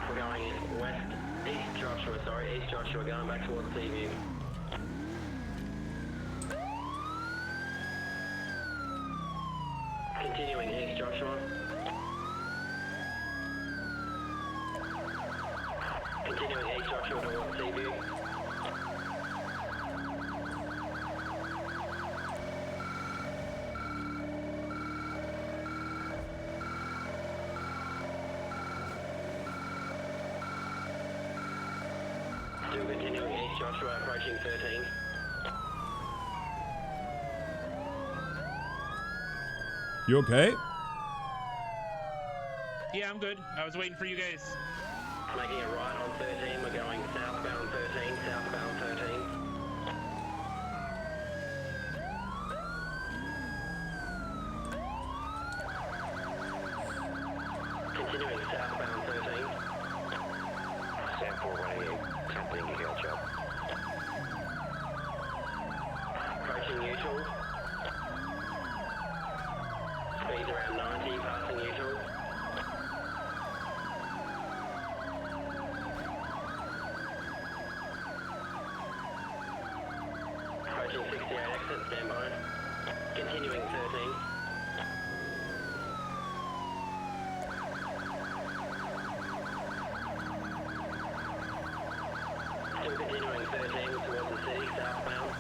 We're going west, East Joshua, going back towards Seaview. Continuing East Joshua. Continuing East Joshua towards Seaview. Still continuing East Joshua, approaching 13. You okay? Yeah, I'm good. I was waiting for you guys. Making a right on 13, we're going southbound 13, southbound 13. Continuing southbound 13. Sam 418, something you got job. Approaching neutral. Speeds around 90, passing neutral. Approaching 68 exit, standby. Continuing 13. Still continuing 13 towards the city, southbound.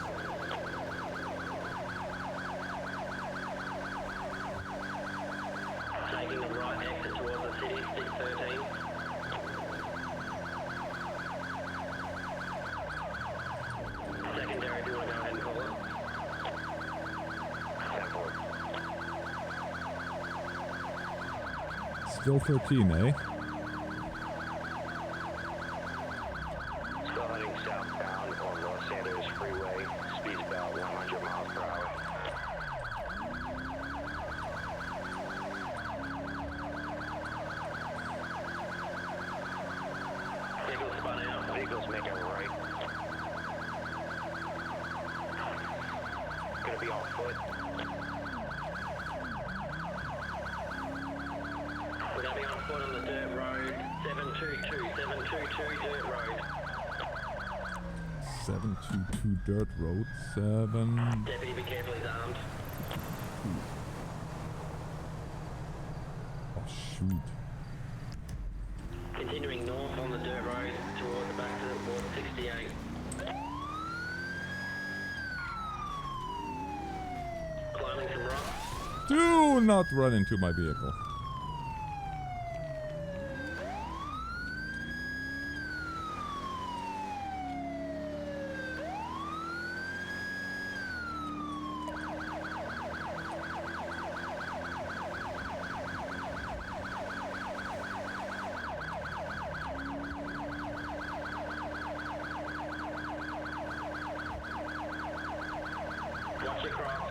Taking the right exit towards the city, 613. Secondary, do you want to go ahead and call it? Still 13, eh? Still heading southbound on Los Santos Freeway. Speed's about 100 miles per hour. Vehicle's spun out. Vehicle's making a right. Gonna be on foot. We're going to be on foot on the dirt road. 722 dirt road. 722 dirt road. 7. Deputy, be careful, he's armed. Oh shoot. Continuing north on the dirt road towards back to the Ward 68. Climbing some rocks. Do not run into my vehicle. Watch it cross.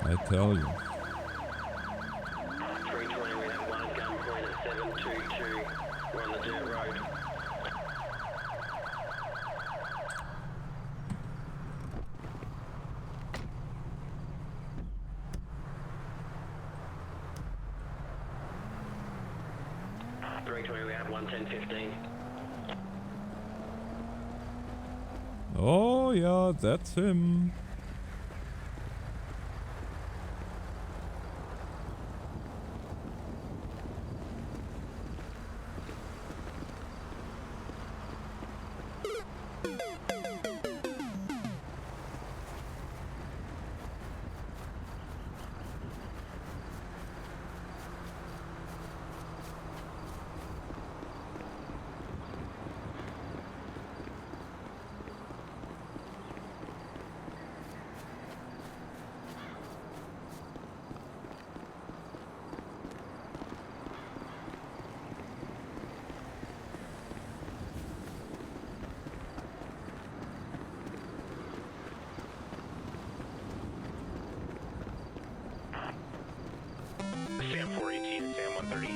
I tell you. 320, we have one gunpoint at 722. We're on the dirt road. We have 11015. Oh yeah, that's him. Sam 418 and Sam 130.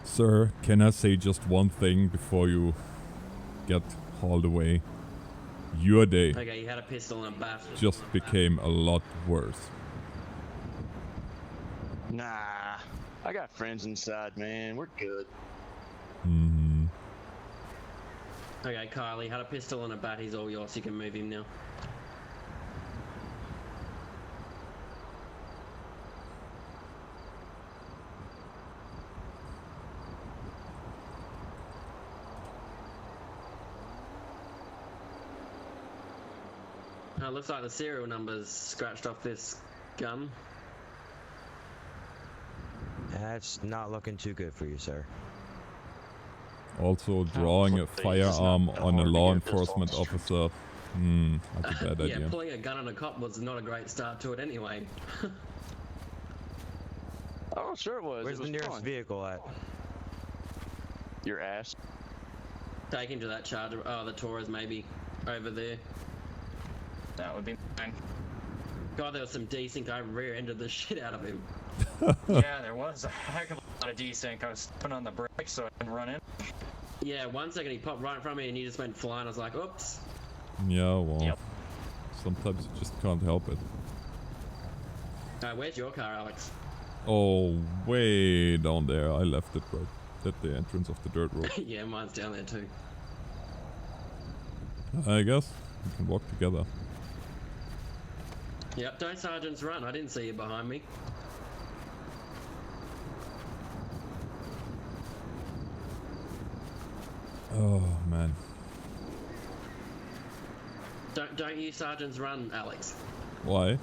Sir, can I say just one thing before you get hauled away? Your day Okay, you had a pistol and a bat. just became a lot worse. Nah, I got friends inside, man. We're good. Mm-hmm. Okay, Kylie, had a pistol and a bat. He's all yours. You can move him now. Looks like the serial number's scratched off this gun. That's not looking too good for you, sir. Also, drawing a firearm on a law enforcement officer. That's a bad idea. Yeah, pulling a gun on a cop was not a great start to it anyway. Oh, sure it was. Where's the nearest vehicle at? Your ass. Take him to that charger. Oh, the Taurus maybe over there. That would be fine. God, there was some desync. I rear-ended the shit out of him. Yeah, there was a heck of a lot of desync. I was putting on the brakes so I didn't run in. Yeah, 1 second he popped right in front of me and he just went flying. I was like, oops. Yeah, well, Sometimes you just can't help it. Where's your car, Alex? Oh, way down there. I left it right at the entrance of the dirt road. Yeah, mine's down there too. I guess we can walk together. Yep, don't sergeants run. I didn't see you behind me. Oh, man. Don't you sergeants run, Alex. Why?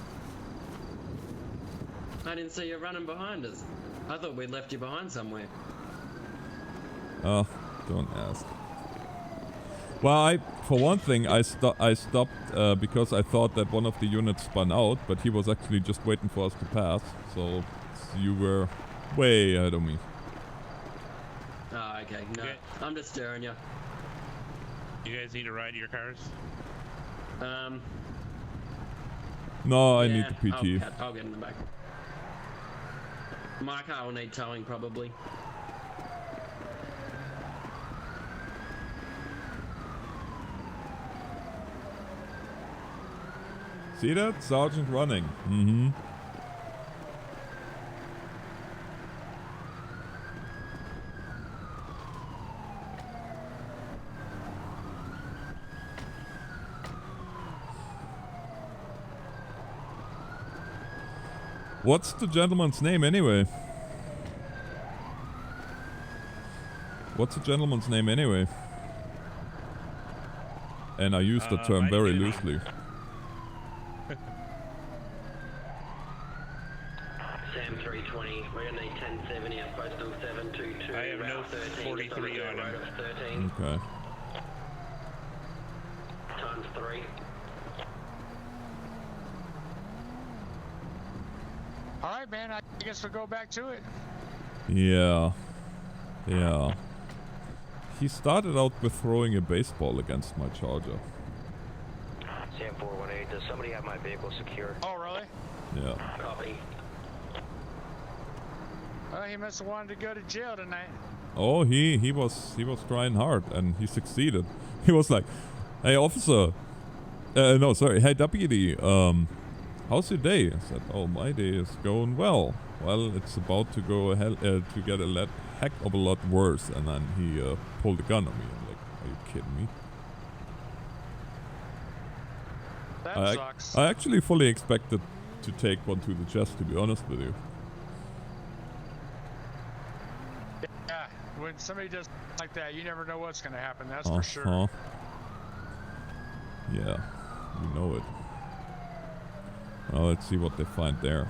I didn't see you running behind us. I thought we'd left you behind somewhere. Oh, don't ask. Well, for one thing, I stopped because I thought that one of the units spun out, but he was actually just waiting for us to pass. So you were way ahead of me. Oh, okay. No, I'm just stirring you. You guys need to ride your cars? No, I yeah, need the PT. I'll get in the back. My car will need towing probably. See that? Sergeant running. Mm-hmm. What's the gentleman's name anyway? What's the gentleman's name anyway? And I use the term very loosely. Sam 320, we're gonna need 1070 at postal 722. I have no 43 on him. Okay. Times 3. Alright, man, I guess we'll go back to it. Yeah. Yeah. He started out with throwing a baseball against my Charger. Sam 418, does somebody have my vehicle secure? Oh, really? Yeah. Copy. Well, he must have wanted to go to jail tonight. Oh, he was trying hard and he succeeded. He was like, "Hey, officer. No, sorry. Hey, deputy. How's your day?" I said, "Oh, my day is going well. Well, it's about to go to get a heck of a lot worse." And then he pulled a gun on me. I'm like, "Are you kidding me?" That sucks. I actually fully expected to take one to the chest, to be honest with you. Yeah, when somebody does like that, you never know what's going to happen. That's for sure. Yeah, you know it. Well, let's see what they find there.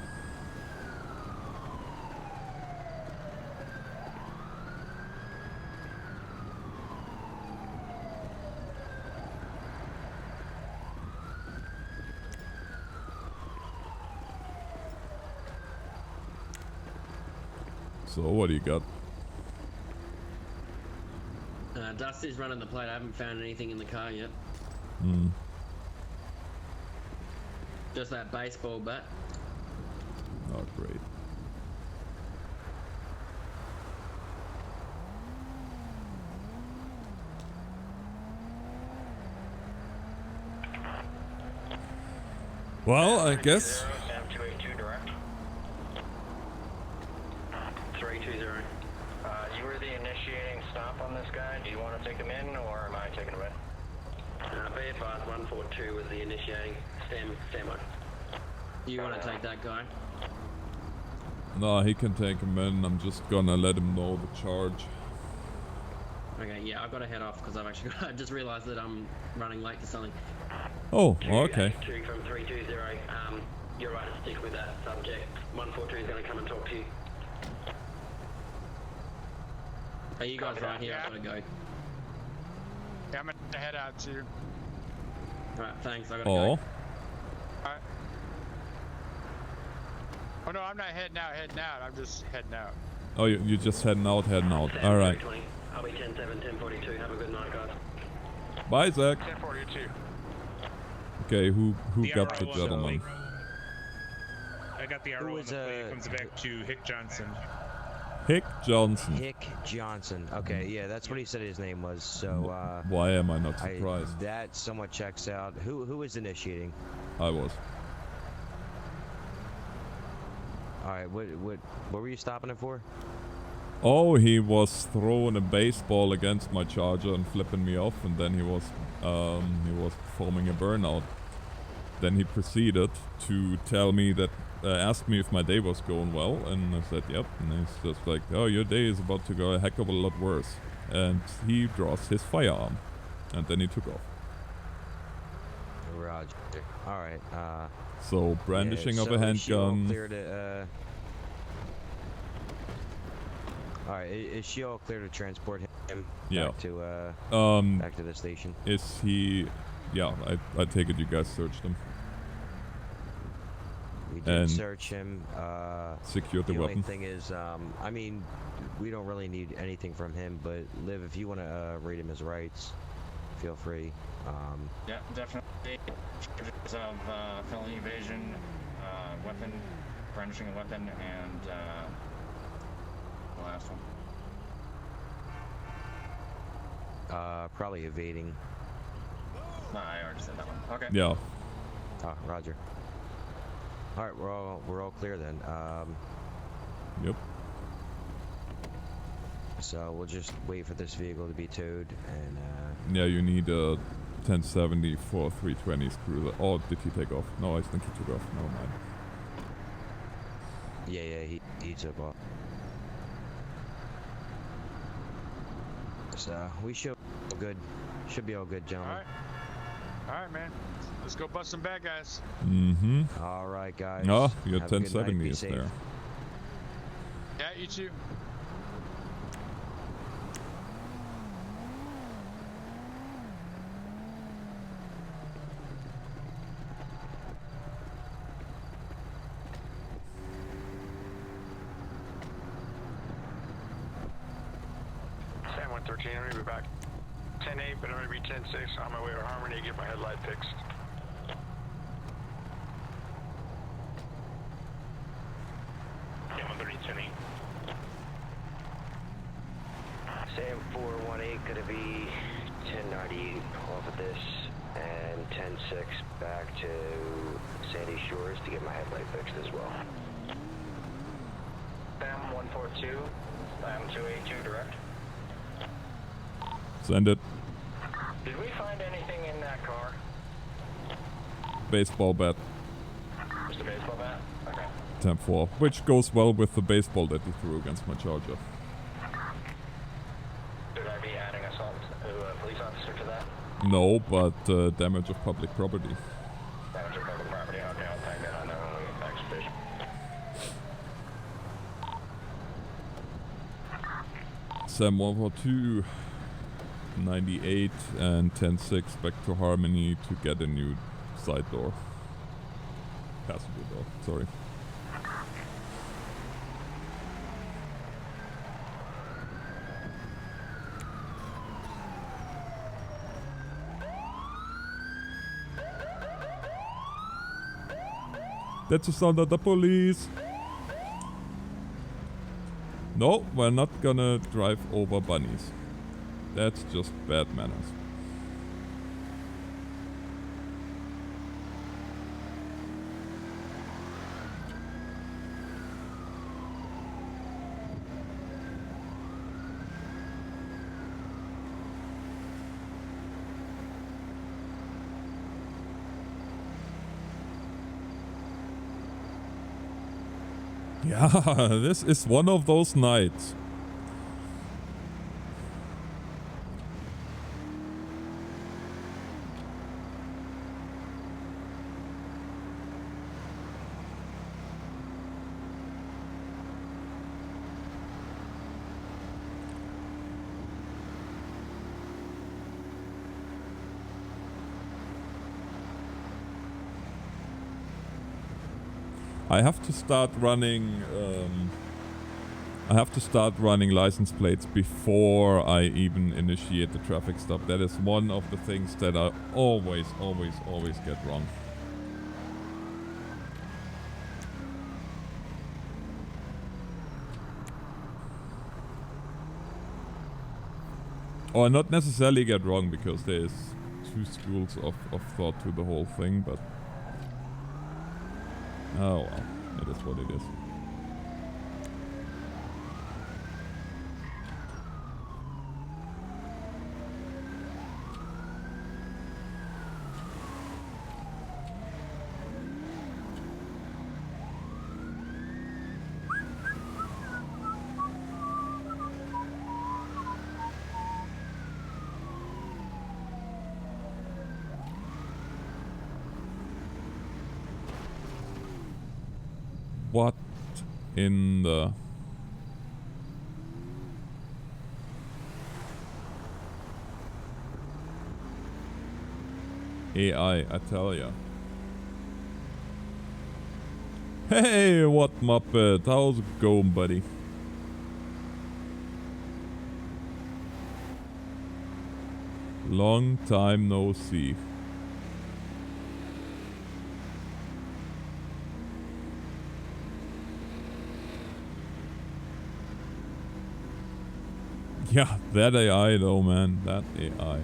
So, what do you got? Dusty's running the plate. I haven't found anything in the car yet. Hmm. Just that baseball bat. Oh, great. Well, I guess. Sam 282 direct. 320. You were the initiating stop on this guy. Do you want to take him in, or am I taking him in? Be advised, 142 was the initiating. Stand on. You want to take that guy? No, he can take him in. I'm just gonna let him know the charge. Okay, yeah, I've got to head off because I just realised that I'm running late to something. Oh, okay. 2 from 320. You're right to stick with that subject. 142 is going to come and talk to you. Are you guys right here? Yeah. I've got to go. Yeah, I'm going to head out too. Alright, thanks. I got to Oh. go. Alright. Oh no, I'm not heading out. I'm just heading out. Oh, you're just heading out. All right. I'll be 10-7, 1042. Have a good night, guys. Bye, Zach. 1042. Okay, who The got the RO gentleman? I got the RO on the plate. It comes back to Hick Johnson. Hick Johnson. Hick Johnson. Okay, yeah, that's what he said his name was. So why am I not surprised? That somewhat checks out. Who is initiating? I was. All right, what were you stopping it for? Oh, he was throwing a baseball against my charger and flipping me off, and then he was performing a burnout. Then he proceeded to tell me that, asked me if my day was going well, and I said yep, and he's just like, oh, your day is about to go a heck of a lot worse. And he draws his firearm, and then he took off. Roger. All right. So brandishing yeah, of a handgun. All right, is she all clear to transport him Yeah. back to the station? Is he? Yeah, I take it you guys searched him. We did search him. Secured the weapon. The only thing is, I mean, we don't really need anything from him, but Liv, if you want to read him his rights, feel free. Yeah, definitely. Charges of felony evasion, weapon, brandishing a weapon, and the last one. Probably evading. No, I already said that one. Okay. Yeah. Roger. All right, we're all clear then. Yep. So we'll just wait for this vehicle to be towed, and yeah, you need a 1070 for 320 cruiser. Oh, did he take off? No, I think he took off. Never mind. Yeah, he took off. So we should be all good. Should be all good, gentlemen. All right, man. Let's go bust some bad guys. Mm-hmm. All right, guys. Oh, your Have a good night. 1070 Be is safe. there. Yeah, you too. Sam 113, I'm gonna be back. 10-8, but I'm gonna be 10-6 on my way to Harmony to get my headlight fixed. Yeah, 130, 10-8. Sam 418 gonna be 1090 off of this and 10-6 back to Sandy Shores to get my headlight fixed as well. Sam 142, Sam 282 direct. Send it. Did we find anything in that car? Baseball bat. Just a baseball bat? Okay. 10-4, which goes well with the baseball that he threw against my charger. Should I be adding assault to a police officer to that? No, but damage of public property. Damage of public property, okay, I'll tag that on there when we get back to station. Sam 142, 98 and 10-6 back to Harmony to get a new side door. Passenger door, sorry. That's the sound of the police. No, we're not gonna drive over bunnies. That's just bad manners. Yeah, this is one of those nights. I have to start running. I have to start running license plates before I even initiate the traffic stop. That is one of the things that I always get wrong. Or not necessarily get wrong, because there's two schools of thought to the whole thing, but... Oh well, it is what it is. What in the... AI, I tell ya. Hey, what Muppet? How's it going, buddy? Long time no see. Yeah, that AI though, man. That AI.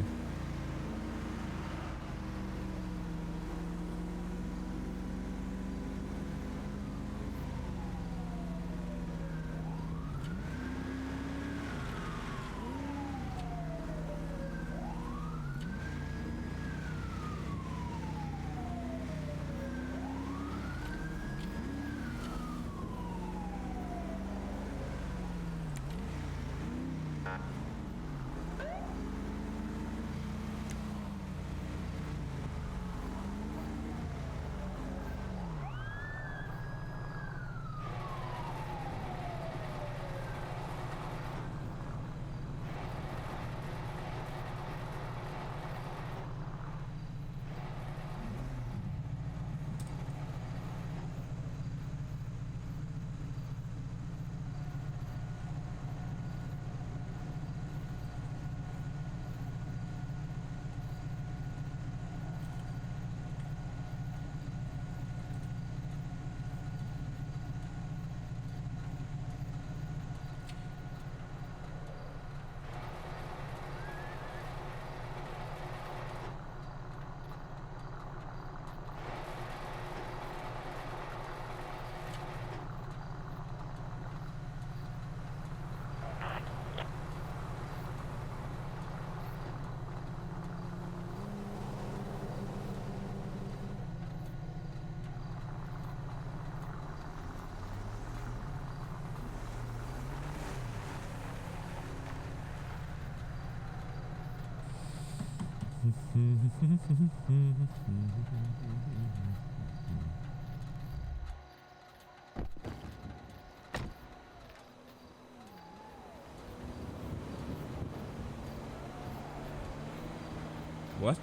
What?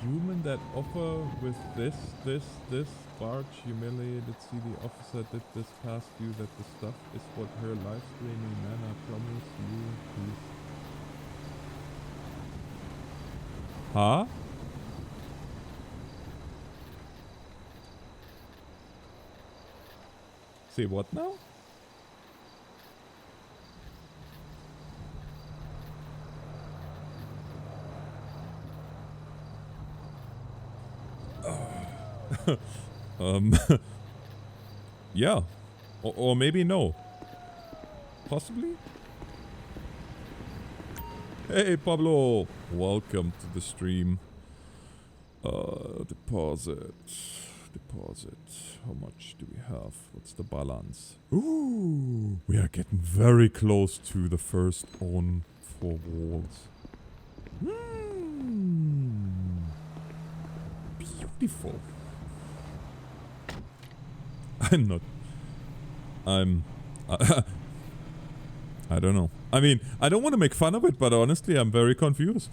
Human that offer with this barge humiliated CD officer did this past you that the stuff is what her live streaming man, I promise you, please. Huh? Say what now? Yeah. Or maybe no. Possibly? Hey Pablo! Welcome to the stream. Deposit. How much do we have? What's the balance? Ooh! We are getting very close to the first own 4 walls. Beautiful. I don't know. I mean, I don't want to make fun of it, but honestly, I'm very confused.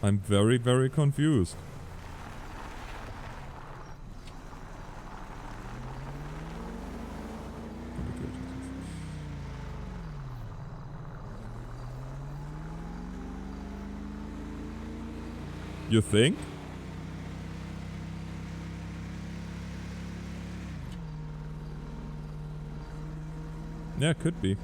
I'm very, very confused. You think? Yeah, could be.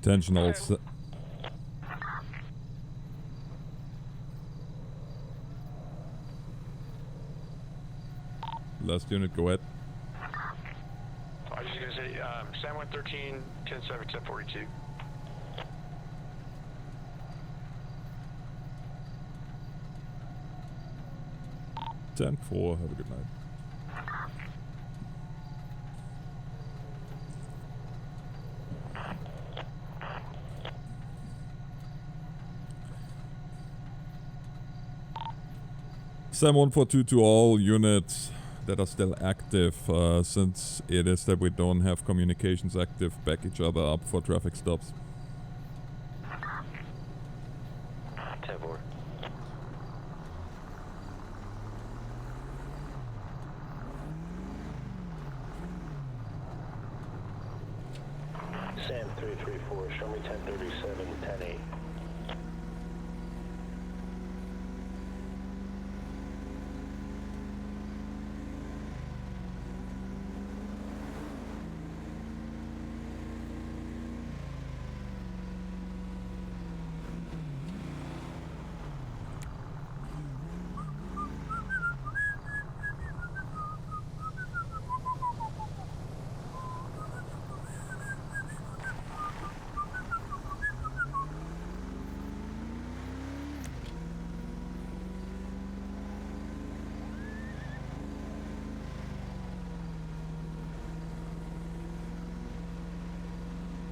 Attention all set. Last unit, go ahead. I was just gonna say, Sam 113, 10-7, 1042. Have a good night. Sam 142 to all units that are still active, since it is that we don't have communications active, back each other up for traffic stops. 10-4. Sam 334, show me 1037, 10-8.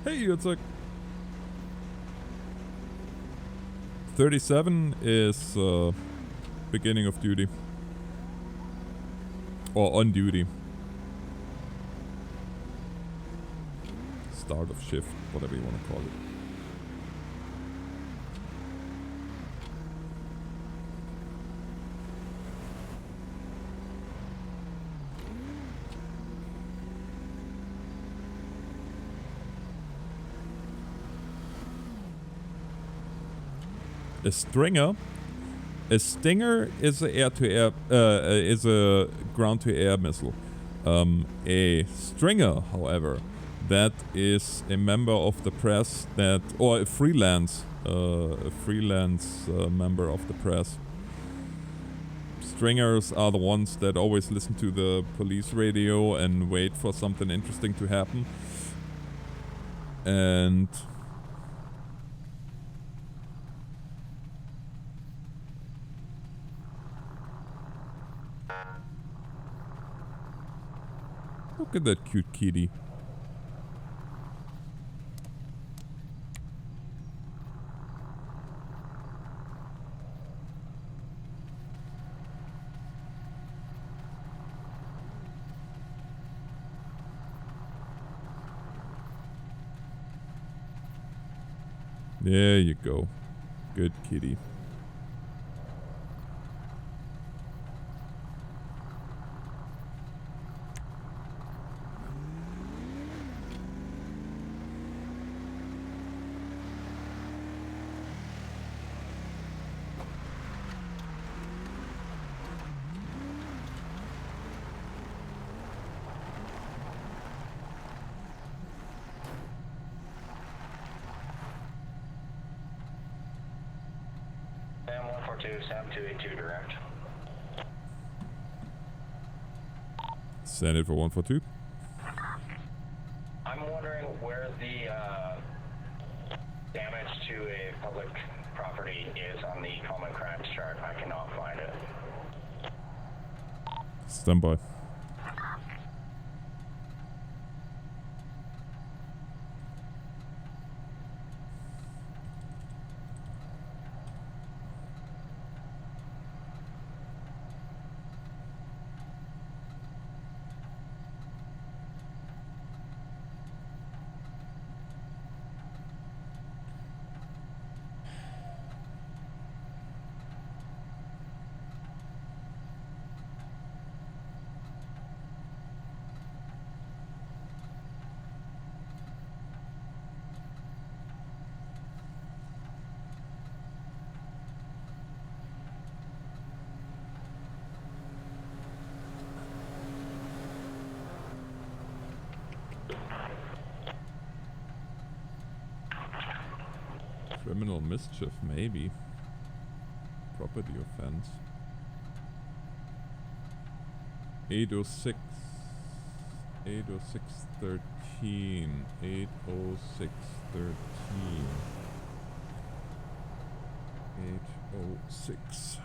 Hey, it's like 37 is beginning of duty. Or on duty. Start of shift, whatever you want to call it. A Stinger is a air-to-air, is a ground-to-air missile. A Stringer, however, that is a member of the press that, or a freelance member of the press. Stringers are the ones that always listen to the police radio and wait for something interesting to happen. And look at that cute kitty. There you go. Good kitty. Sam 142, Sam 282 direct. Send it for 142. I'm wondering where the damage to a public property is on the common crimes chart. I cannot find it. Stand by. Criminal mischief, maybe. Property offense. 806. 806.13. 806.13. 806.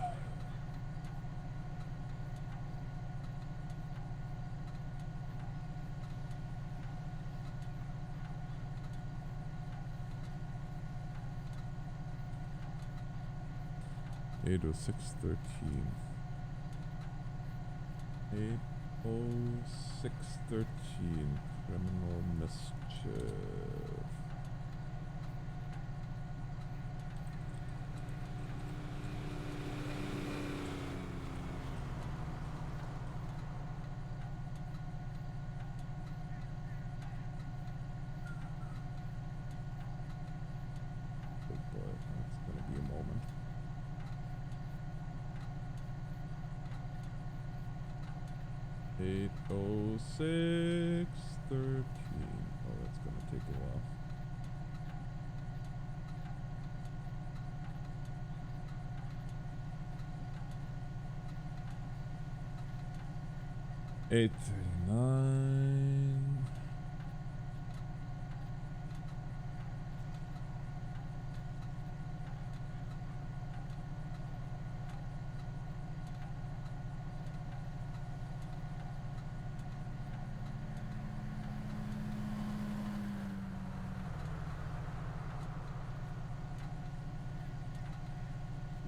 Eight oh six 13. 806.13. Criminal mischief. Oh boy, that's gonna be a moment. Eight oh six 13. Oh, that's gonna take a while. Eight 39.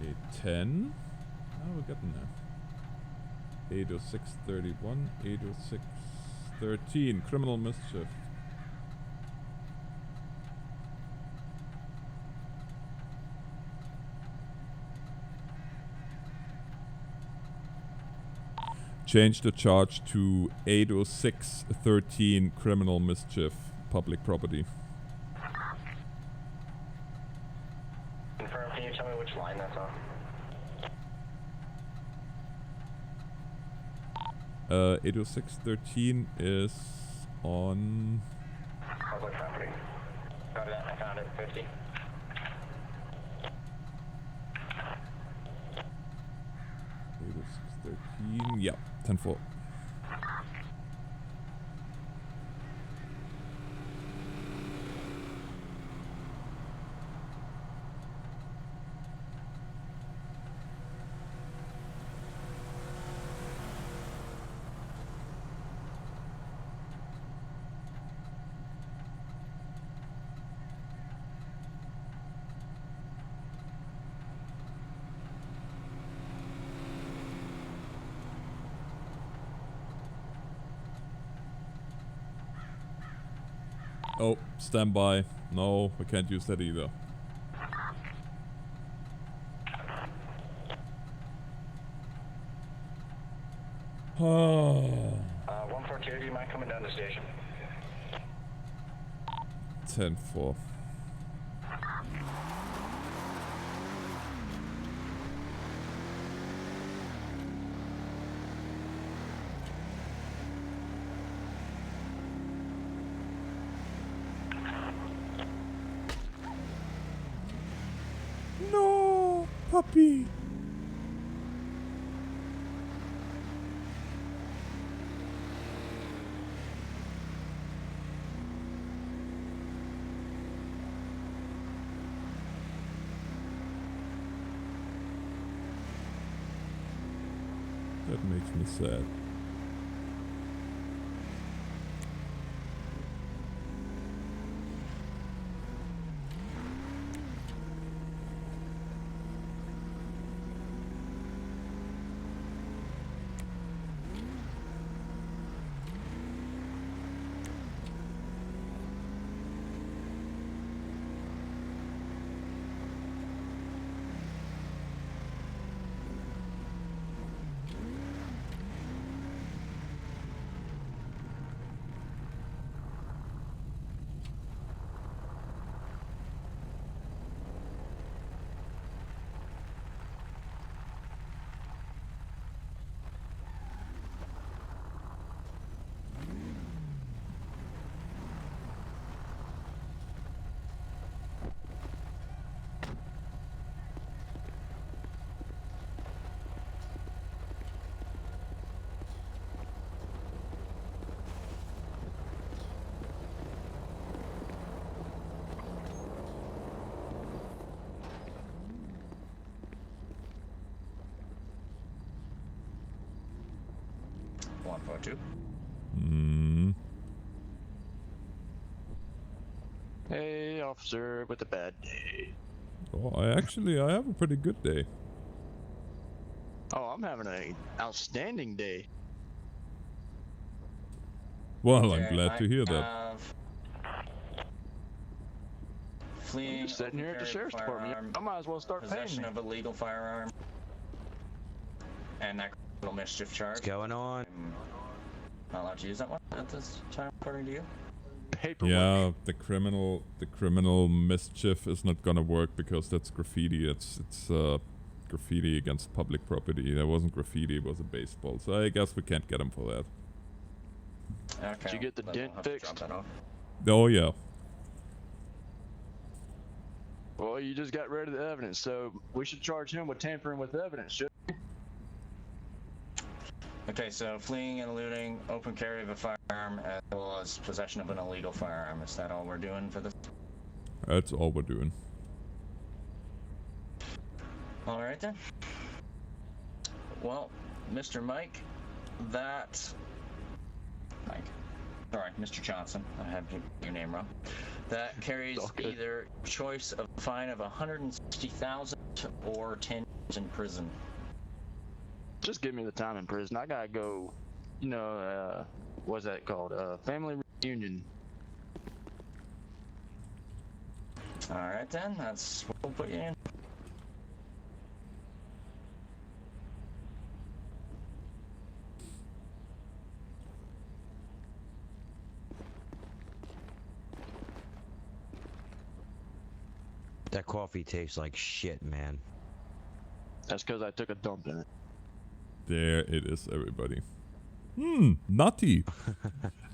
Eight 10. Oh, we're getting there. 806.31. 806.13. Criminal mischief. Change the charge to 806.13. Criminal mischief. Public property. Confirm, can you tell me which line that's on? 806.13 is on... Public property. Got it, I found it, 50. Yeah, 10-4. Oh, stand by. No, we can't use that either. Oh. 142, do you mind coming down to station? 10-4. No, puppy. That makes me sad. 142. Hmm. Hey, officer, with a bad day. Oh, I have a pretty good day. Oh, I'm having an outstanding day. Well, I'm glad to hear that. Fleeing. I'm just sitting here at the sheriff's department. I might as well start paying Possession me. of a legal firearm. And that criminal mischief charge. What's going on? I'm not allowed to use that one at this time, according to you. Paperwork. Yeah, the criminal mischief is not gonna work because that's graffiti. It's graffiti against public property. That wasn't graffiti, it was a baseball. So I guess we can't get him for that. Okay. Did you get the then dent we'll have to fixed? drop that off. Oh yeah. Well, you just got rid of the evidence, so we should charge him with tampering with evidence, shouldn't we? Okay, so fleeing and eluding, open carry of a firearm, as well as possession of an illegal firearm. Is that all we're doing for this? That's all we're doing. All right then. Well, Mr. Mike, Sorry, Mr. Johnson. I have your name wrong. That carries either choice of a fine of $160,000 or 10 years in prison. Just give me the time in prison. I gotta go, what's that called? Family reunion. All right then, that's what we'll put you in. That coffee tastes like shit, man. That's because I took a dump in it. There it is, everybody. Nutty.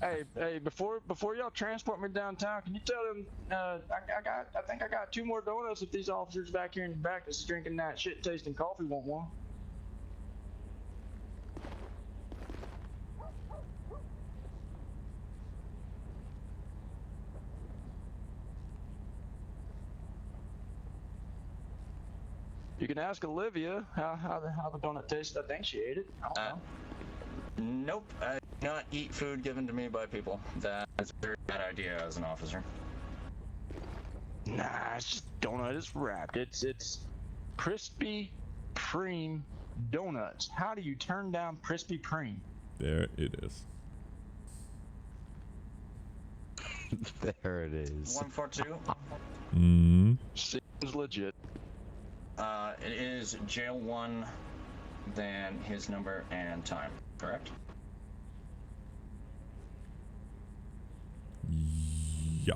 Hey, before y'all transport me downtown, can you tell them I think I got 2 more donuts if these officers back here in the back that's drinking that shit tasting coffee want one. You can ask Olivia how the donut tasted. I think she ate it. I don't know. Nope, I do not eat food given to me by people. That is a very bad idea as an officer. Nah, it's just donut. It's wrapped. It's Krispy Kreme donuts. How do you turn down Krispy Kreme? There it is. There it is. 142. Seems legit. It is jail 1, then his number and time, correct? Yeah.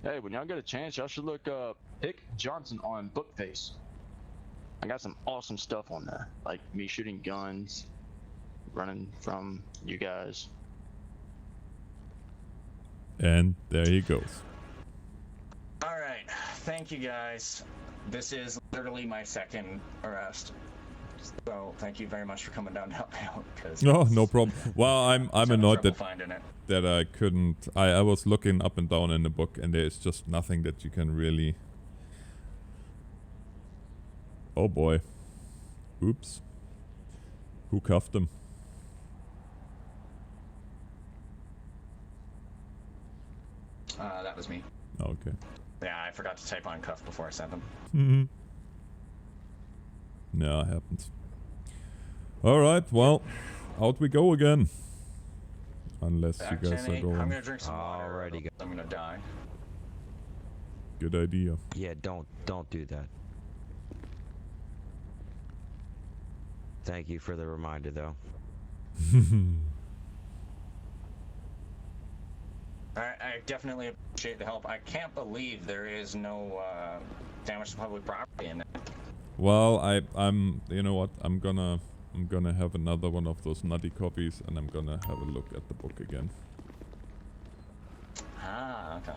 Hey, when y'all get a chance, y'all should look up Hick Johnson on Bookface. I got some awesome stuff on there, like me shooting guns, running from you guys. And there he goes. All right, thank you guys. This is literally my 2nd arrest. So thank you very much for coming down to help me out. Oh, no problem. Well, I'm annoyed that finding it. that I couldn't. I was looking up and down in the book, and there's just nothing that you can really. Oh boy. Oops. Who cuffed him? That was me. Okay. Yeah, I forgot to type on cuff before I sent them. No, it happens. Alright, well, out we go again. Unless you guys are going. I'm gonna drink some water. Alrighty. I'm gonna die. Good idea. Yeah, don't do that. Thank you for the reminder, though. I definitely appreciate the help. I can't believe there is no damage to public property in it. Well, I'm. You know what? I'm gonna have another one of those nutty copies, and I'm gonna have a look at the book again. Ah, okay.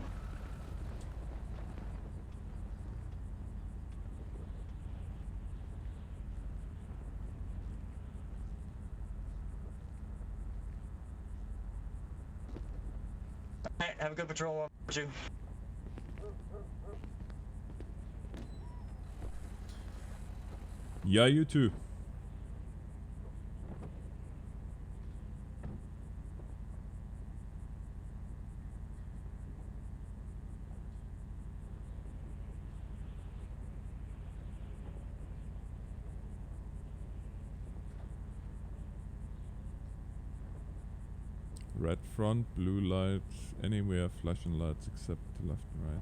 Alright, have a good patrol, 142. Yeah, you too. Red front, blue light, anywhere flashing lights except the left and right.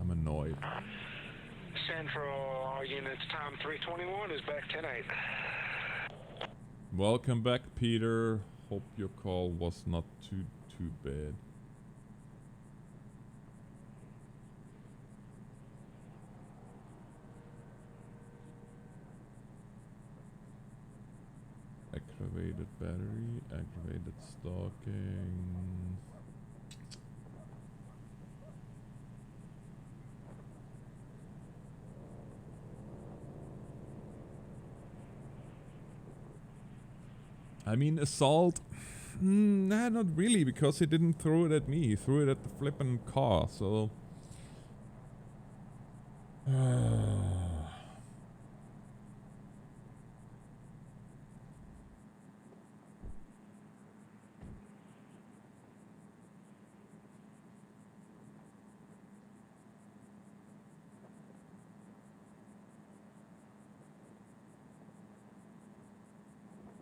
I'm annoyed. Central, all units, time 321 is back 10-8. Welcome back, Peter. Hope your call was not too bad. Aggravated battery, aggravated stalking. I mean, assault. Nah, not really, because he didn't throw it at me. He threw it at the flippin' car, so.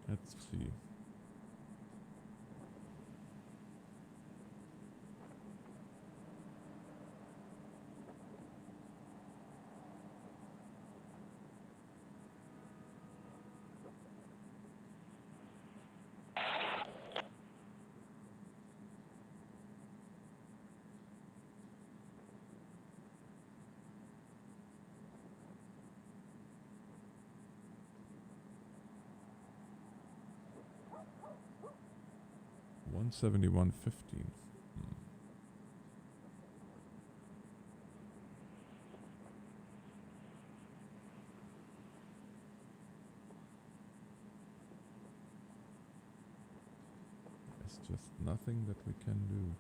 Let's see. $171.15. It's just nothing that we can do.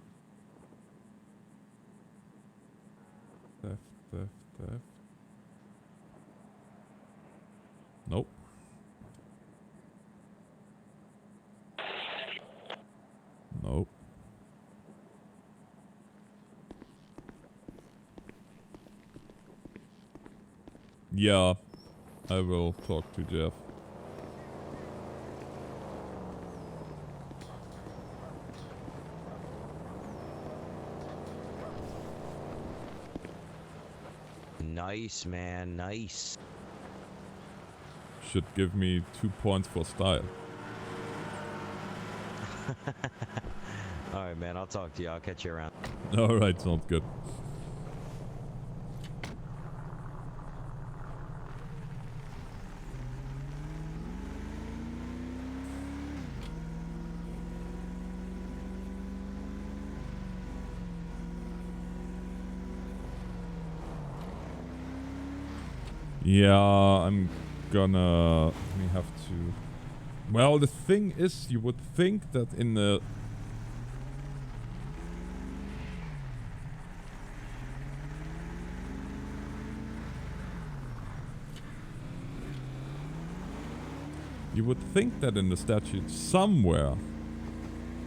Theft, theft, theft. Nope. Nope. Yeah, I will talk to Jeff. Nice, man, nice. Should give me 2 points for style. Alright, man, I'll talk to you. I'll catch you around. Alright, sounds good. Yeah, I'm gonna... We have to... Well, the thing is, you would think that in the... You would think that in the statute somewhere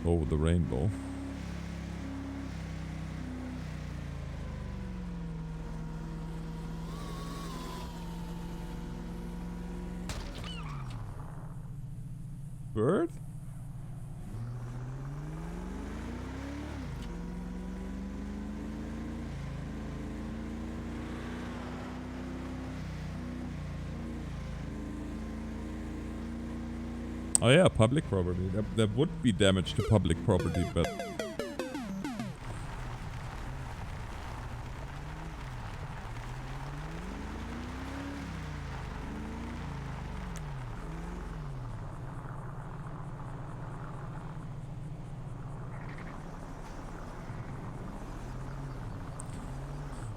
over the rainbow. Bird? Oh yeah, public property. There would be damage to public property, but...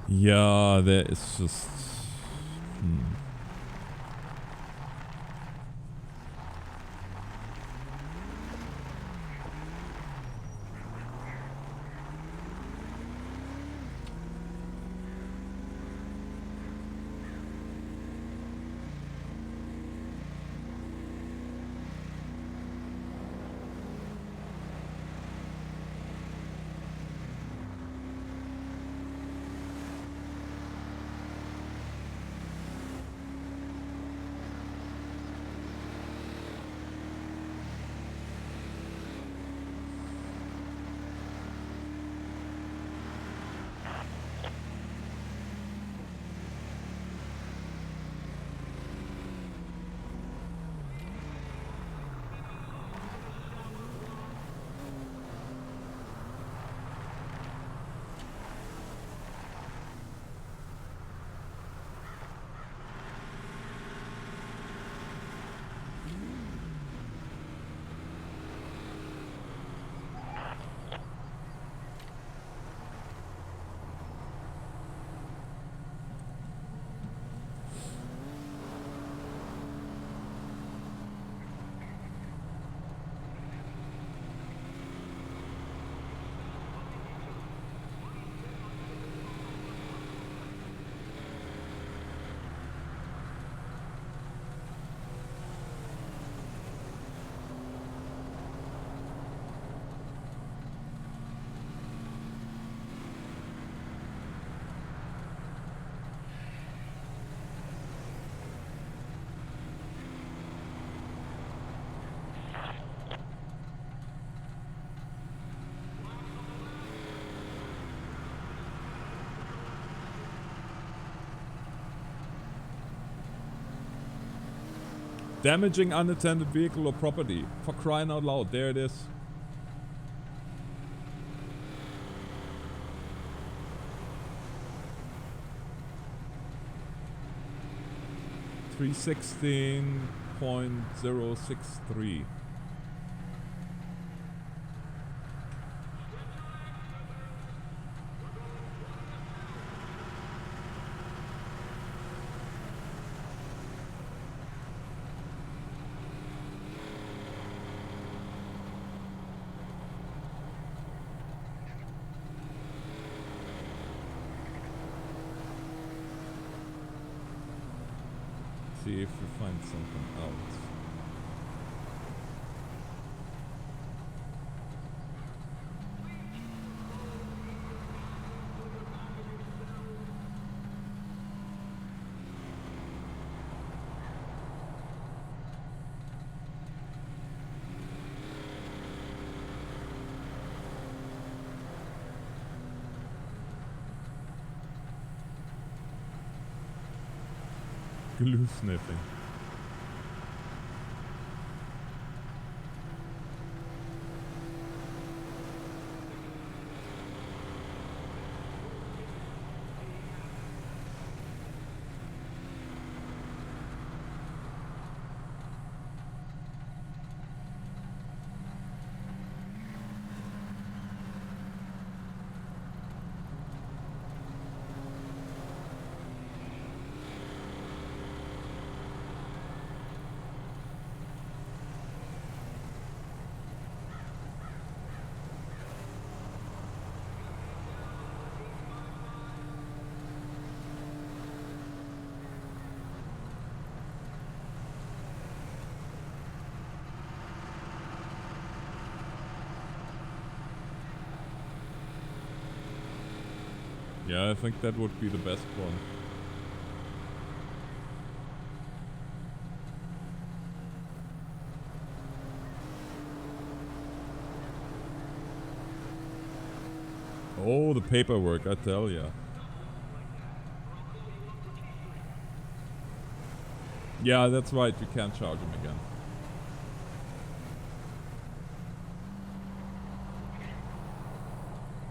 Yeah, there is just... Damaging unattended vehicle or property. For crying out loud, there it is. $316.063. See if we find something else. Glue sniffing. Yeah, I think that would be the best one. Oh, the paperwork, I tell ya. Yeah, that's right, you can't charge him again.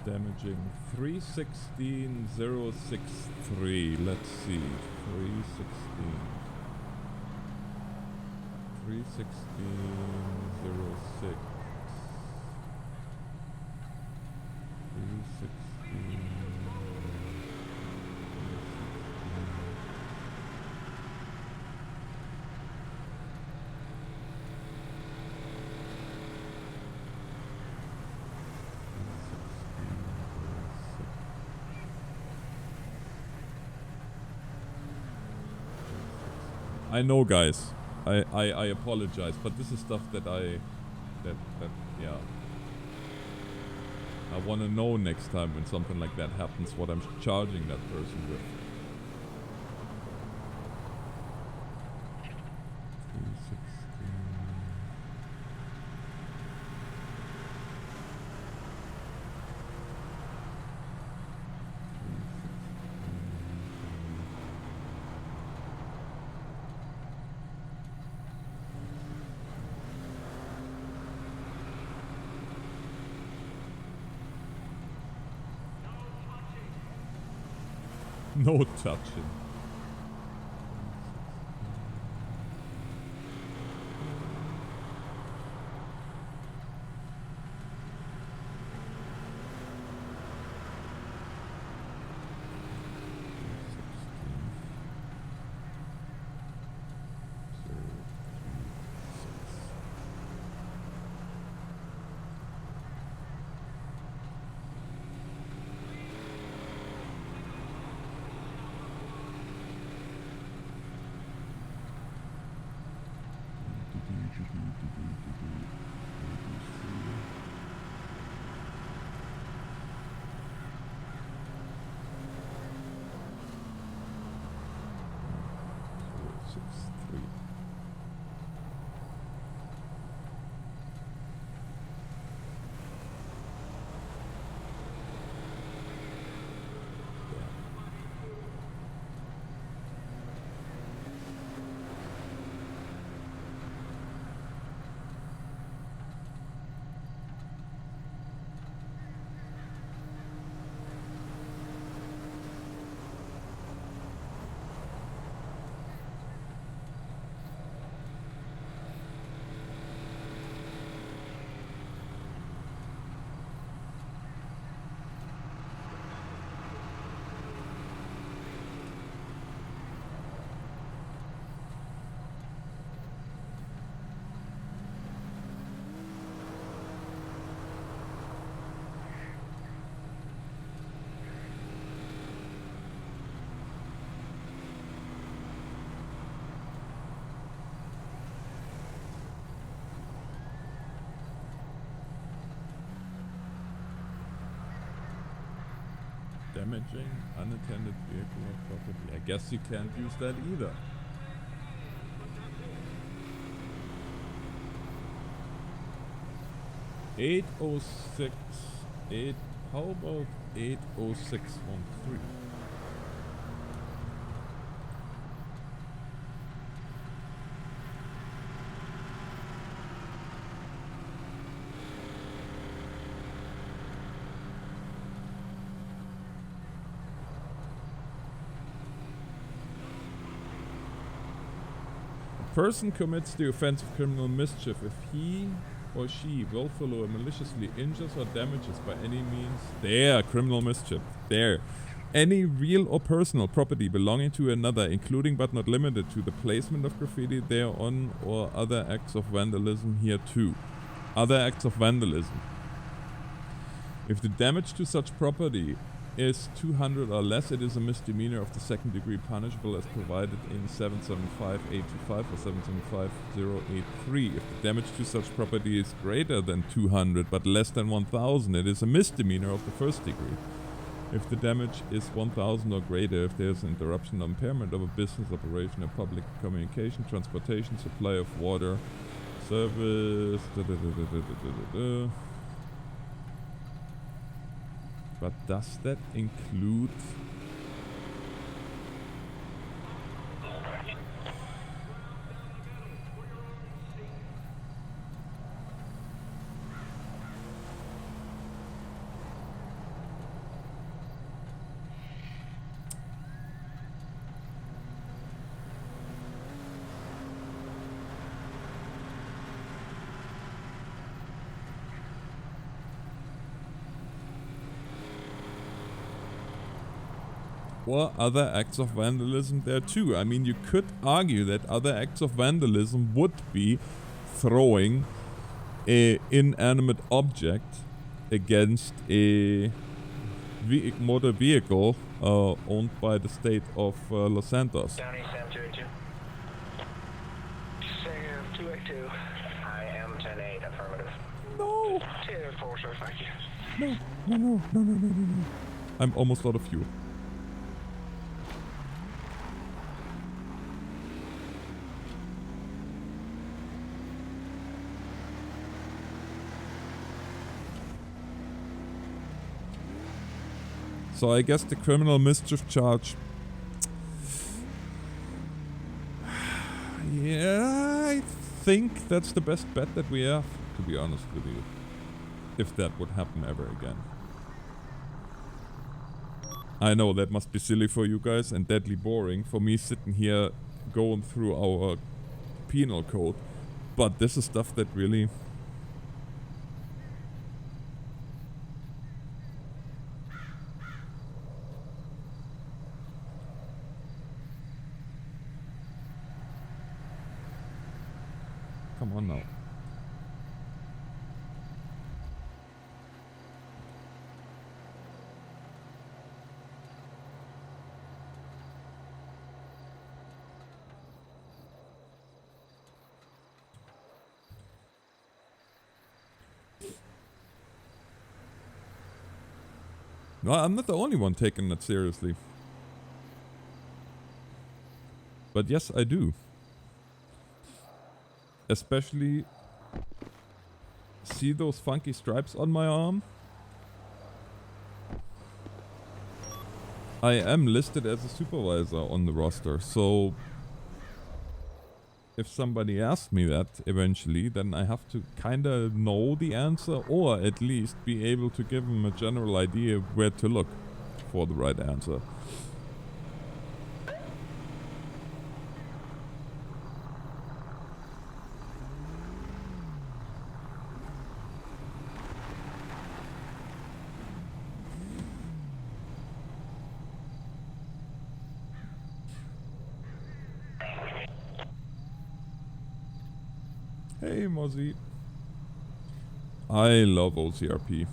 Damaging 316,063. Let's see. 316. 316,06. 316. I know, guys. I apologize, but this is stuff that yeah. I want to know next time when something like that happens what I'm charging that person with. No touching. damaging unattended vehicle or property. I guess you can't use that either. How about 80613? Person commits the offense of criminal mischief if he or she willfully or maliciously injures or damages by any means criminal mischief any real or personal property belonging to another, including but not limited to the placement of graffiti thereon or other acts of vandalism hereto. Other acts of vandalism. If the damage to such property is 200 or less, it is a misdemeanor of the second degree, punishable as provided in 775-825 or 775-083. If the damage to such property is greater than 200 but less than 1000, it is a misdemeanor of the first degree. If the damage is 1000 or greater, if there is an interruption or impairment of a business operation or public communication, transportation, supply of water, service, But does that include... or other acts of vandalism there too. I mean, you could argue that other acts of vandalism would be throwing an inanimate object against a motor vehicle owned by the state of Los Santos. County, Sam 282. Sam 282. I am 10-8, affirmative. No! 10-4, sir, thank you. No. I'm almost out of fuel. So I guess the criminal mischief charge... Yeah, I think that's the best bet that we have, to be honest with you. If that would happen ever again. I know that must be silly for you guys and deadly boring for me sitting here going through our penal code. But this is stuff that really... Come on now. No, I'm not the only one taking that seriously. But yes, I do. Especially, see those funky stripes on my arm? I am listed as a supervisor on the roster, so if somebody asks me that eventually, then I have to kinda know the answer, or at least be able to give them a general idea where to look for the right answer. Hey Mozzie. I love OCRP.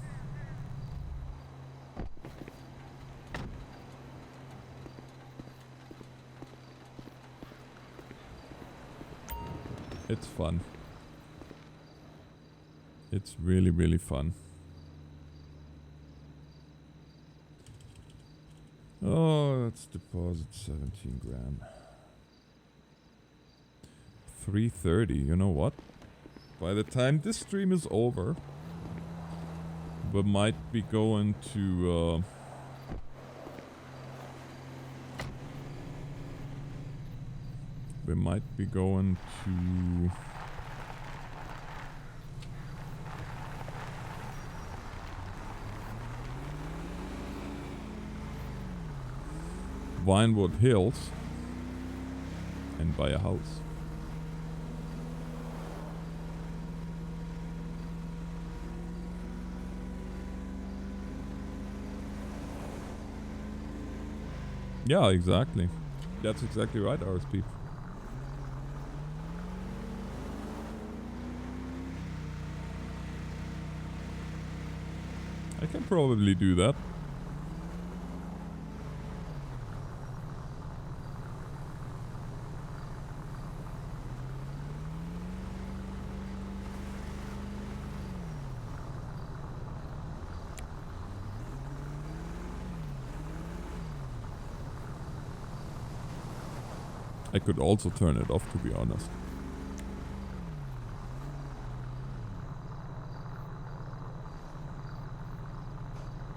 It's fun. It's really, really fun. Oh, let's deposit 17 grand. 3:30. You know what? By the time this stream is over, we might be going to Vinewood Hills and buy a house. Yeah, exactly. That's exactly right, RSP. I can probably do that. I could also turn it off, to be honest.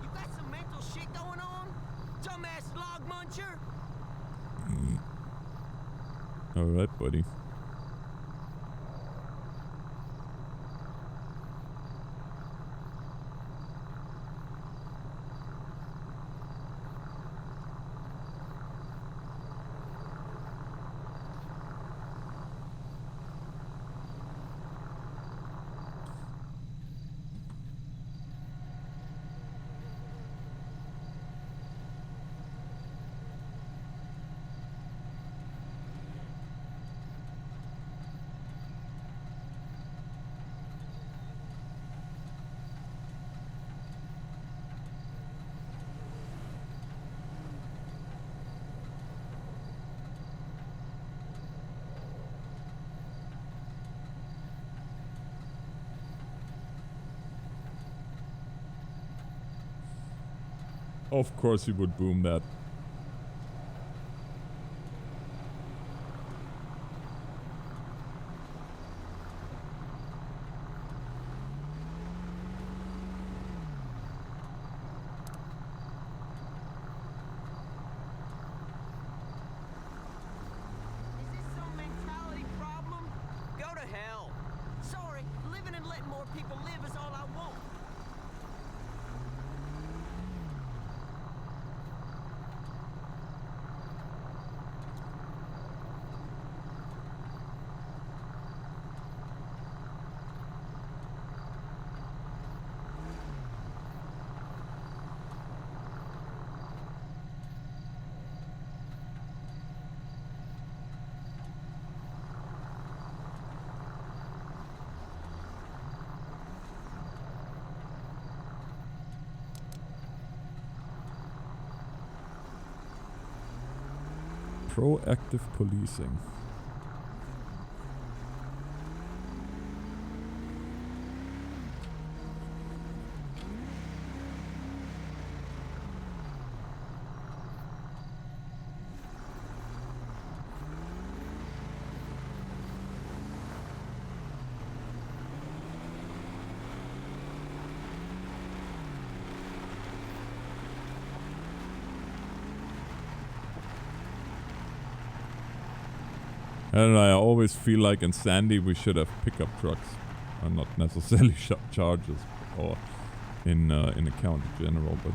You got some mental shit going on? Dumbass log muncher? Alright, buddy. Of course you would boom that. Is this some mentality problem? Go to hell. Sorry, living and letting more people live is all I want. Proactive policing. And I always feel like in Sandy we should have pickup trucks, and not necessarily chargers, or in a county general, but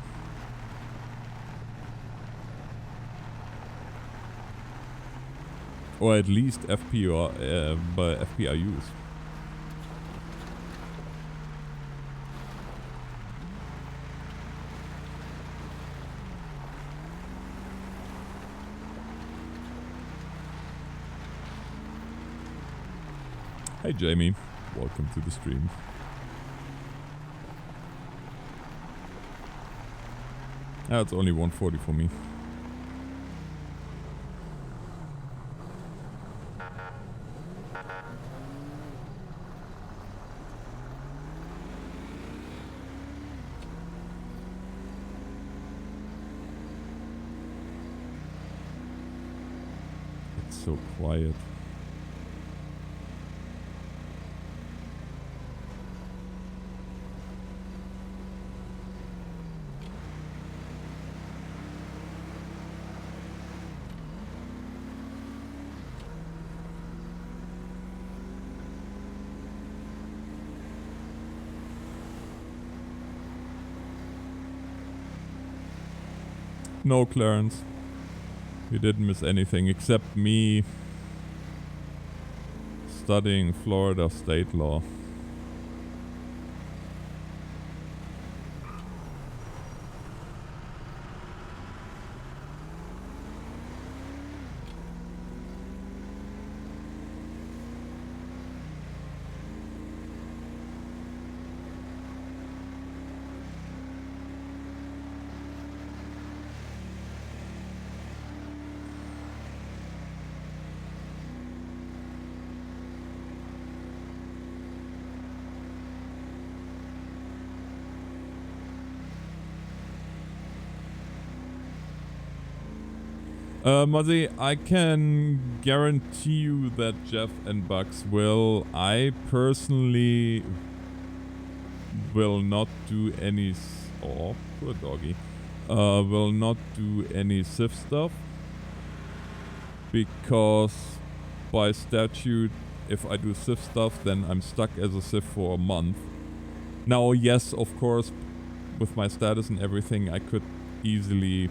or at least FPIUs. Hey Jamie, welcome to the stream. Ah, it's only 1:40 for me. so quiet. No, Clarence. You didn't miss anything except me studying Florida state law. Muzzy, I can guarantee you that Jeff and Bugs will. I personally will not do any... Oh, poor doggy. Will not do any SIF stuff. Because by statute, if I do SIF stuff, then I'm stuck as a SIF for a month. Now, yes, of course, with my status and everything, I could easily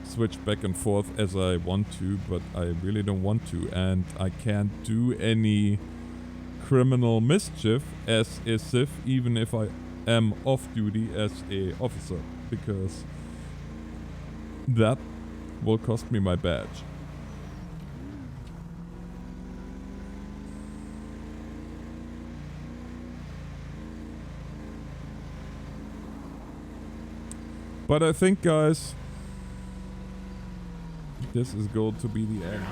switch back and forth as I want to, but I really don't want to, and I can't do any criminal mischief as a SIF even if I am off duty as a officer, because that will cost me my badge. But I think, guys, this is going to be the end.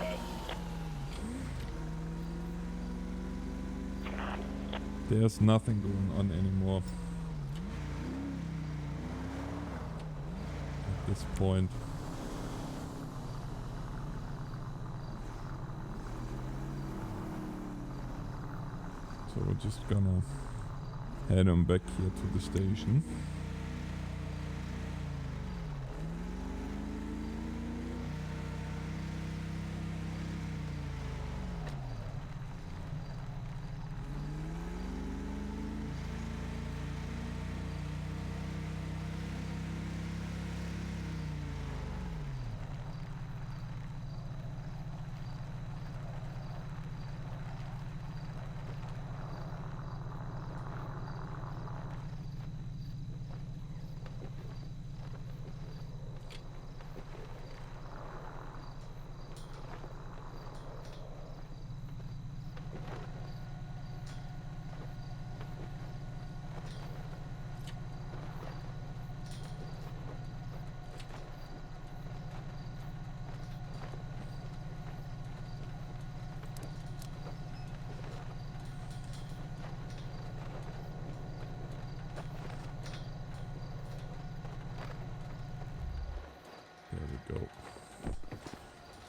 There's nothing going on anymore at this point. So we're just gonna head on back here to the station.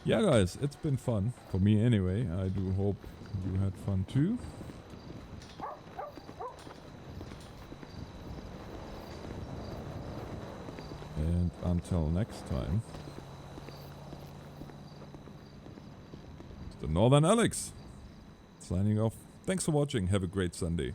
Yeah, guys, it's been fun. For me anyway. I do hope you had fun too. And until next time, it's the Northern Alex signing off. Thanks for watching. Have a great Sunday.